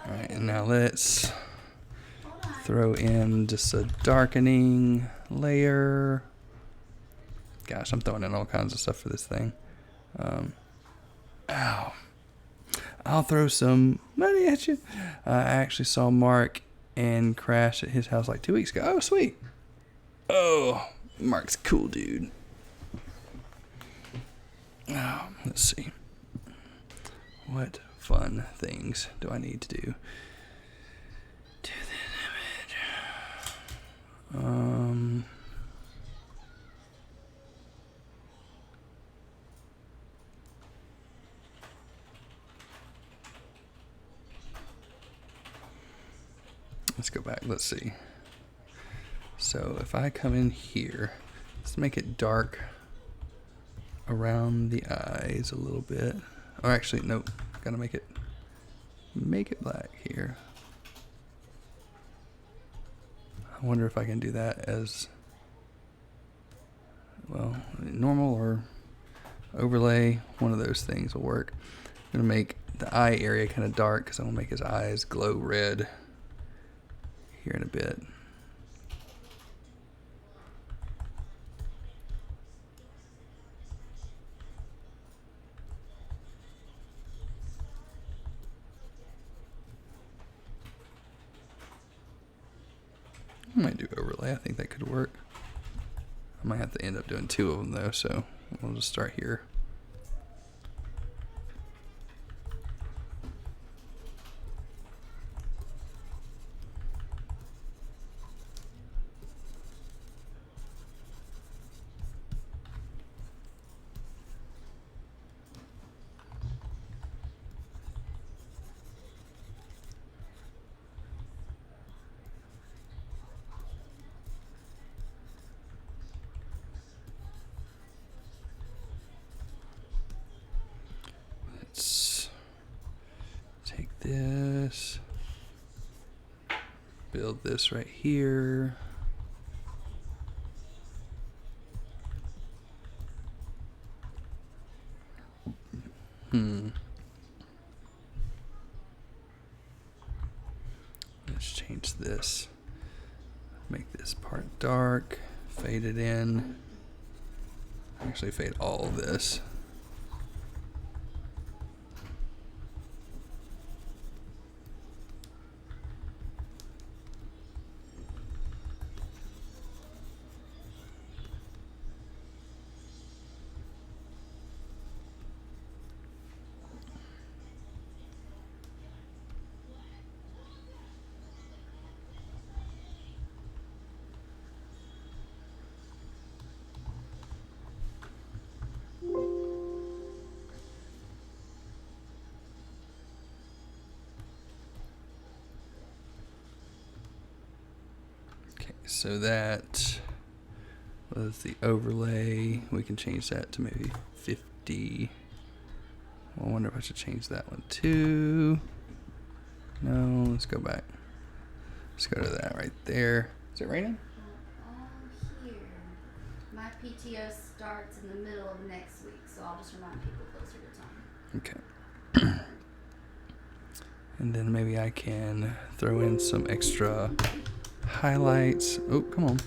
Alright, and now let's throw in just a darkening layer. Gosh, I'm throwing in all kinds of stuff for this thing. Ow. I'll throw some money at you. I actually saw Mark and Crash at his house like 2 weeks ago. Oh, sweet. Oh, Mark's a cool dude. Oh, let's see. What fun things do I need to do to this image? Let's go back. Let's see. So if I come in here, let's make it dark around the eyes a little bit. Or actually, nope. Gotta make it black here. I wonder if I can do that as well, normal or overlay. One of those things will work. I'm gonna make the eye area kind of dark because I'm gonna make his eyes glow red here in a bit. I might do overlay. I think that could work. I might have to end up doing 2 of them though, so we'll just start here. Let's take this, build this right here. Let's change this. Make this part dark, fade it in. Actually fade all of this. So that was the overlay. We can change that to maybe 50. I wonder if I should change that one too. No, let's go back. Let's go to that right there. Is it raining? All here. My PTO starts in the middle of next week, so I'll just remind people closer to time. Okay. And then maybe I can throw in some extra highlights. Oh, come on.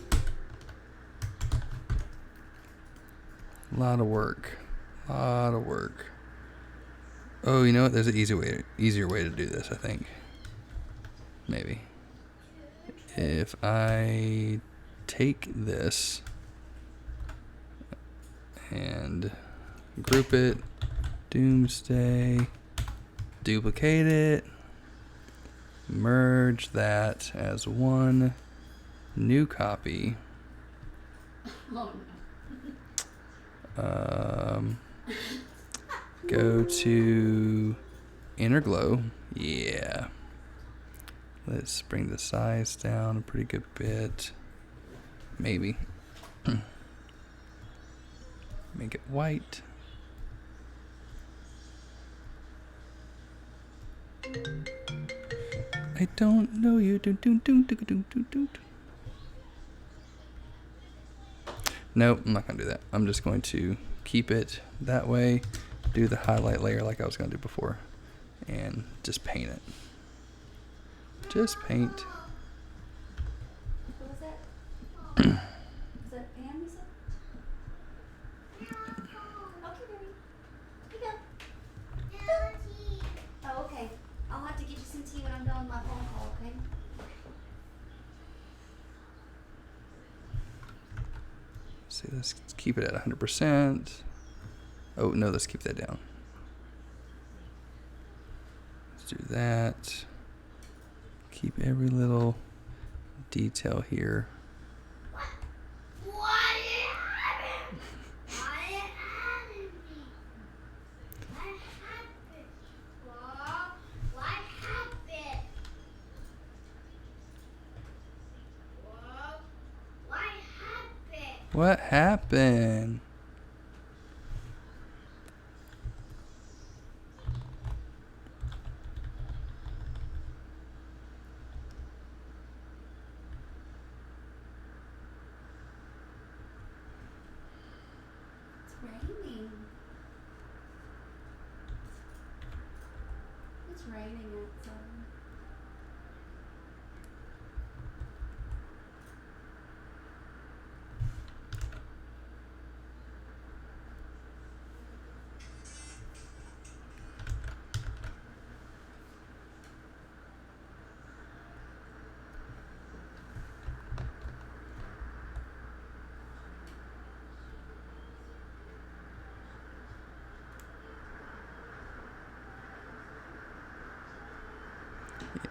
A lot of work. Oh, you know what? There's an easier way to do this, I think. Maybe. If I take this and group it, Doomsday, duplicate it, merge that as one new copy. Oh Go to Inner Glow. Yeah. Let's bring the size down a pretty good bit. Maybe. Make it white. I don't know you. Nope, I'm not going to do that. I'm just going to keep it that way, do the highlight layer like I was going to do before, and just paint it. Just paint. What was that? Is that Pam you said? Okay, baby. You go. Oh, okay. I'll have to get you some tea when I'm done with my phone call, okay? See, let's keep it at 100%. Oh, no, let's keep that down. Let's do that. Keep every little detail here. What happened? It's raining. It's raining outside.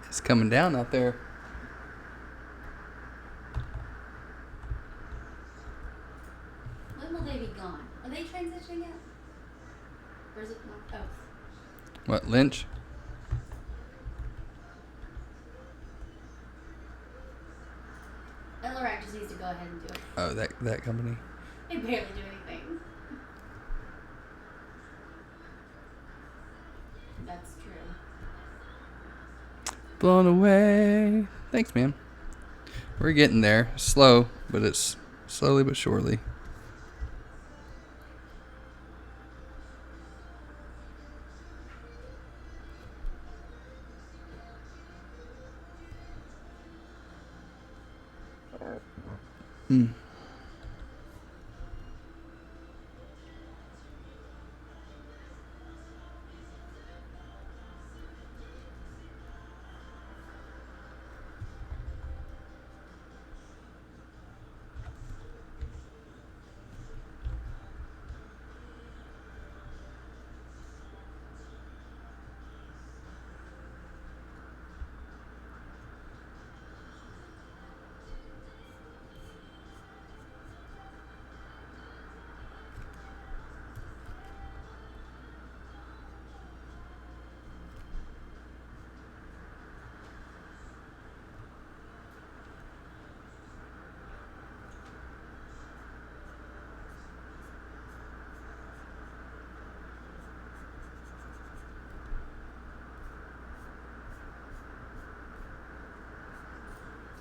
It's coming down out there. When will they be gone? Are they transitioning yet? Or is it not? Oh. What, Lynch? Elorak just needs to go ahead and do it. Oh, that company. They barely do anything. That's true. Blown away. Thanks, man. We're getting there. Slow, but it's slowly but surely. Hmm.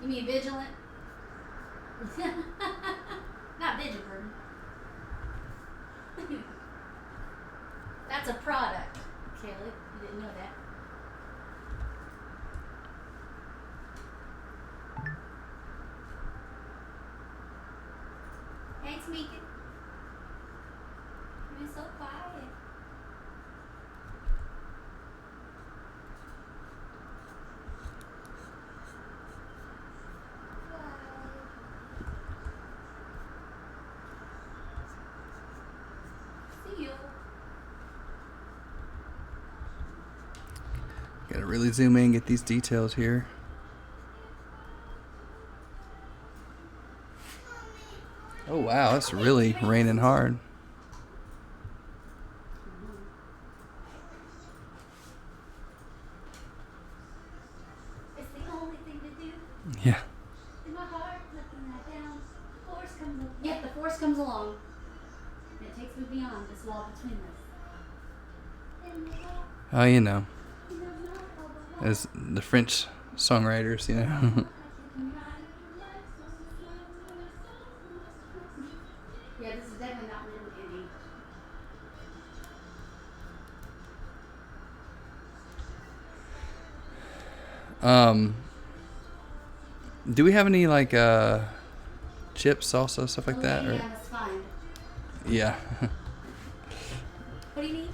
You mean vigilant? Not vigilant. That's a product, Kaylee. You didn't know that. Hey, Tamika. You're so quiet. Gotta really zoom in, get these details here. Oh wow, it's really raining hard. It's the only thing to do. Yeah. In my heart, letting that down. The force comes along. Yeah, the force comes along. And it takes me beyond this wall between us. Oh, you know, as the French songwriters, you know. Yeah, this is definitely not little Indy. Do we have any like chips, salsa, stuff like that? Or? Yeah, that's fine. Yeah. What do you need?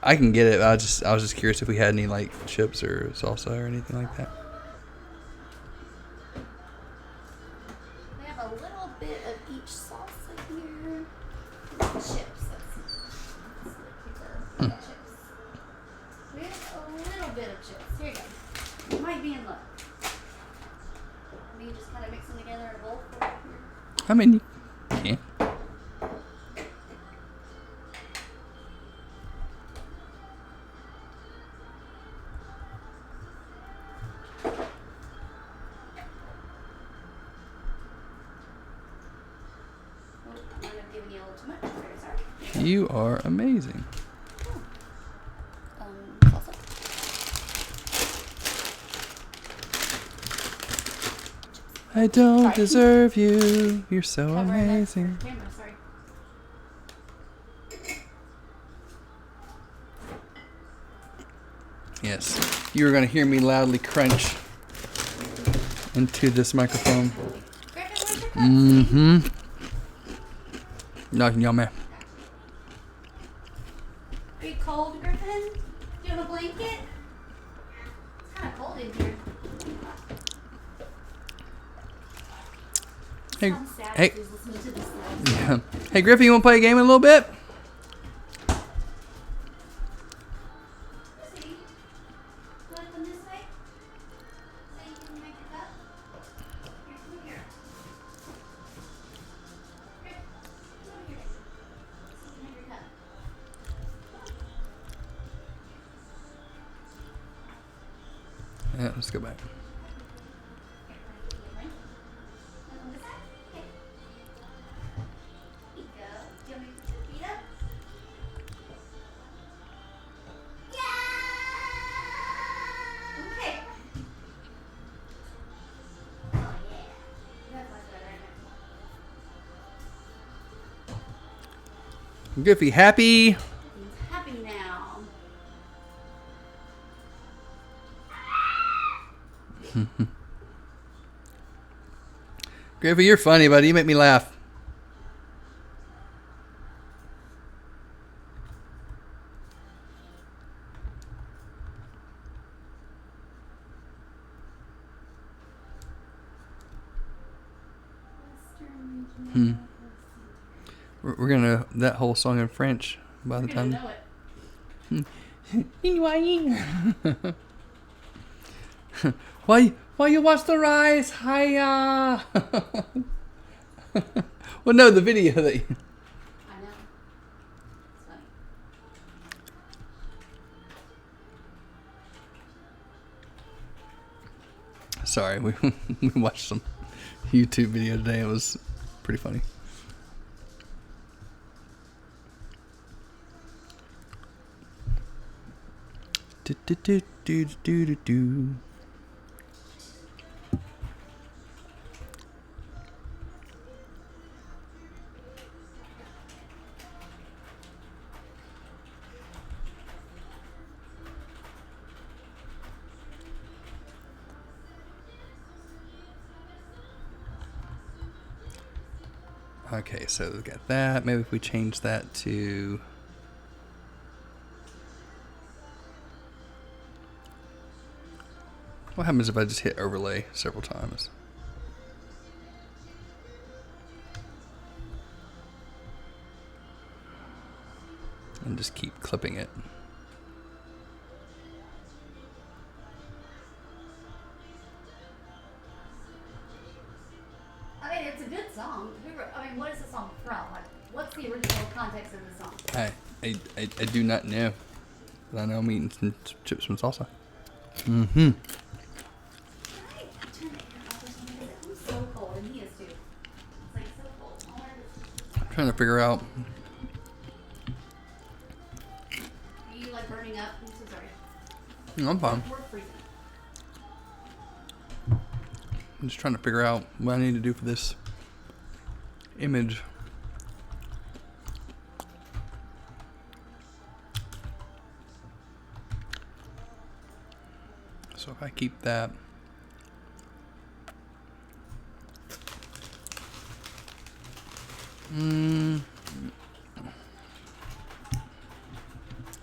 I can get it. I was just curious if we had any like chips or salsa or anything like that. We have a little bit of each salsa here. Chips. Let's look at chips. We have a little bit of chips. Here you go. You might be in luck. Let me just kind of mix them together in a bowl. I mean, you can. You are amazing. Salsa. I don't deserve you. You're so amazing. Camera, sorry. Yes. You are going to hear me loudly crunch into this microphone. Mm-hmm. Not yummy. Are you cold, Griffin? Do you have a blanket? It's kind of cold in here. Hey, I'm sad hey. she's listening to this Yeah. Hey, Griffin, you want to play a game in a little bit? See? You want to come this way? So you can make your cup? Here, come here. Here, come over here. So you can make your cup. Yeah, let's go back. Griffy, happy? He's happy now. Griffy, you're funny, buddy. You make me laugh. We're gonna that whole song in French by the time. Know it. Why you watch the rise? Hiya. Well, no, the video that. I know. It's funny. Sorry, we watched some YouTube video today. It was pretty funny. Do do do do do do do. Okay, so we got that. Maybe if we change that to. What happens if I just hit overlay several times? And just keep clipping it. song. I mean, what is the song from? Like, what's the original context of the song? I do not know. But I know I'm eating some chips from salsa. Mm-hmm. Can I turn the air off or something? Because I'm so cold, and he is too. It's like so cold. I wonder if I'm trying to figure out. are you like burning up? I'm so sorry. No, I'm fine. We're freezing. I'm just trying to figure out what I need to do for this image. So if I keep that.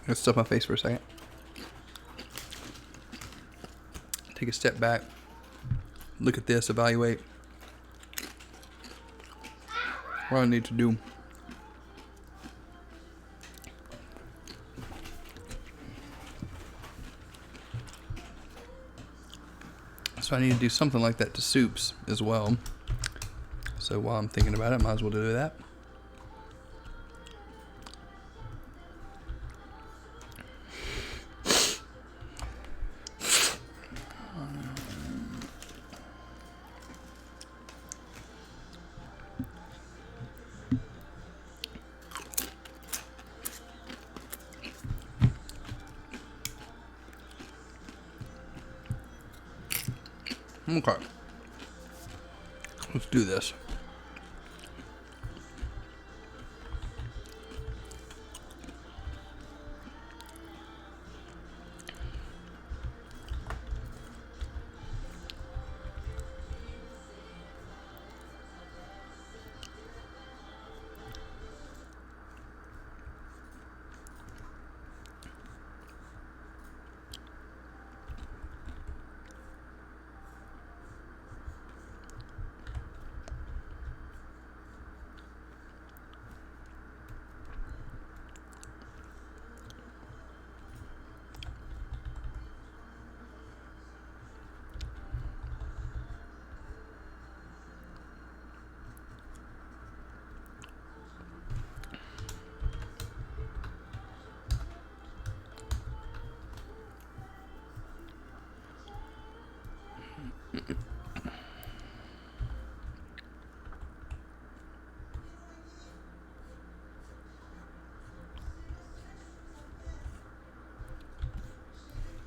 Let's stuff my face for a second. Take a step back. Look at this, evaluate what I need to do. So I need to do something like that to soups as well. So while I'm thinking about it, might as well do that. Okay. Let's do this.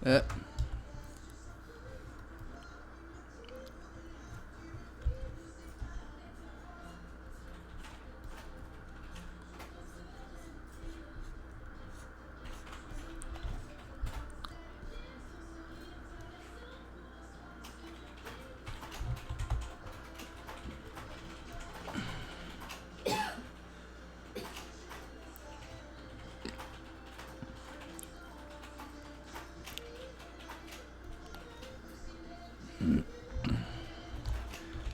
Uh,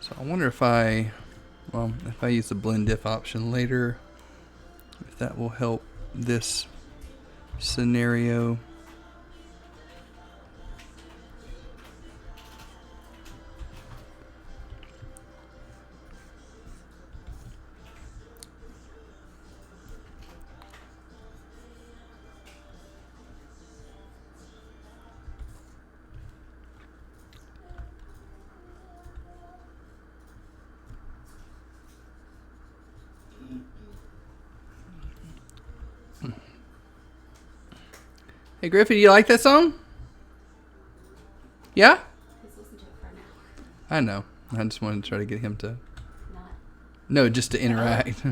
So I wonder if if I use the blend diff option later, if that will help this scenario. Hey Griffey, do you like that song? Yeah? Let's listen to it for now. I know. I just wanted to try to get him to. Not. No, just to interact.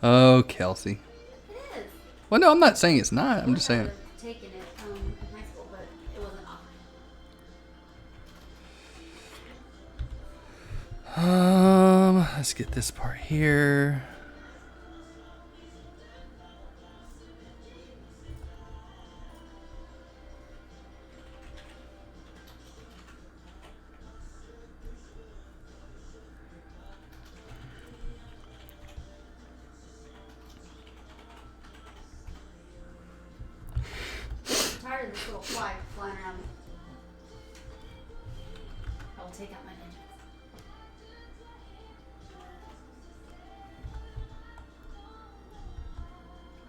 Oh, Kelsey. It is. Well, no, I'm not saying it's not. I'm just I saying. would have taken it in high school, but it wasn't offered. Let's get this part here. I'm tired of this little fly flying around me. I will take out my ninjas.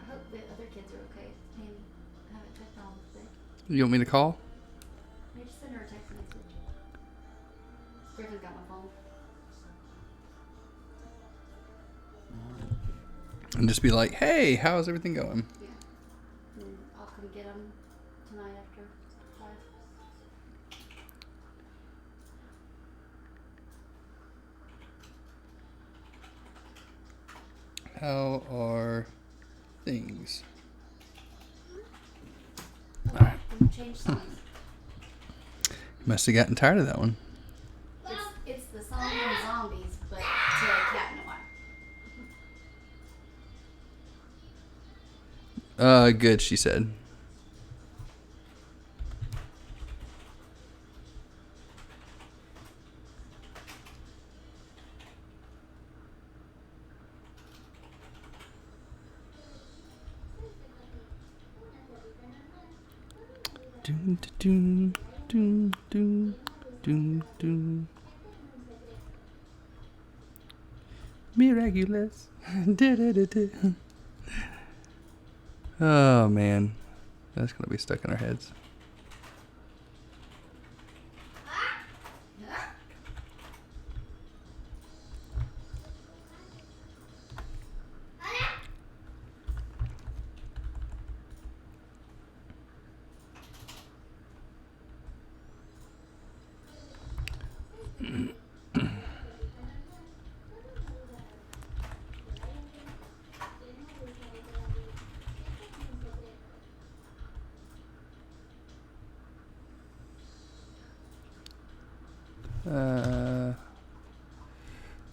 I hope the other kids are okay. Amy, I haven't checked on them today. You want me to call? Maybe just send her a text message. Griffin's got my phone. And just be like, hey, how's everything going? Yeah. And I'll come get them tonight after 5. How are things? Alright. Change songs. Must have gotten tired of that one. It's the song on zombies, but to cat noir. Good, she said. Doom, doom, doom, doom, doom, doom. Miraculous. Oh man, that's gonna be stuck in our heads.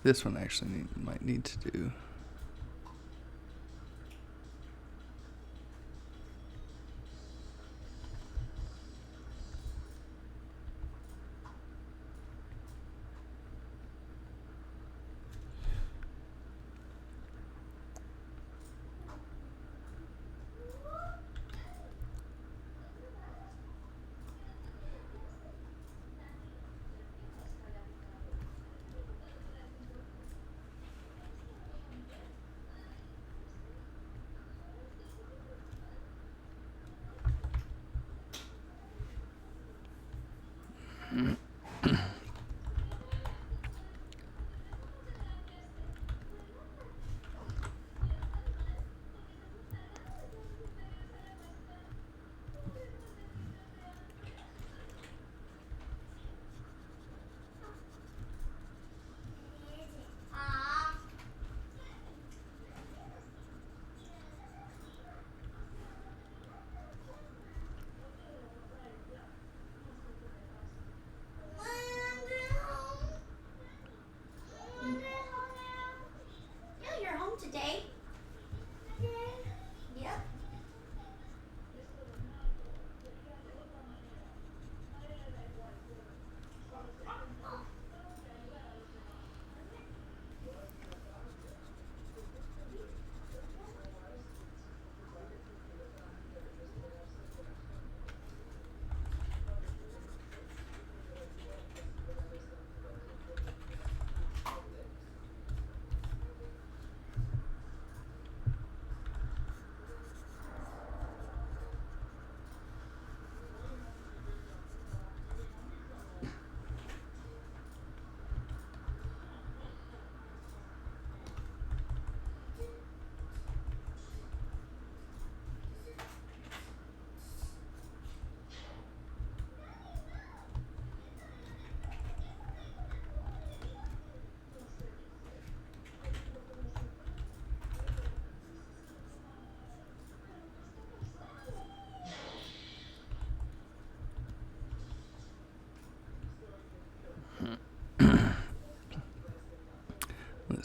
This one actually might need to do.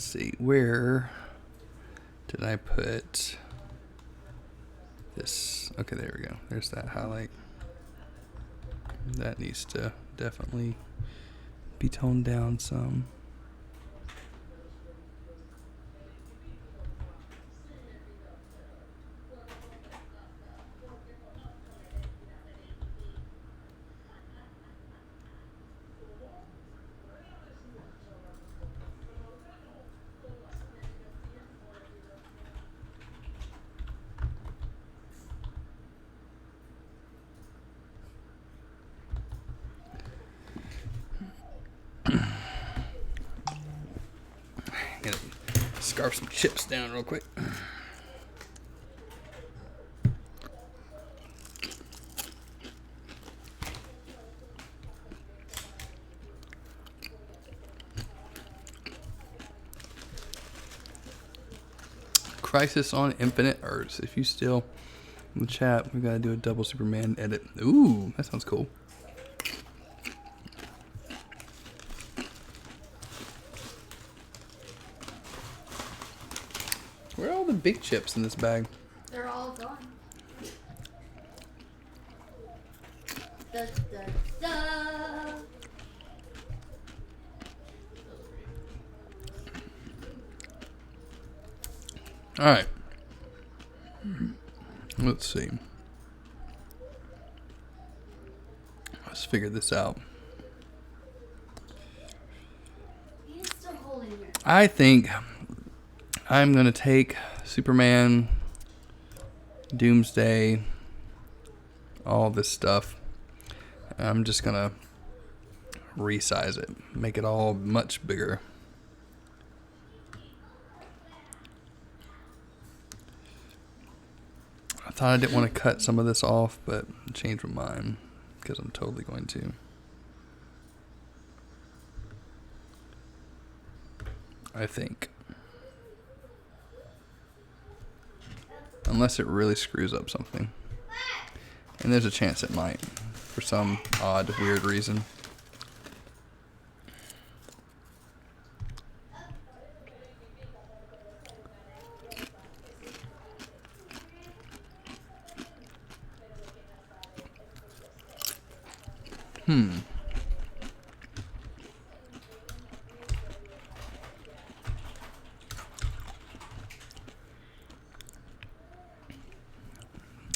see, where did I put this? Okay, there we go. There's that highlight. That needs to definitely be toned down some. Gonna scarf some chips down real quick. Crisis on Infinite Earths. If you still in the chat, we gotta do a double Superman edit. Ooh, that sounds cool. Where are all the big chips in this bag? They're all gone. Da, da, da. All right. Let's see. Let's figure this out. He's still holding her. I think I'm gonna take Superman, Doomsday, all this stuff. I'm just gonna resize it, make it all much bigger. I thought I didn't want to cut some of this off, but I changed my mind because I'm totally going to. I think. Unless it really screws up something. And there's a chance it might, for some odd, weird reason.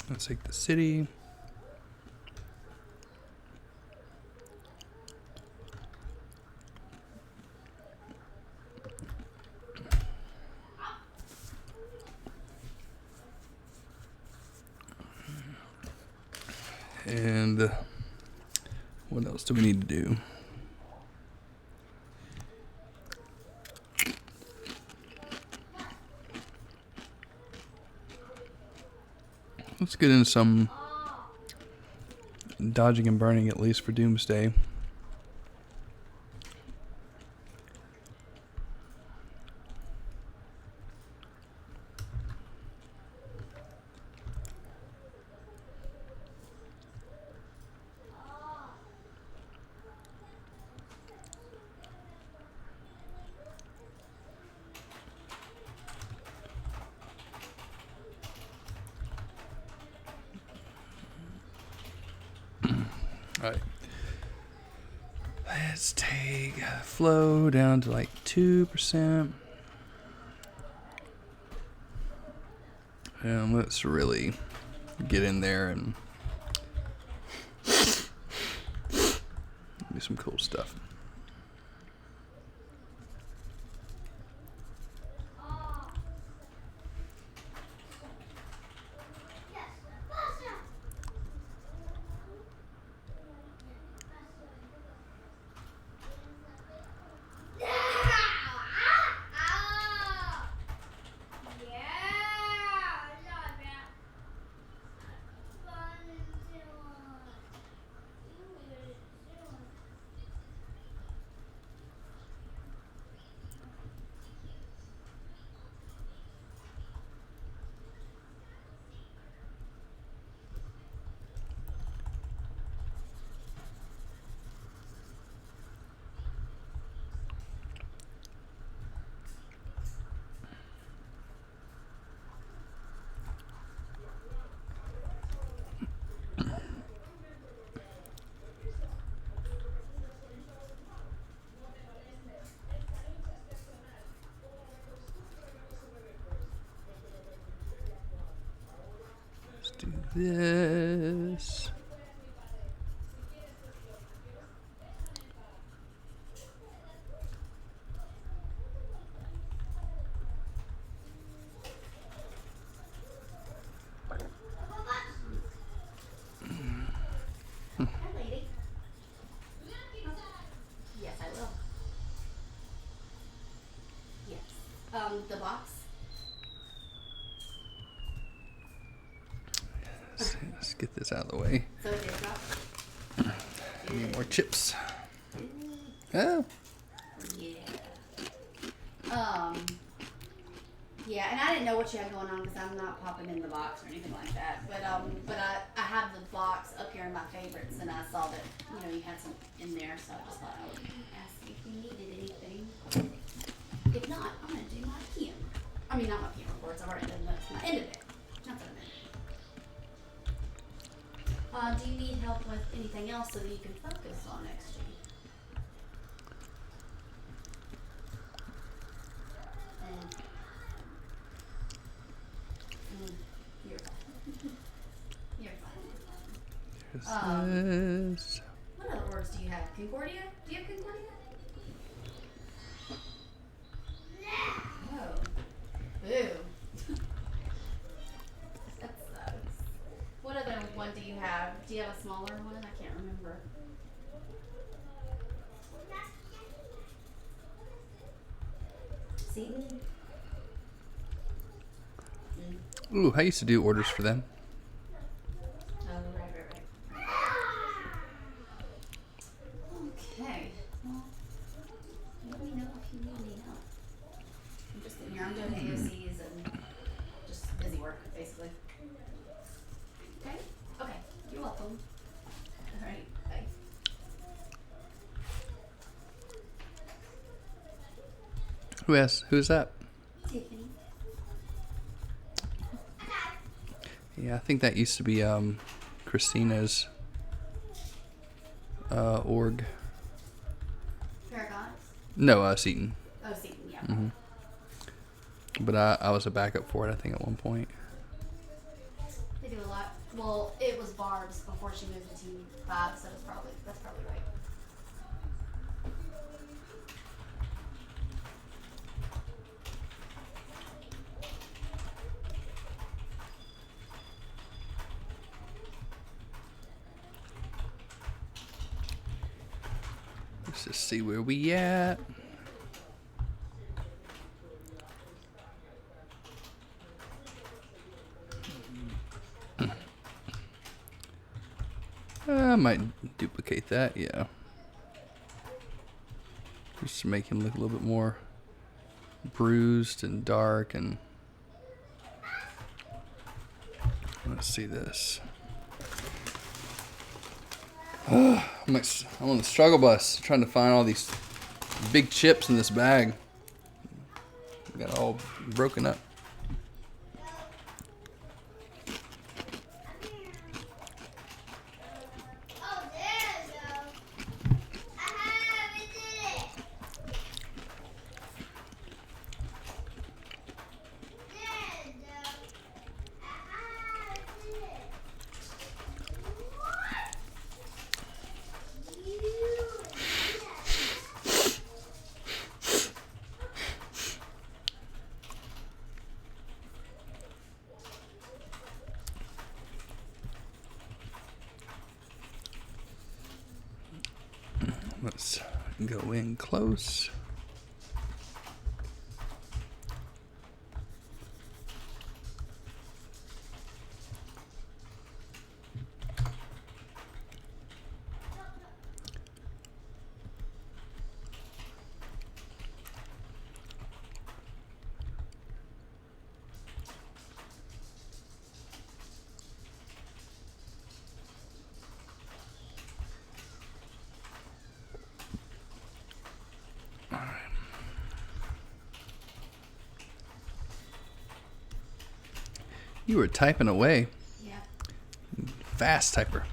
Let's take the city. And what else do we need to do? Let's get into some dodging and burning, at least for Doomsday. All right. Let's take flow down to like 2%. And let's really get in there and do some cool stuff. this. Hi, lady. Yes, I will. Yes. The box. Let's get this out of the way. So it did drop. Need more chips. Ooh, Oh. yeah. Yeah, and I didn't know what you had going on because I'm not popping in the box or anything like that. But I have the box up here in my favorites, and I saw that you had some in there, so I just thought I would ask if you needed anything. If not, I'm gonna do my PM. I mean, not my PM reports. I've already done that's my end of it. That's what I meant. Do you need help with anything else so that you can focus on next year? You're fine. You're fine. Here's this. What other words do you have? Concordia? Do you have Concordia? Oh. Boo. That sucks. What other one do you have? Do you have a smaller one? I can't remember. Seton? Ooh, I used to do orders for them. Oh, right. Okay. Well, let me know if you need any help. I'm just sitting here. I'm doing AOCs and just busy work, basically. Okay? Okay. You're welcome. All right. Bye. Who's that? Tiffany. Yeah, I think that used to be Christina's org. Paragons? No, Seton. Oh, Seton, yeah. Mm-hmm. But I was a backup for it, I think, at one point. They do a lot. Well, it was Barb's before she moved to T5, so that's probably right. Let's just see where we at. I might duplicate that, yeah. Just to make him look a little bit more bruised and dark. And let's see this. I'm on the struggle bus trying to find all these big chips in this bag. Got all broken up. Let's go in close. You were typing away. Yeah. Fast typer.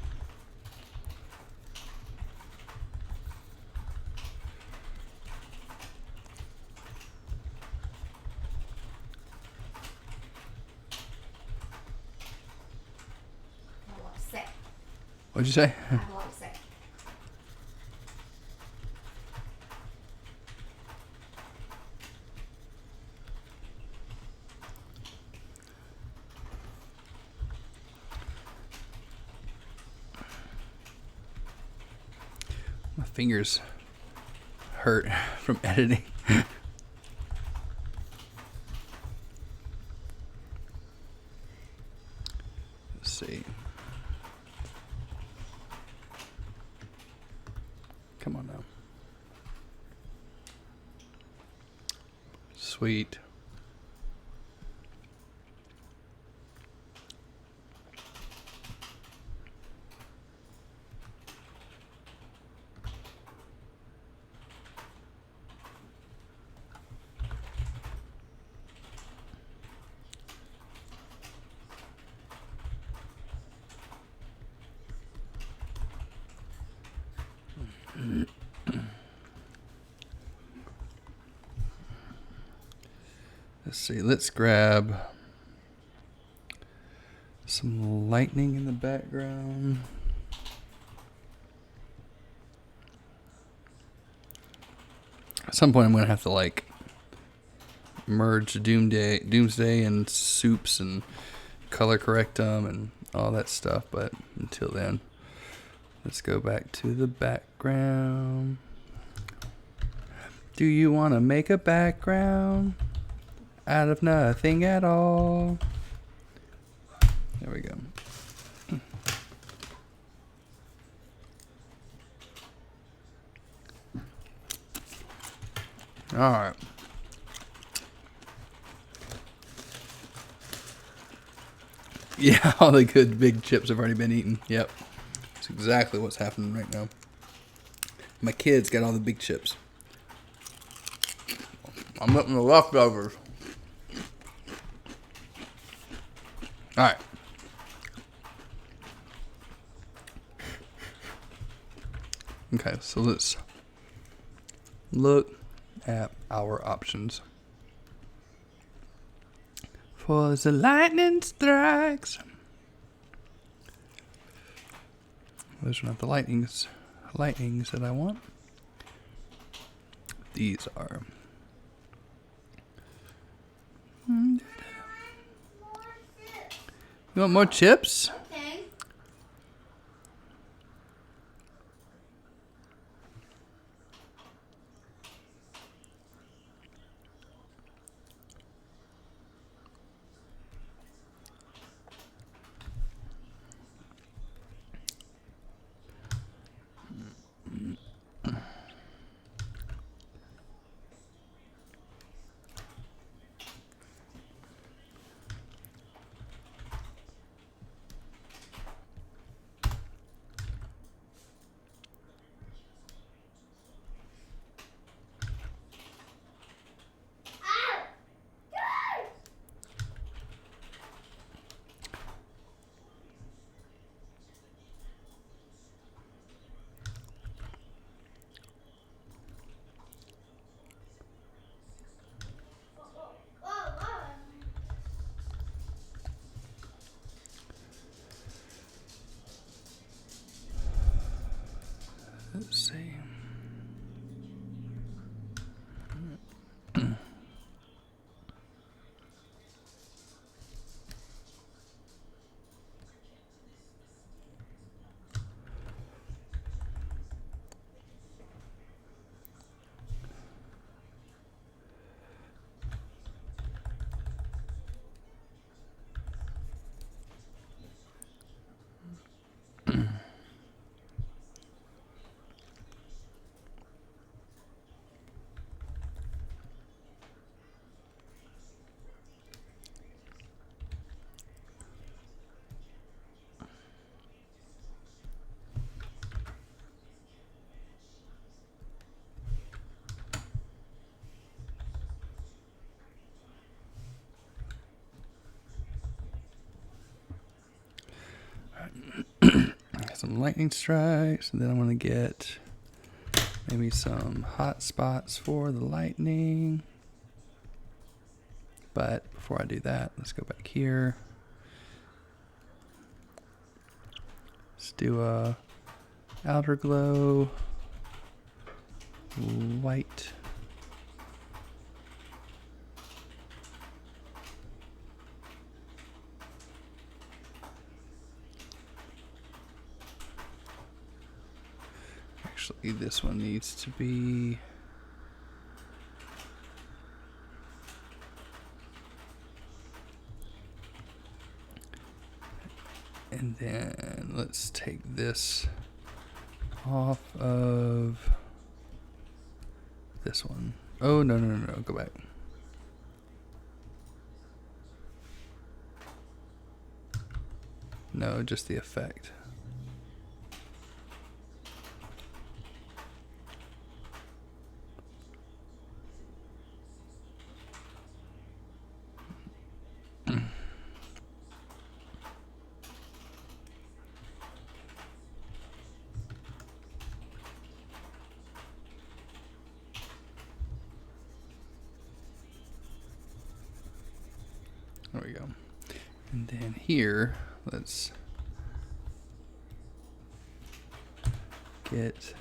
What'd you say? I have a lot to say. My fingers hurt from editing. Let's see. Come on now. Sweet. Let's see. Let's grab some lightning in the background. At some point, I'm gonna have to like merge Doomsday and soups and color correct them and all that stuff. But until then, let's go back to the background. Do you want to make a background out of nothing at all? There we go. All right. Yeah, all the good big chips have already been eaten. Yep. That's exactly what's happening right now. My kids got all the big chips. I'm looking at the leftovers. All right. Okay, so let's look at our options. For the lightning strikes. Those are not the lightnings that I want. These are. You want more chips? Okay. Let's see. Some lightning strikes, and then I'm going to get maybe some hot spots for the lightning. But before I do that, let's go back here. Let's do a outer glow, white. Actually, this one needs to be and then let's take this off of this one. Oh, no, go back. No, just the effect. There we go. And then here, let's get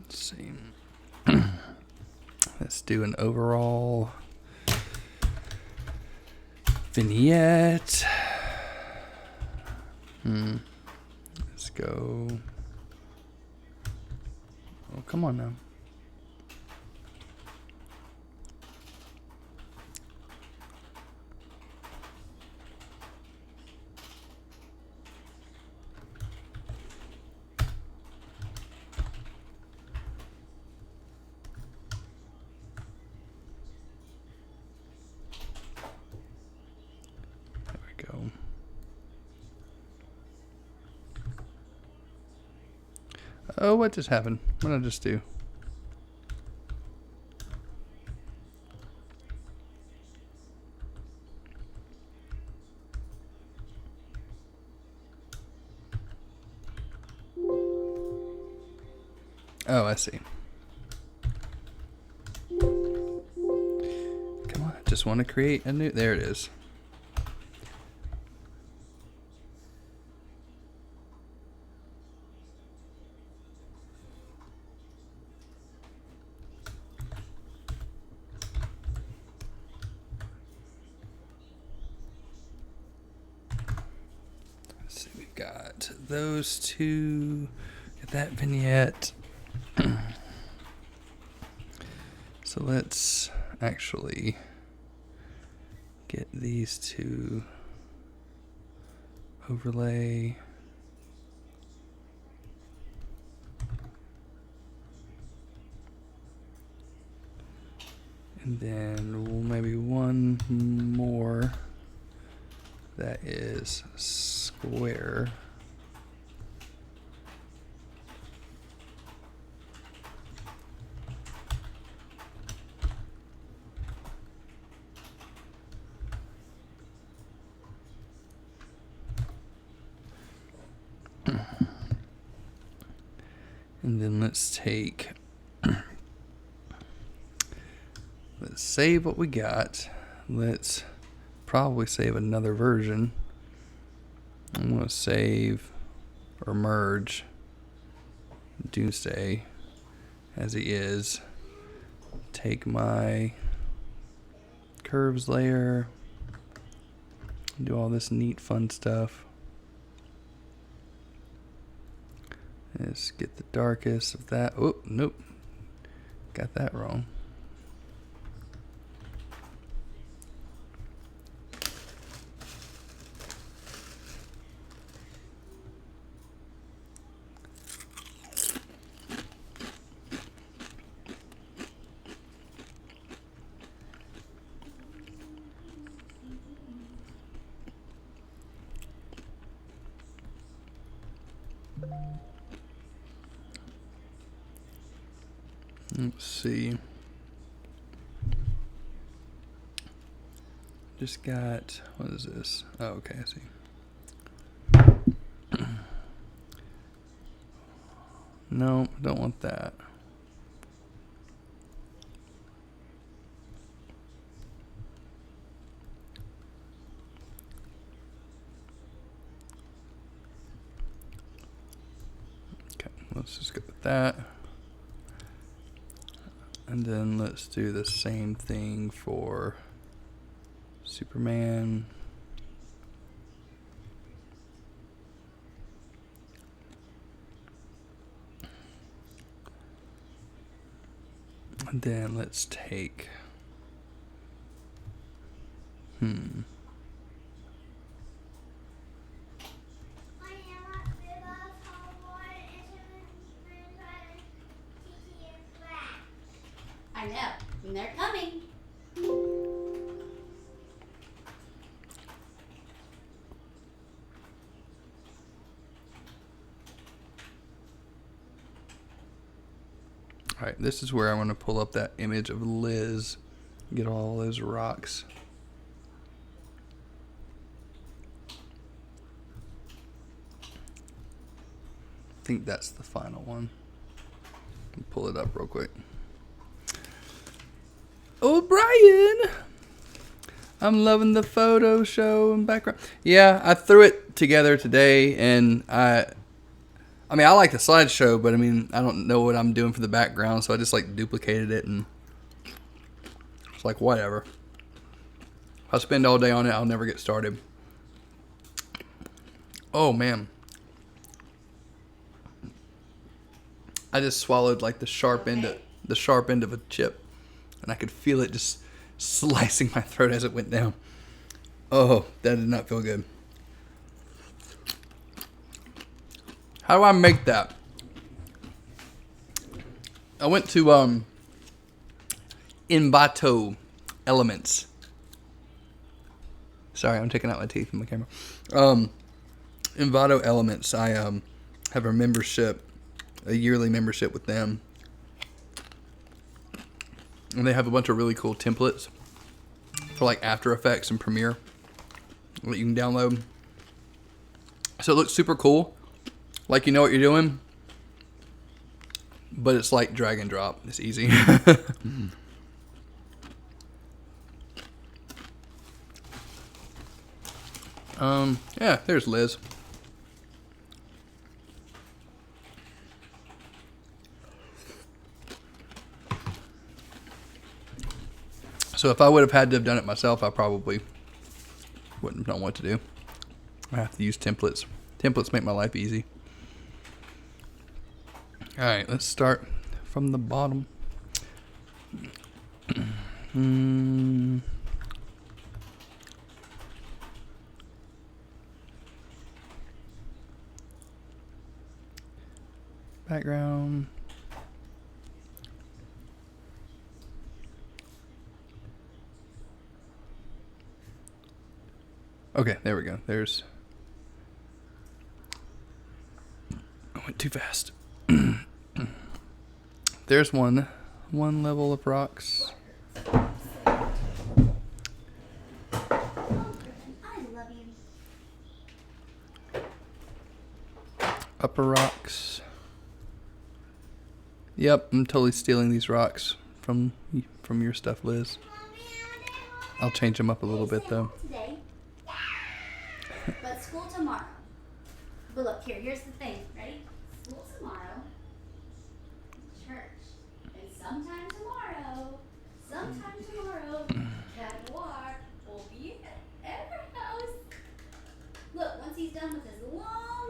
let's see. Let's do an overall vignette. Let's go. Oh, come on now. Go. Oh, what just happened? What did I just do? Oh, I see. Come on, I just want to create a new... There it is. So we've got those two, get that vignette. So let's actually get these two overlay. And then we'll maybe one more that is square. And then let's take, let's save what we got. Let's probably save another version. I'm going to save or merge Doomsday as he is. Take my curves layer. Do all this neat fun stuff. Let's get the darkest of that. Oh, nope. Got that wrong. Let's see. Just got, what is this? Oh, okay, I see. No, don't want that. Okay, let's just go with that. And then let's do the same thing for Superman. And then let's take, I know, and they're coming. all right, this is where I want to pull up that image of Liz, get all those rocks. I think that's the final one. Pull it up real quick. Oh, Brian! I'm loving the photo show and background. Yeah, I threw it together today, and I mean, I like the slideshow, but I mean, I don't know what I'm doing for the background, so I just like duplicated it, and it's like, whatever. If I spend all day on it, I'll never get started. Oh, man. I just swallowed like the sharp end of a chip, and I could feel it just slicing my throat as it went down. Oh, that did not feel good. How do I make that? I went to Envato Elements. Sorry, I'm taking out my teeth from the camera. Envato Elements. I have a membership, a yearly membership with them. And they have a bunch of really cool templates for like After Effects and Premiere that you can download. So it looks super cool. Like you know what you're doing. But it's like drag and drop. It's easy. Yeah, there's Liz. So if I would have had to have done it myself, I probably wouldn't have known what to do. I have to use templates. Templates make my life easy. All right, let's start from the bottom. Background. Okay, there we go. There's. I went too fast. There's one level of rocks. I love you. Upper rocks. Yep, I'm totally stealing these rocks from your stuff, Liz. I'll change them up a little bit though. Today, but school tomorrow. But look, here's the thing, ready? School tomorrow,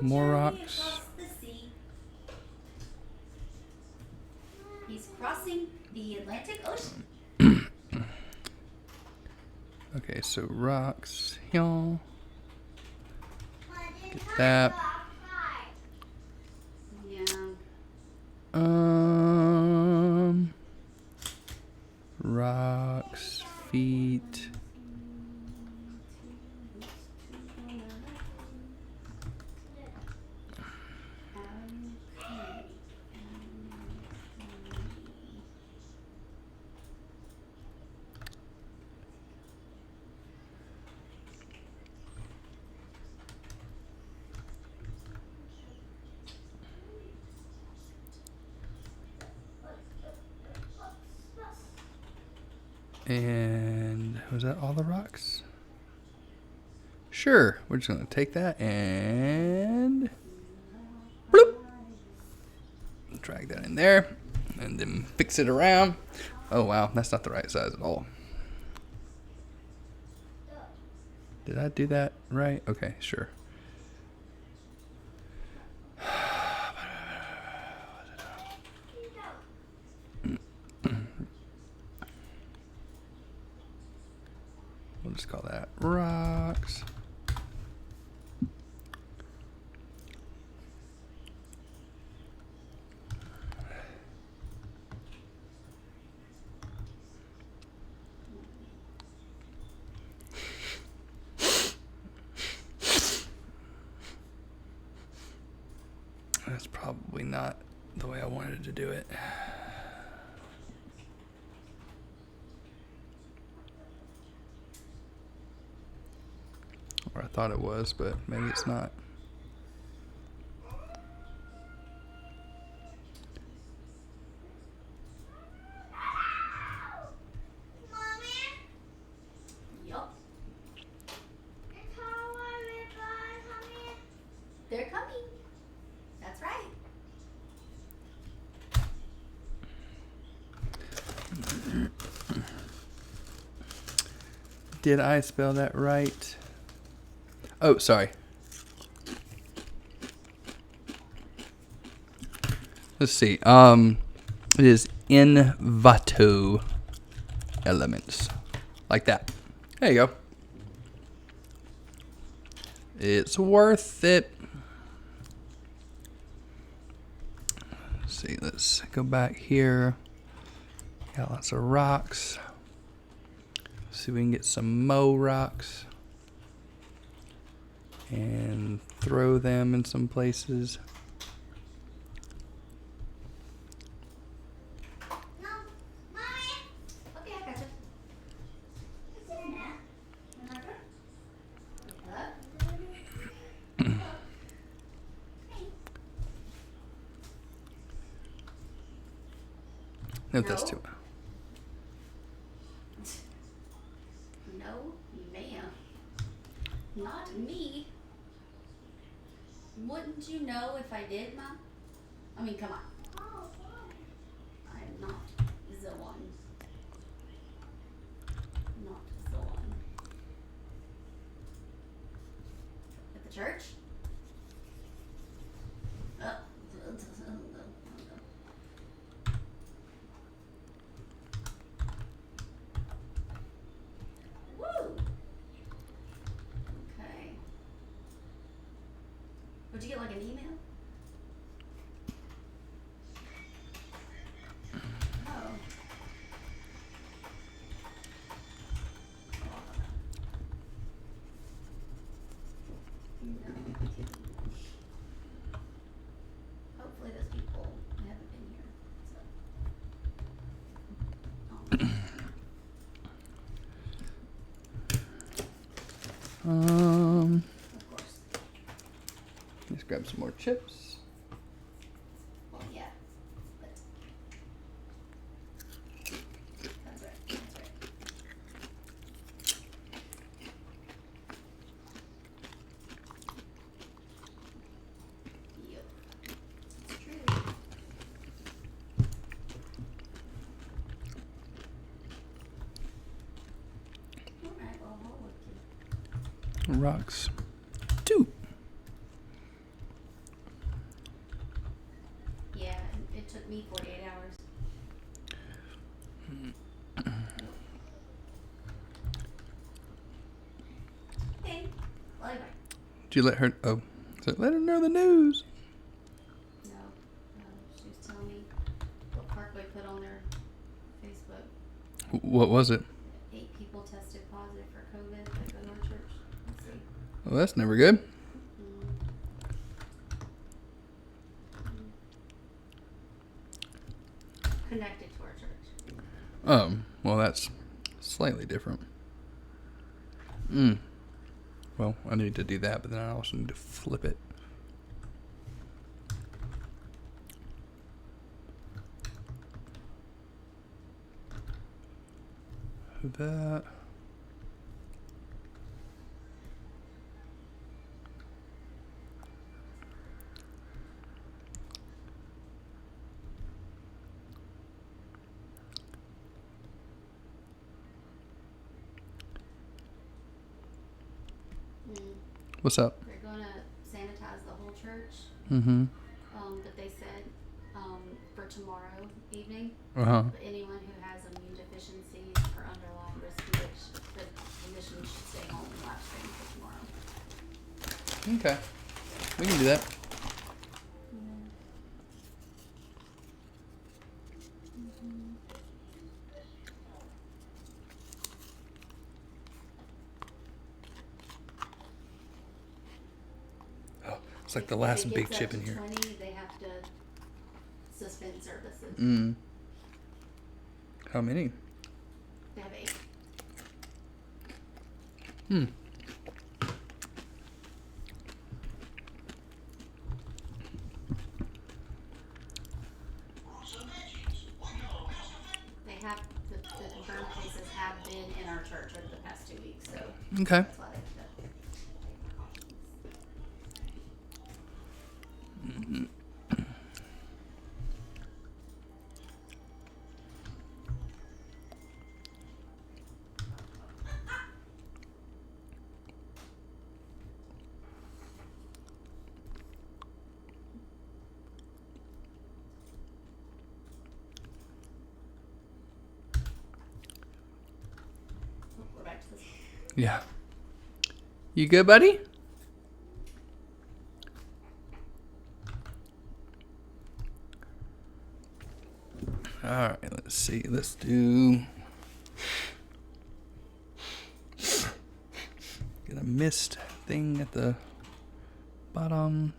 More journey rocks. across the sea. He's crossing the Atlantic Ocean. Okay, so rocks. Y'all. Get that. Yeah. Rocks, feet. And was that all the rocks? Sure, we're just gonna take that and bloop. Drag that in there and then fix it around. Oh wow, that's not the right size at all. Did I do that right? Okay, sure. We'll just call that rocks. That's probably not the way I wanted to do it. Or I thought it was, but maybe it's not. Yup. They're coming. That's right. Did I spell that right? Oh, sorry. Let's see. It is invato elements. Like that. There you go. It's worth it. Let's see, let's go back here. Got lots of rocks. See if we can get some rocks. And throw them in some places. No, Mommy. Okay, I got you. It's in that. No, that's too. No, ma'am. Not me. Wouldn't you know if I did, Mom? I mean, come on. I'm not the one. Not the one. At the church? Woo! Okay. Would you get like an email? Oh. No. Hopefully those people haven't been here. So. Of course. Let's grab some more chips. Well, yeah. But that's right. That's right. Yep. It's true. Alright, well, I'll look you. Rocks. 2. took me 48 hours. Okay. Well, anyway. Did you let her? Oh, so let her know the news. No. She was telling me what Parkway put on their Facebook. What was it? 8 people tested positive for COVID that go to our church. Let's see. Well, that's never good. Connected to our church. Well, that's slightly different. Well, I need to do that, but then I also need to flip it. That. What's up? They're going to sanitize the whole church. Mm-hmm. But they said for tomorrow evening, Uh-huh. but anyone who has immune deficiencies or underlying risk conditions should stay home and live stream for tomorrow. Okay. We can do that. Oh, it's like the last big chip in here. 20, they have to suspend services. How many? They have 8. They have the confirmed cases have been in our church over the past 2 weeks, so Okay. that's why they have we're back to this. Yeah. You good, buddy? All right, let's see. Let's do. Get a mist thing at the bottom.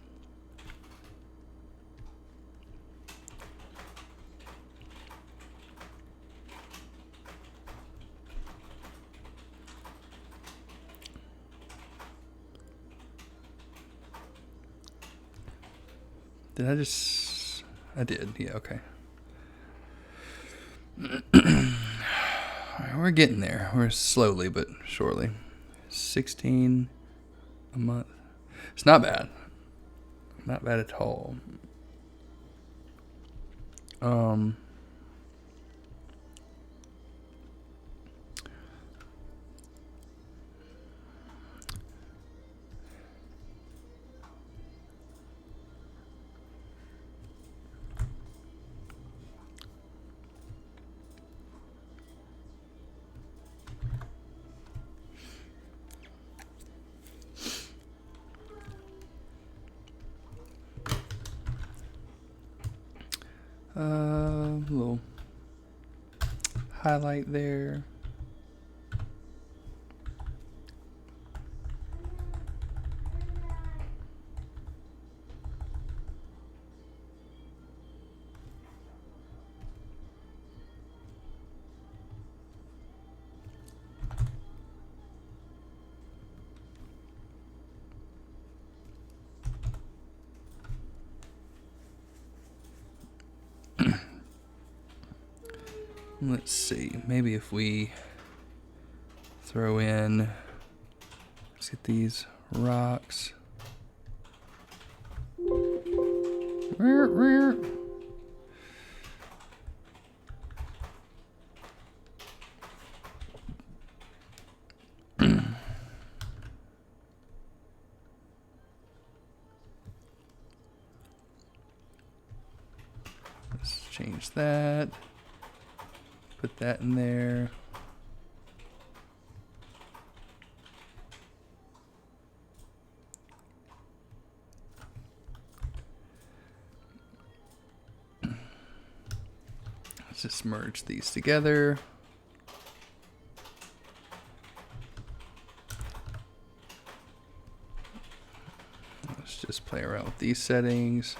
Did I just... I did, yeah, okay. Alright, we're getting there. We're slowly but surely. 16 a month. It's not bad. Not bad at all. Little highlight there. Let's see. Maybe if we throw in, let's get these rocks. Let's change that. Put that in there. Let's just merge these together. Let's just play around with these settings.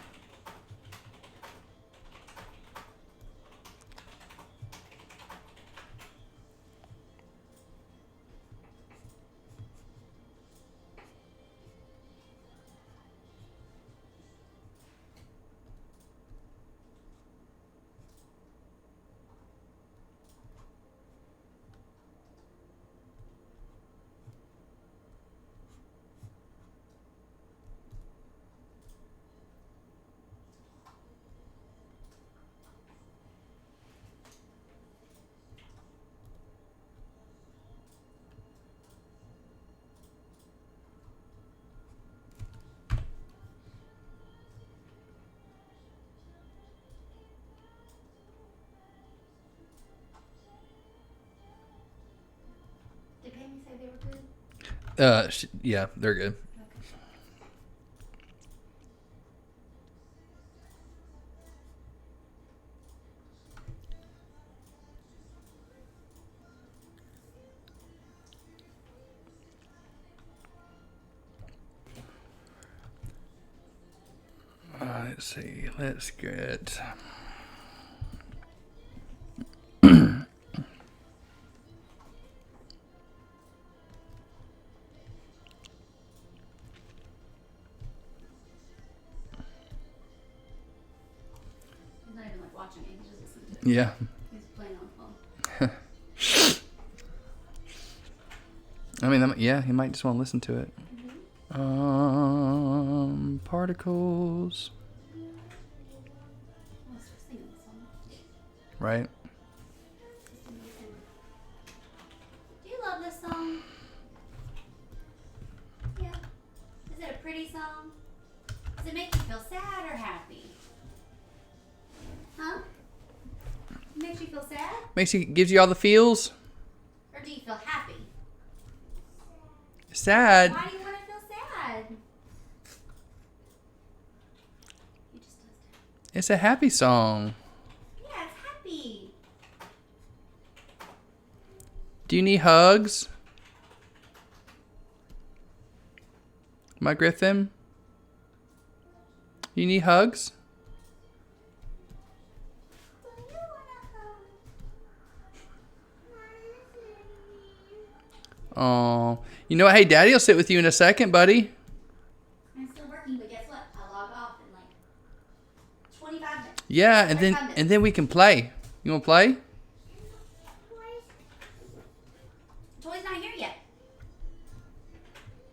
Did Pammy say they were good? Yeah, they're good. Let's see. Let's get. He's not even like watching it. He's just listening to it. Yeah. He's playing on the phone. I mean, yeah, he might just want to listen to it. Particles. Oh, let's just sing this song. Right. Do you love this song? Yeah. Is it a pretty song? Does it make you feel sad or happy? Huh? It makes you feel sad? Gives you all the feels. Or do you feel happy? Sad. Why do you want to feel sad? He just does that. It's a happy song. Yeah, it's happy. Do you need hugs? My Griffin? You need hugs? Oh, you know what? Hey, Daddy will sit with you in a second, buddy. I'm still working, but guess what? I log off in like 25 minutes. Yeah, 25 minutes. and then we can play. You want to play? Toy's not here yet.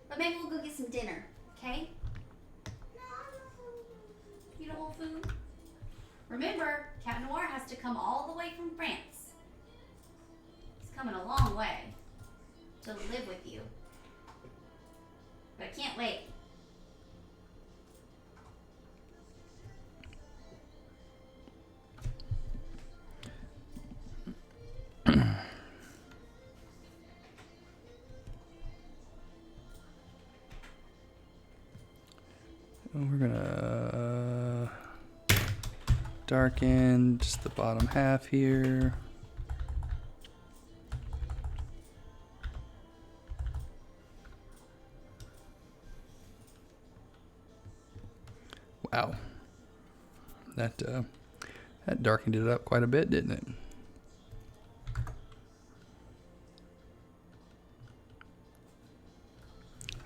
But maybe we'll go get some dinner, okay? You don't want food? Remember, Captain Noir has to come all the way from France. He's coming a long way to live with you. But I can't wait. We're gonna darken just the bottom half here. Wow, that darkened it up quite a bit, didn't it?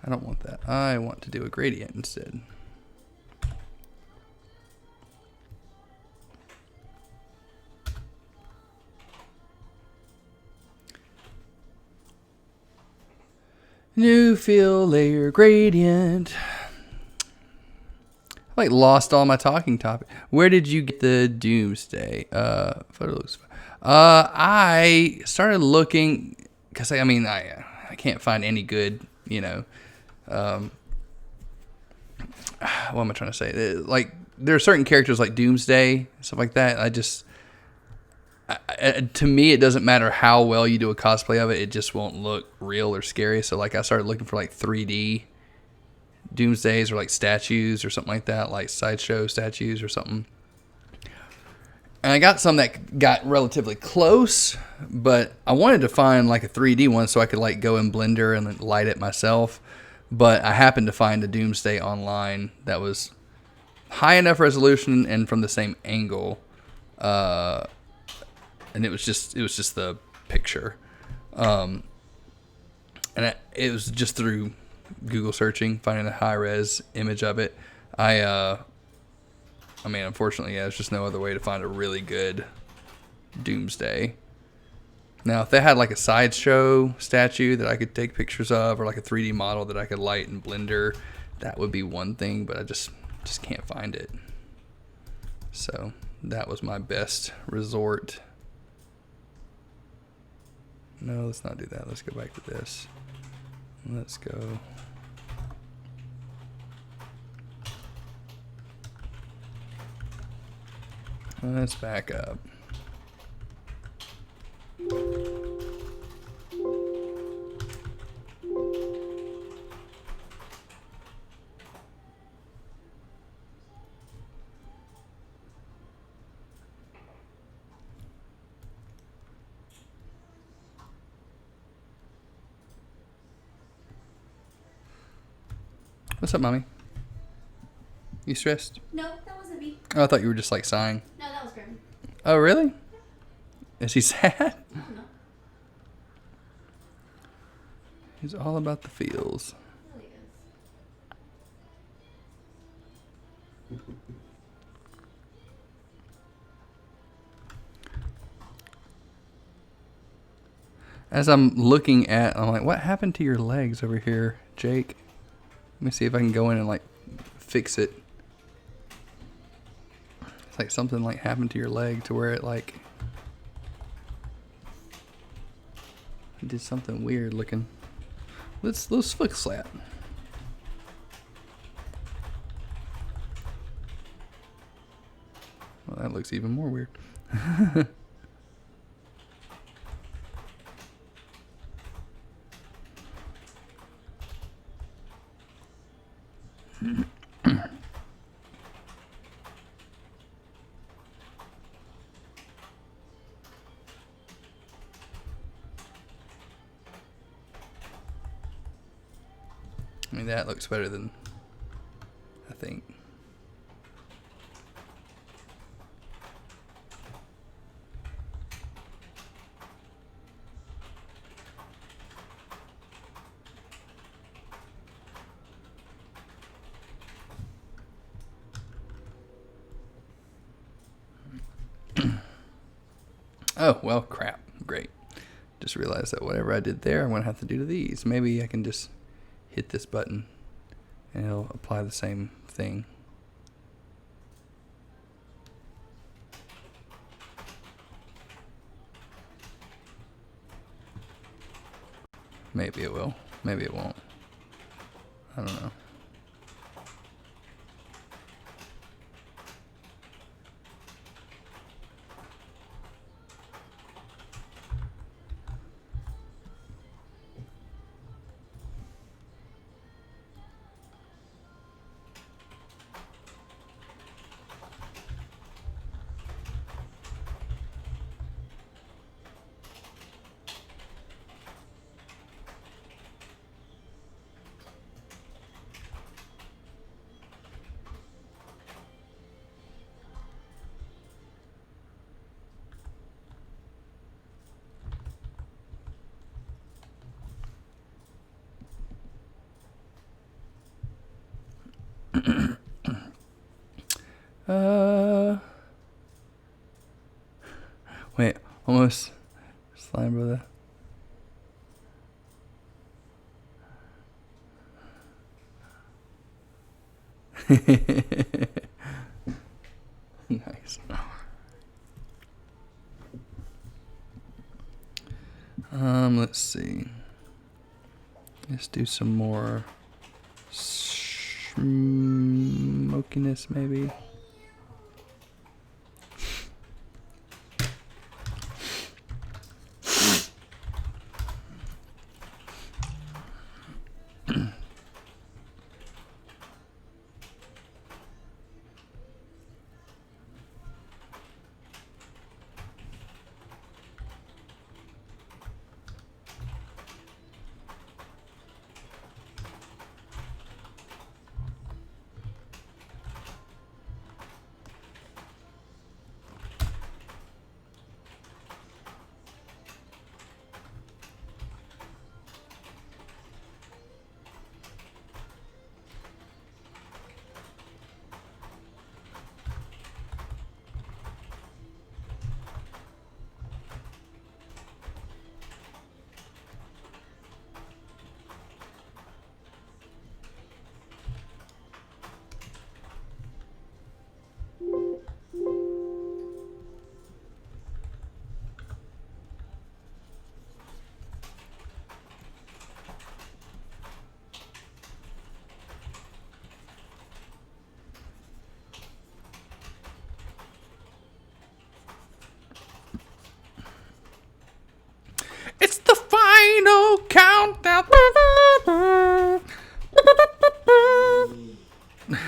I don't want that. I want to do a gradient instead. New fill layer gradient. I like lost all my talking topic. Where did you get the Doomsday? Photo looks fine. I started looking because I can't find any good, what am I trying to say? Like there are certain characters like Doomsday, stuff like that. To me, it doesn't matter how well you do a cosplay of it. It just won't look real or scary. So like I started looking for like 3D Doomsdays or like statues or something like that, like sideshow statues or something. And I got some that got relatively close, but I wanted to find like a 3D one so I could like go in Blender and then light it myself. But I happened to find a Doomsday online that was high enough resolution and from the same angle, and it was just the picture, and it was just through Google searching, finding a high res image of it. I mean, unfortunately, yeah, there's just no other way to find a really good Doomsday. Now, if they had like a sideshow statue that I could take pictures of, or like a 3D model that I could light in Blender, that would be one thing, but I just can't find it. So that was my best resort. No, let's not do that. Let's go back to this. Let's go. Let's back up. What's up, Mommy? You stressed? No, that wasn't me. Oh, I thought you were just like sighing. No, that was Grim. Oh, really? Is he sad? I don't know. He's all about the feels. It really is. As I'm looking at, I'm like, what happened to your legs over here, Jake? Let me see if I can go in and like fix it. It's like something like happened to your leg to where it like did something weird looking. Let's fix that. Well, that looks even more weird. I mean, that looks better than I think. Oh, well, crap. Great. Just realized that whatever I did there, I'm going to have to do to these. Maybe I can just hit this button and it'll apply the same thing. Maybe it will. Maybe it won't. I don't know. Wait, almost slime brother. Nice. Let's see. Let's do some more smokiness, maybe.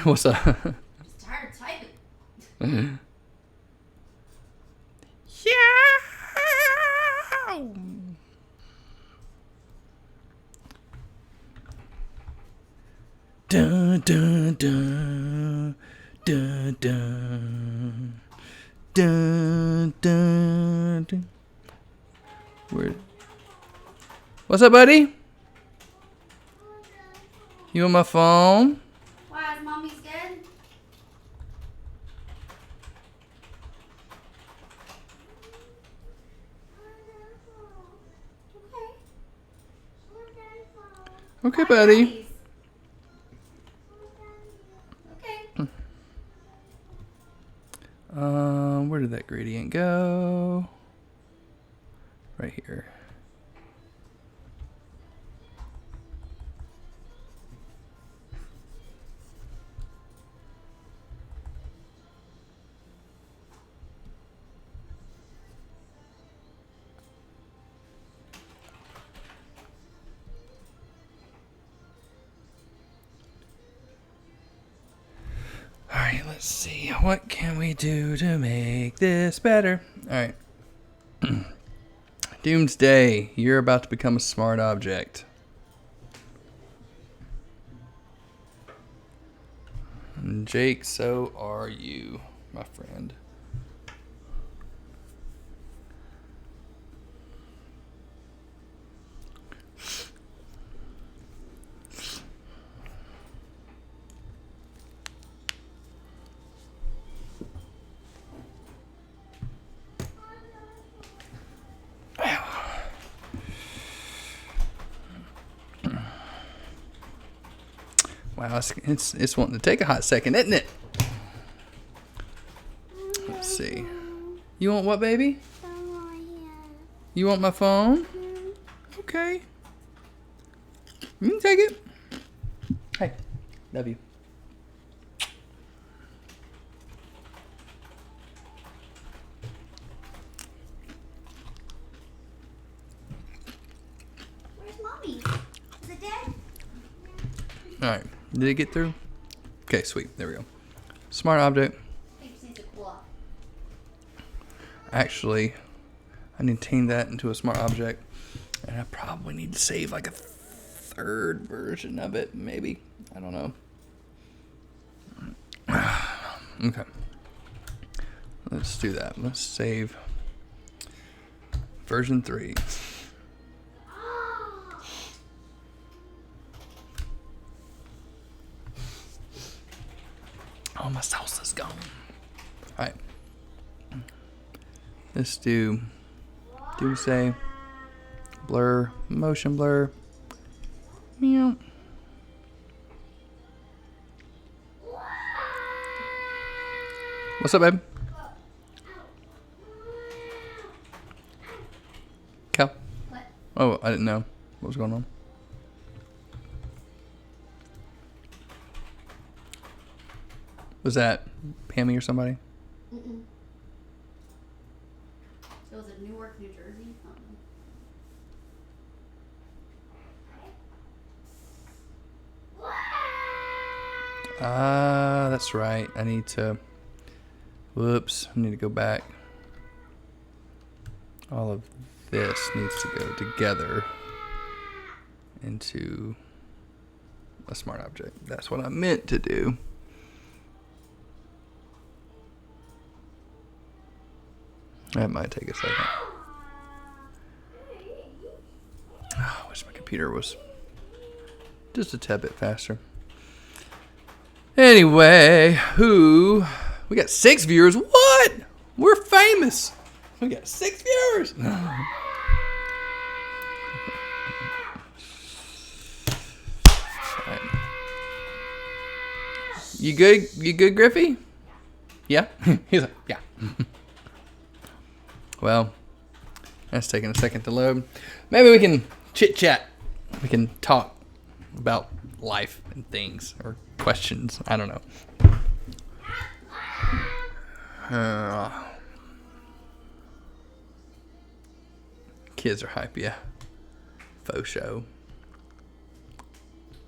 What's up? Just tired of typing. Dun dun dun dun dun dun dun dun. Where? What's up, buddy? You on my phone? Why is mommy's good? Okay, buddy. Okay. Where did that gradient go? Right here. Alright, let's see. What can we do to make this better? Alright. Doomsday, you're about to become a smart object. And Jake, so are you, my friend. Wow, it's wanting to take a hot second, isn't it? Let's see. You want what, baby? You want my phone? Okay. You can take it. Hey, love you. Where's mommy? Is it dead? Alright, did it get through? Okay, sweet. There we go. Smart object. I just need to cool off. Actually, I need to turn that into a smart object. And I probably need to save like a third version of it, maybe. I don't know. Okay. Let's do that. Let's save version 3. Oh, my salsa's gone. Alright. Let's do Doomsday, blur, motion blur. Meow. What's up, babe? Cal? What? Oh, I didn't know what was going on. Was that Pammy or somebody? Mm-mm. So is it Newark, New Jersey? That's right. I need to. Whoops. I need to go back. All of this needs to go together into a smart object. That's what I meant to do. That might take a second. Oh, I wish my computer was just a tad bit faster. Anyway, we got 6 viewers. What? We're famous. We got 6 viewers. Right. You good? You good, Griffey? Yeah? He's like, yeah. Well, that's taking a second to load. Maybe we can chit chat. We can talk about life and things or questions. I don't know. Kids are hype, yeah. Faux show.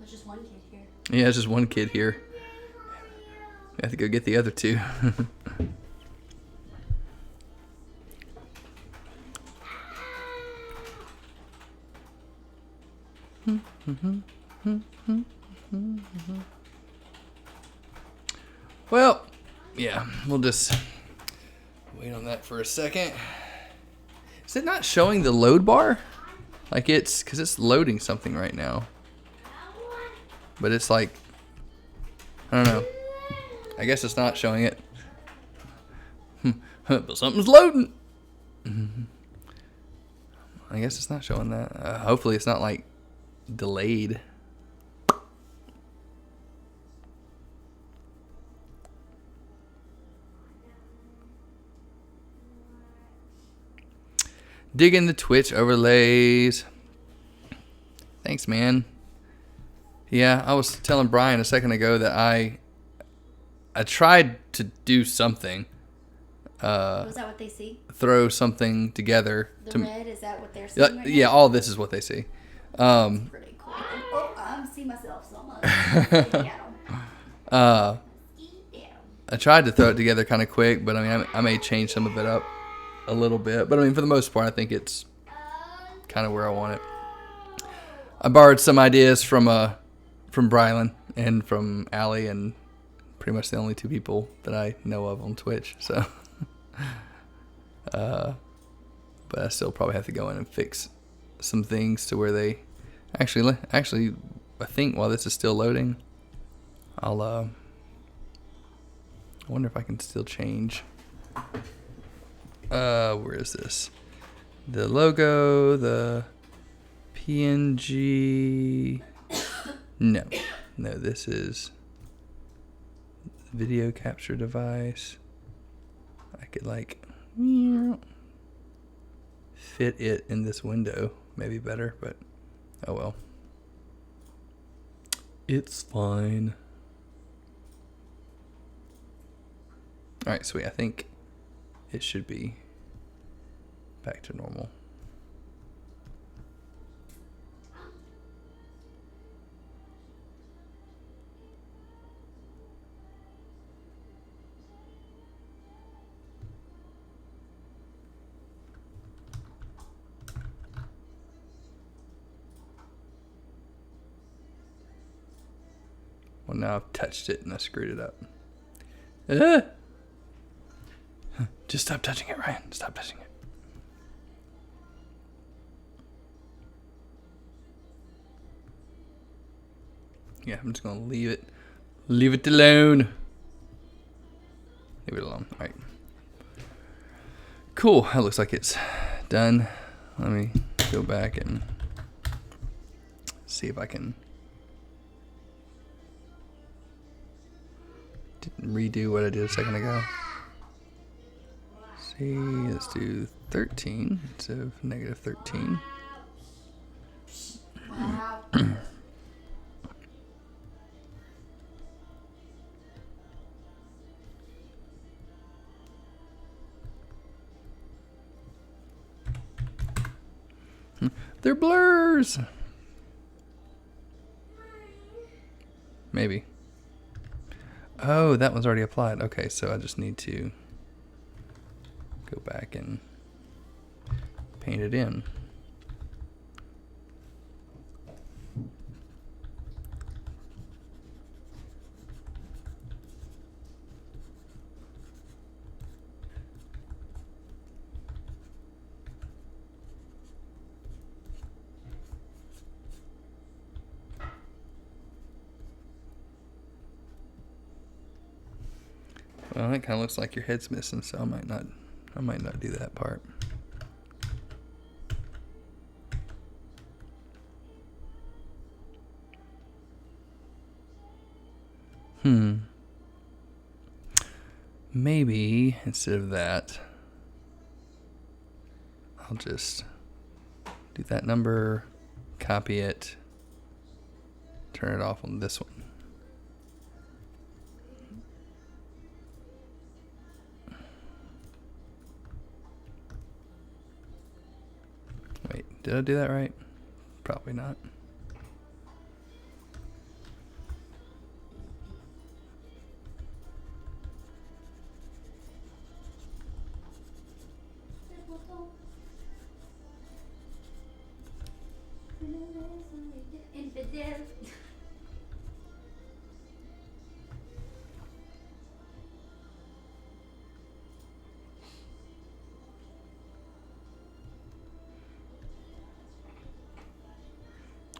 There's just one kid here. Yeah, it's just one kid here. I have to go get the other two. Well, yeah, we'll just wait on that for a second. Is it not showing the load bar? Like it's, because it's loading something right now. But it's like, I don't know. I guess it's not showing it. But something's loading. I guess it's not showing that. Hopefully it's not like delayed. Digging the Twitch overlays. Thanks, man. Yeah, I was telling Brian a second ago that I tried to do something. Was that what they see? Throw something together. The red, is that what they're seeing right yeah, now? all this is what they see. Pretty cool. Oh, I'm seeing myself so much. I tried to throw it together kind of quick, but I mean, I may change some of it up a little bit. But I mean, for the most part, I think it's kind of where I want it. I borrowed some ideas from Brylan and from Allie, and pretty much the only two people that I know of on Twitch. So, but I still probably have to go in and fix some things to where they actually. I think while this is still loading, I'll I wonder if I can still change. Where is this? The logo, the PNG. No, this is video capture device. I could like fit it in this window, maybe better, but oh well. It's fine. All right, sweet. I think it should be back to normal. Well, now I've touched it and I screwed it up. Just stop touching it, Ryan. Stop touching it. Yeah, I'm just gonna leave it. Leave it alone. Leave it alone. All right. Cool. That looks like it's done. Let me go back and see if I can redo what I did a second ago. See, let's do 13 instead of negative 13. Wow. They're blurs. Maybe. Oh, that one's already applied. Okay, so I just need to go back and paint it in. Well, it kind of looks like your head's missing, so I might not do that part. Maybe instead of that, I'll just do that number, copy it, turn it off on this one. Wait, did I do that right? Probably not. Infidel.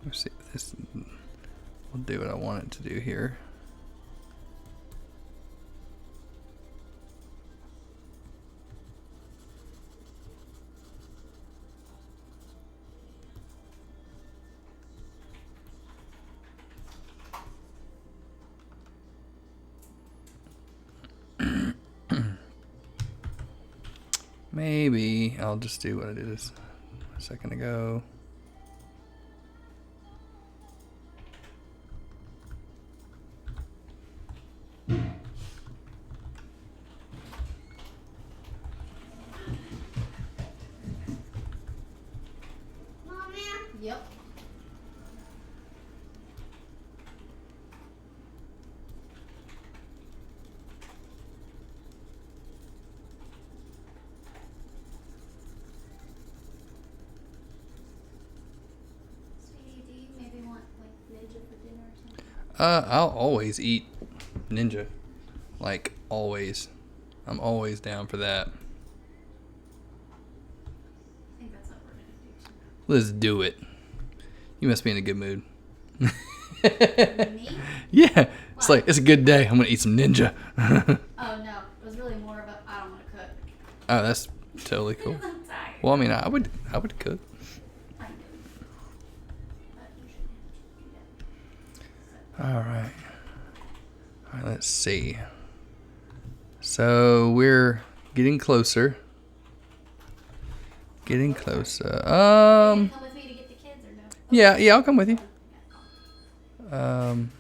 Let's see if this will do what I want it to do here. Maybe I'll just do what I did a second ago. Mom, man. Yep. Sweetie, do you maybe want like Ninja for dinner or something? I'll always eat Ninja. Like, always. I'm always down for that. I think that's what we're gonna do tonight. Let's do it. You must be in a good mood. Me? Yeah. It's like, it's a good day. I'm going to eat some Ninja. Oh no, it was really more about I don't want to cook. Oh, that's totally cool. I'm tired. Well, I mean, I would cook. I do. But you shouldn't have to do that. All right. All right, let's see. So we're getting closer. Getting closer. You come with me to get the kids or no? Yeah, I'll come with you. Urgent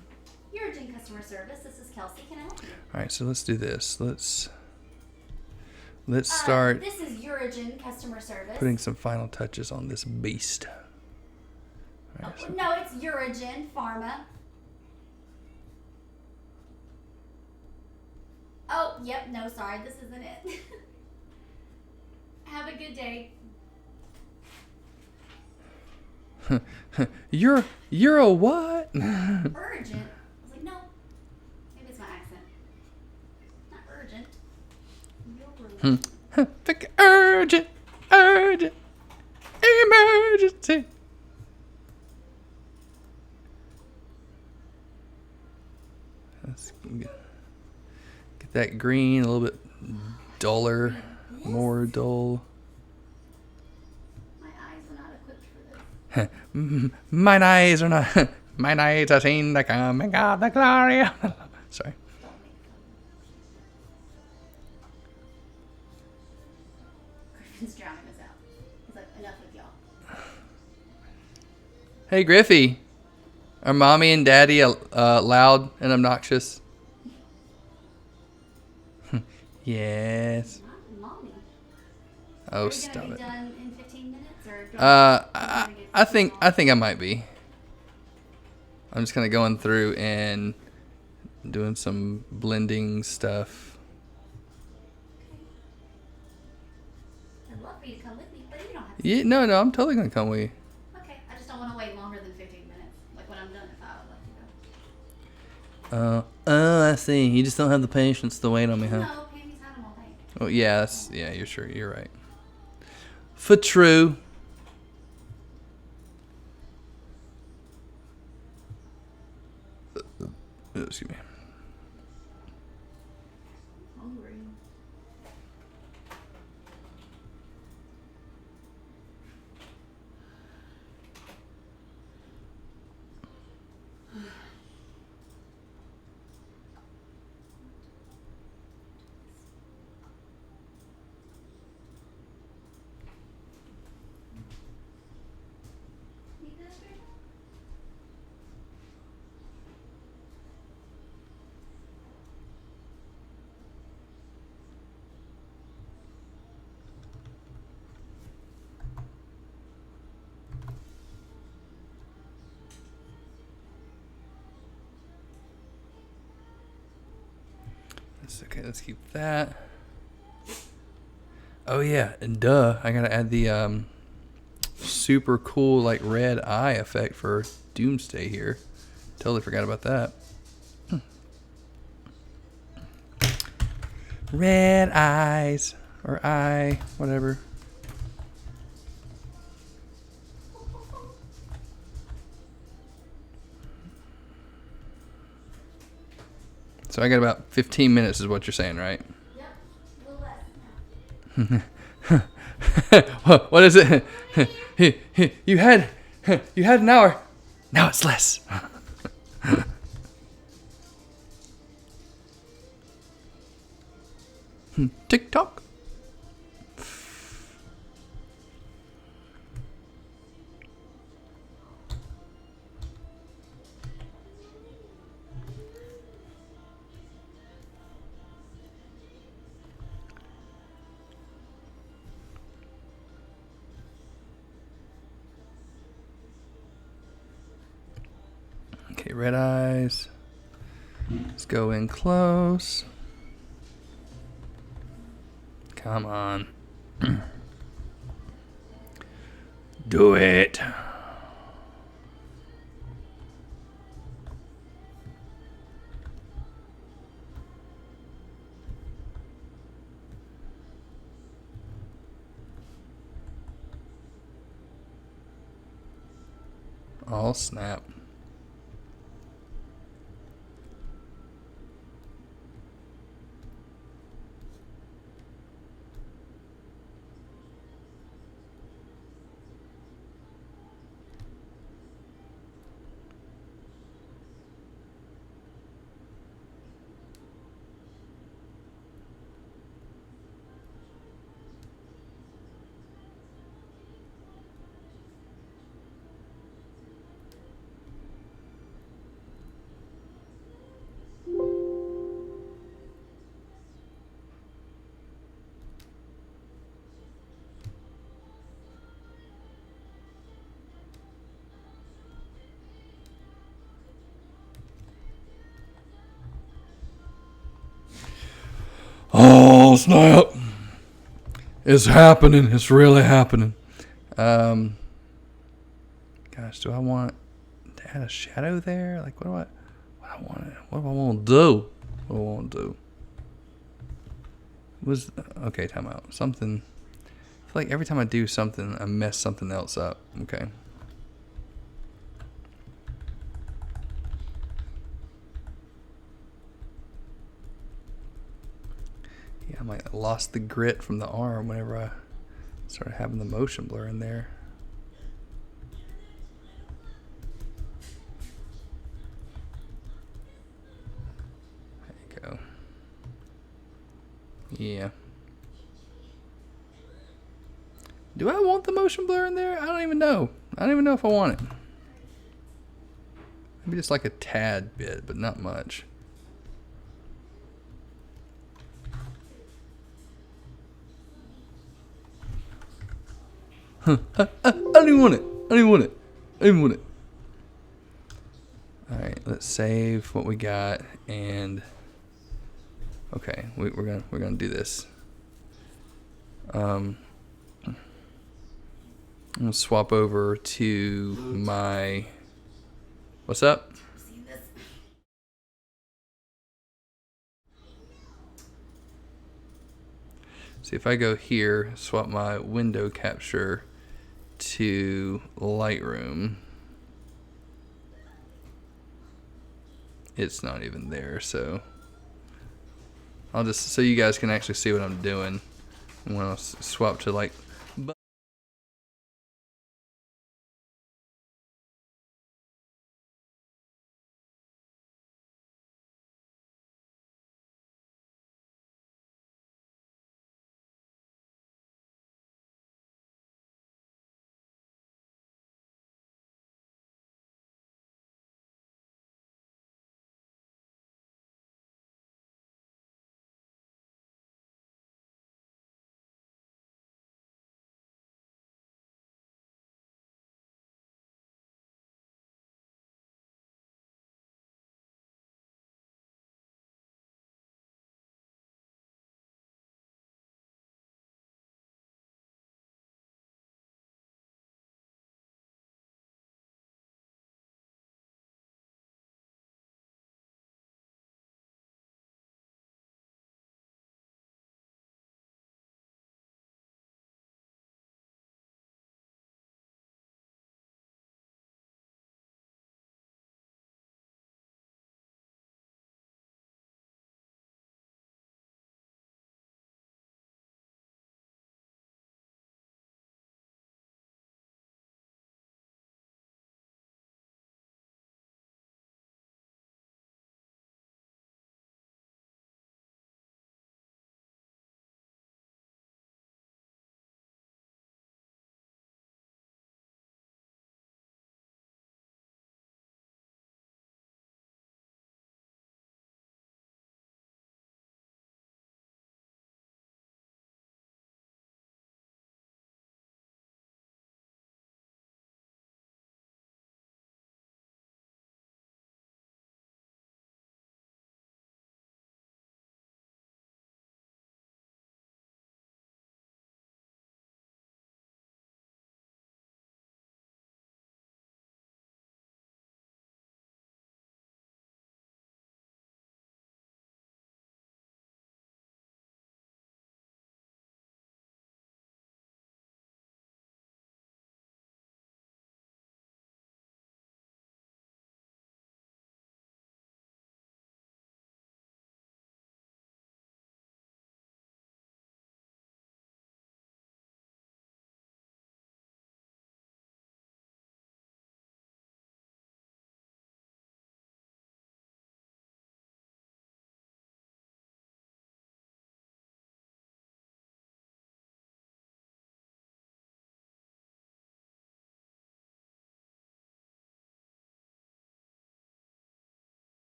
customer service. This is Kelsey. Can I help you? All right, so let's do this. Let's start This is Urgent customer service. putting some final touches on this beast. All right, so- No, it's Urgent Pharma. Oh, yep. No, sorry. This isn't it. Have a good day. You're a what? Urgent. I was like, no. Maybe it's my accent. Not urgent. You're Think urgent, emergency. Let's get that green a little bit duller, more dull. My eyes are not equipped for this. Mine eyes are not. Mine eyes are seen the coming of the glory. Sorry. Don't make fun. Griffin's drowning us out. He's like, enough with y'all. Hey Griffey, are mommy and daddy loud and obnoxious? Yes. Not mommy. Oh, Are we stop gonna be it. done in 15 minutes or? do I think I might be. I'm just kind of going through and doing some blending stuff. I'd love for you to come with me, but you don't have to. Yeah, no, I'm totally gonna come with you. Okay, I just don't want to wait longer than 15 minutes. Like when I'm done, if I would like to go. Oh, I see. You just don't have the patience to wait on me, huh? No, Pammy's had them all day. Oh, yeah, you're sure. You're right. For true. Oh, excuse me. Hungry. You good, baby? That's okay. Let's keep that. Oh yeah, and duh, I gotta add the super cool like red eye effect for Doomsday here. Totally forgot about that. Red eyes or eye, whatever. So I got about 15 minutes is what you're saying, right? Yep, a little less now. What is it? you had an hour. Now it's less. TikTok. Okay, red eyes. Let's go in close. Come on. Do it. Oh, snap. Oh, snap. It's happening. It's really happening. Gosh, do I want to add a shadow there? Like, what do I want to do? What do I want to do? Okay, time out. Something. I feel like every time I do something, I mess something else up. Okay. Yeah, I might have lost the grit from the arm whenever I started having the motion blur in there. There you go. Yeah. Do I want the motion blur in there? I don't even know. I don't even know if I want it. Maybe just like a tad bit, but not much. Huh. I don't even want it. I don't even want it. I don't even want it. Alright, let's save what we got and okay, we're gonna do this. I'm gonna swap over to my what's up? See if I go here, swap my window capture to Lightroom. It's not even there, so I'll just so you guys can actually see what I'm doing. I'm gonna swap to like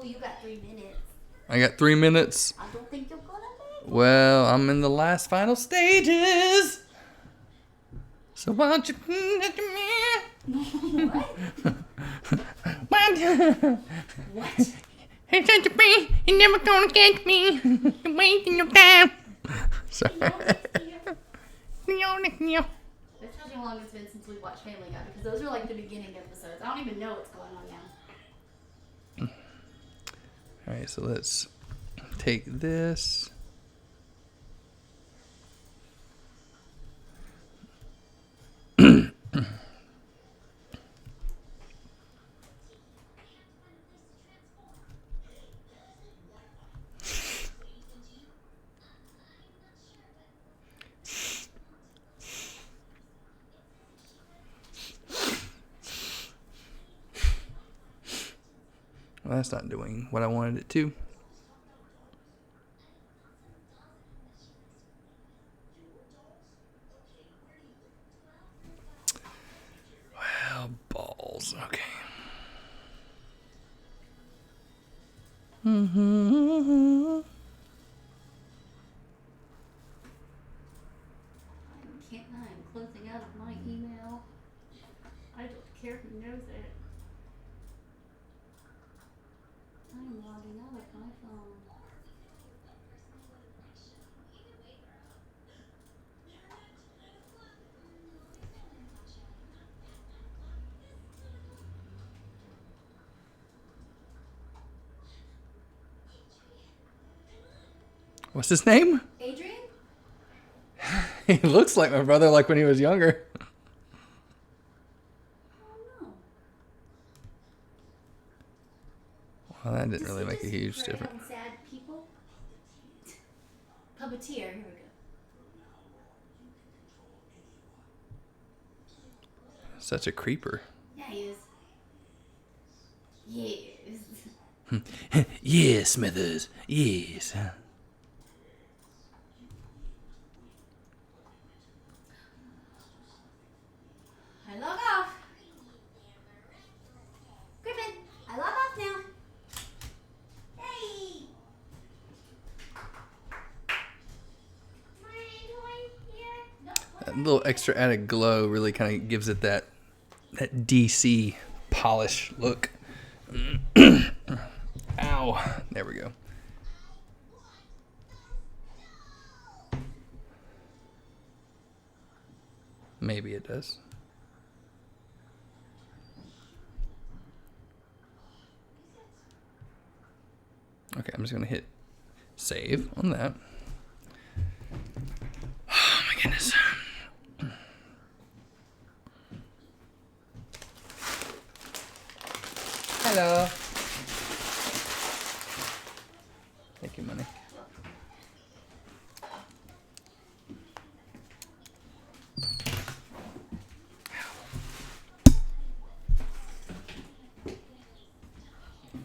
Ooh, you got 3 minutes. I got 3 minutes. I don't think you're gonna make it. Well, I'm in the last final stages. So why don't you look at me? What? Hey, such a bee, you're never gonna catch me. You're wasting your time. Sorry. That tells you how long it's been since we watched Family Guy, because those are like the beginning episodes. I don't even know what's going on now. Alright, so let's take this. Well, that's not doing what I wanted it to. Well, balls. Okay. I'm closing out of my email. I don't care who knows it. I'm logging out of my phone. What's his name? Adrian? He looks like my brother, like when he was younger. Oh no. Well, that didn't really make a huge Prey difference. on sad people? Puppeteer, here we go. Such a creeper. Yeah, he is. Yes. Yes, Smithers. Yes. I log off. Griffin, I log off now. Hey! That little extra added glow really kind of gives it that DC polish look. Ow. There we go. Maybe it does. Okay, I'm just going to hit save on that. Oh my goodness. Hello. Thank you, money.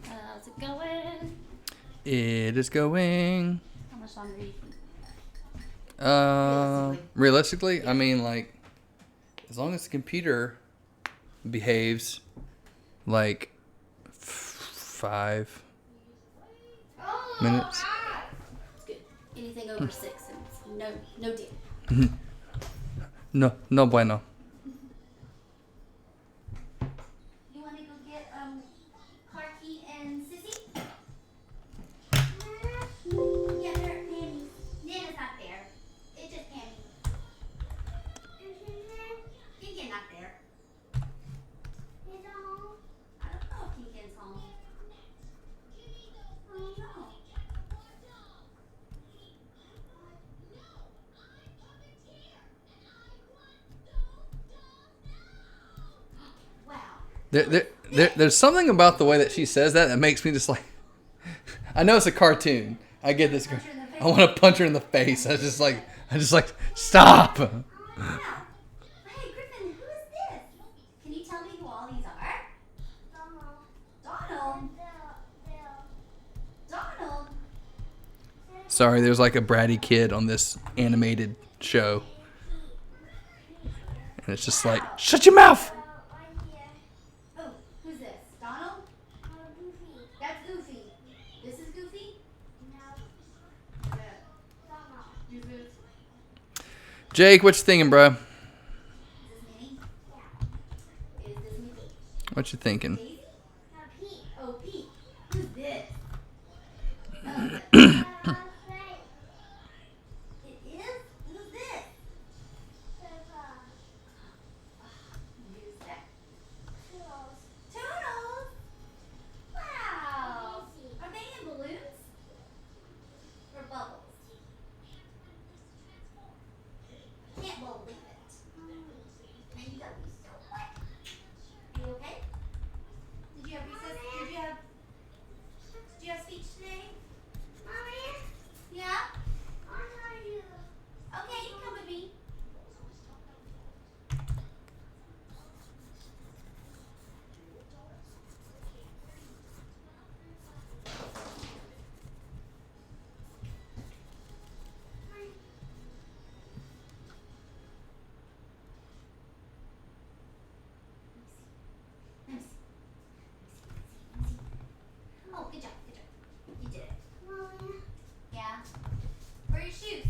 How's it going? It is going. How much longer do you think? Realistically, I mean, like, as long as the computer behaves like 5 Oh, minutes. It's good. Anything over 6, and it's no deal. No bueno. You want to go get Clarky and Sissy? Yeah, they're at Pammy's. Nana's not there. It's just Pammy. Kinkin not there. He's home. I don't know if Kinkin's home. I don't know. Wow. There's something about the way that she says that makes me just like. I know it's a cartoon. I get this. Punch her in the face. I want to punch her in the face. I just like stop. Oh, yeah. Hey, Griffin, who is this? Can you tell me who all these are? Donald. Donald. Sorry, there's like a bratty kid on this animated show, and it's just like, shut your mouth. Oh, who's this? Donald? That's Goofy. Jake, what you thinking, bro? Is this Minnie? Yeah. Is this Mickey? What you thinking? Daisy? Pete. Oh, Pete. Who's this? Oh, that's it is? Who's this? Who's that? Toodles. Toodles? Wow. Are they in balloons? Or bubbles? Can't believe it. And you got me so wet. Are you okay? Did you have recess? Did you have speech today? Mommy? Yeah? What are you? Okay, you can come with me. Let me see. Oh, good job, good job. You did it. Mommy. Yeah? Where are your shoes?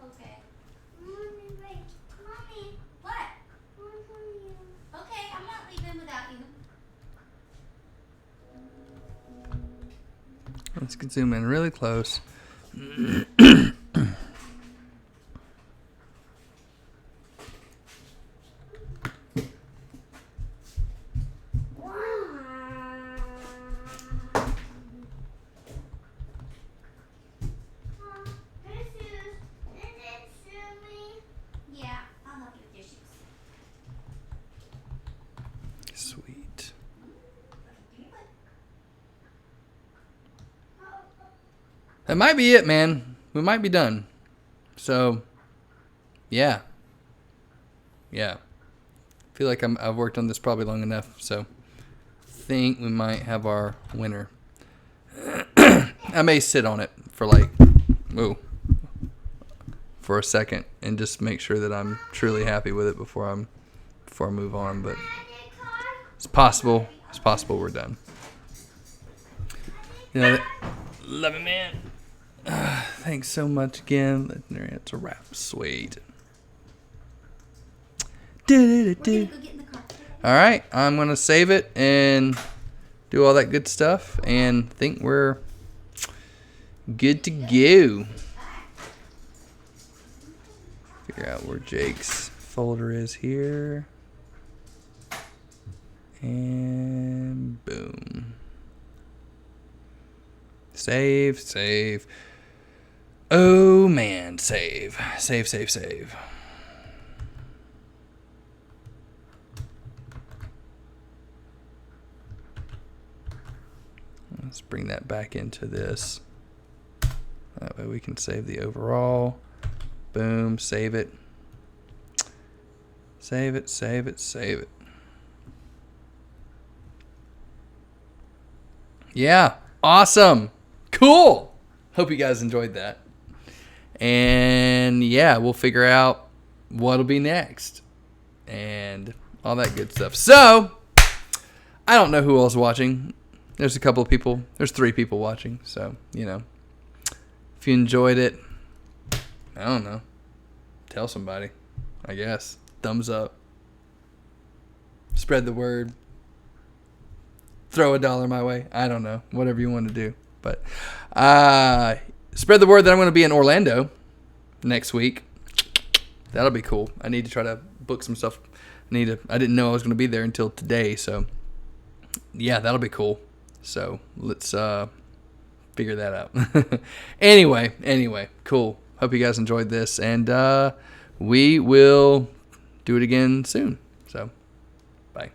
Okay. Mommy, wait. Mommy. What? Okay, I'm not leaving without you. Let's get zoom in really close. Yeah, I'll help you with your shoes. Sweet. That might be it, man. We might be done. So, yeah. Yeah. I feel like I've worked on this probably long enough, so think we might have our winner. I may sit on it for for a second and just make sure that I'm truly happy with it before I move on, but it's possible. It's possible we're done. You know, love it, man. Thanks so much again. It's a wrap. Sweet. We're gonna go get in the car. All right, I'm gonna save it and do all that good stuff, and think we're good to go. Figure out where Jake's folder is here, and boom. Save. Oh man, save. Let's bring that back into this. That way we can save the overall. Boom, save it. Save it. Yeah, awesome. Cool. Hope you guys enjoyed that. And yeah, we'll figure out what'll be next and all that good stuff. So, I don't know who else is watching. There's a couple of people. There's 3 people watching. So, if you enjoyed it, I don't know. Tell somebody, I guess. Thumbs up. Spread the word. Throw $1 my way. I don't know. Whatever you want to do. But spread the word that I'm going to be in Orlando next week. That'll be cool. I need to try to book some stuff. I didn't know I was going to be there until today. So, yeah, that'll be cool. So, let's figure that out. Anyway, cool. Hope you guys enjoyed this. And we will do it again soon. So, bye.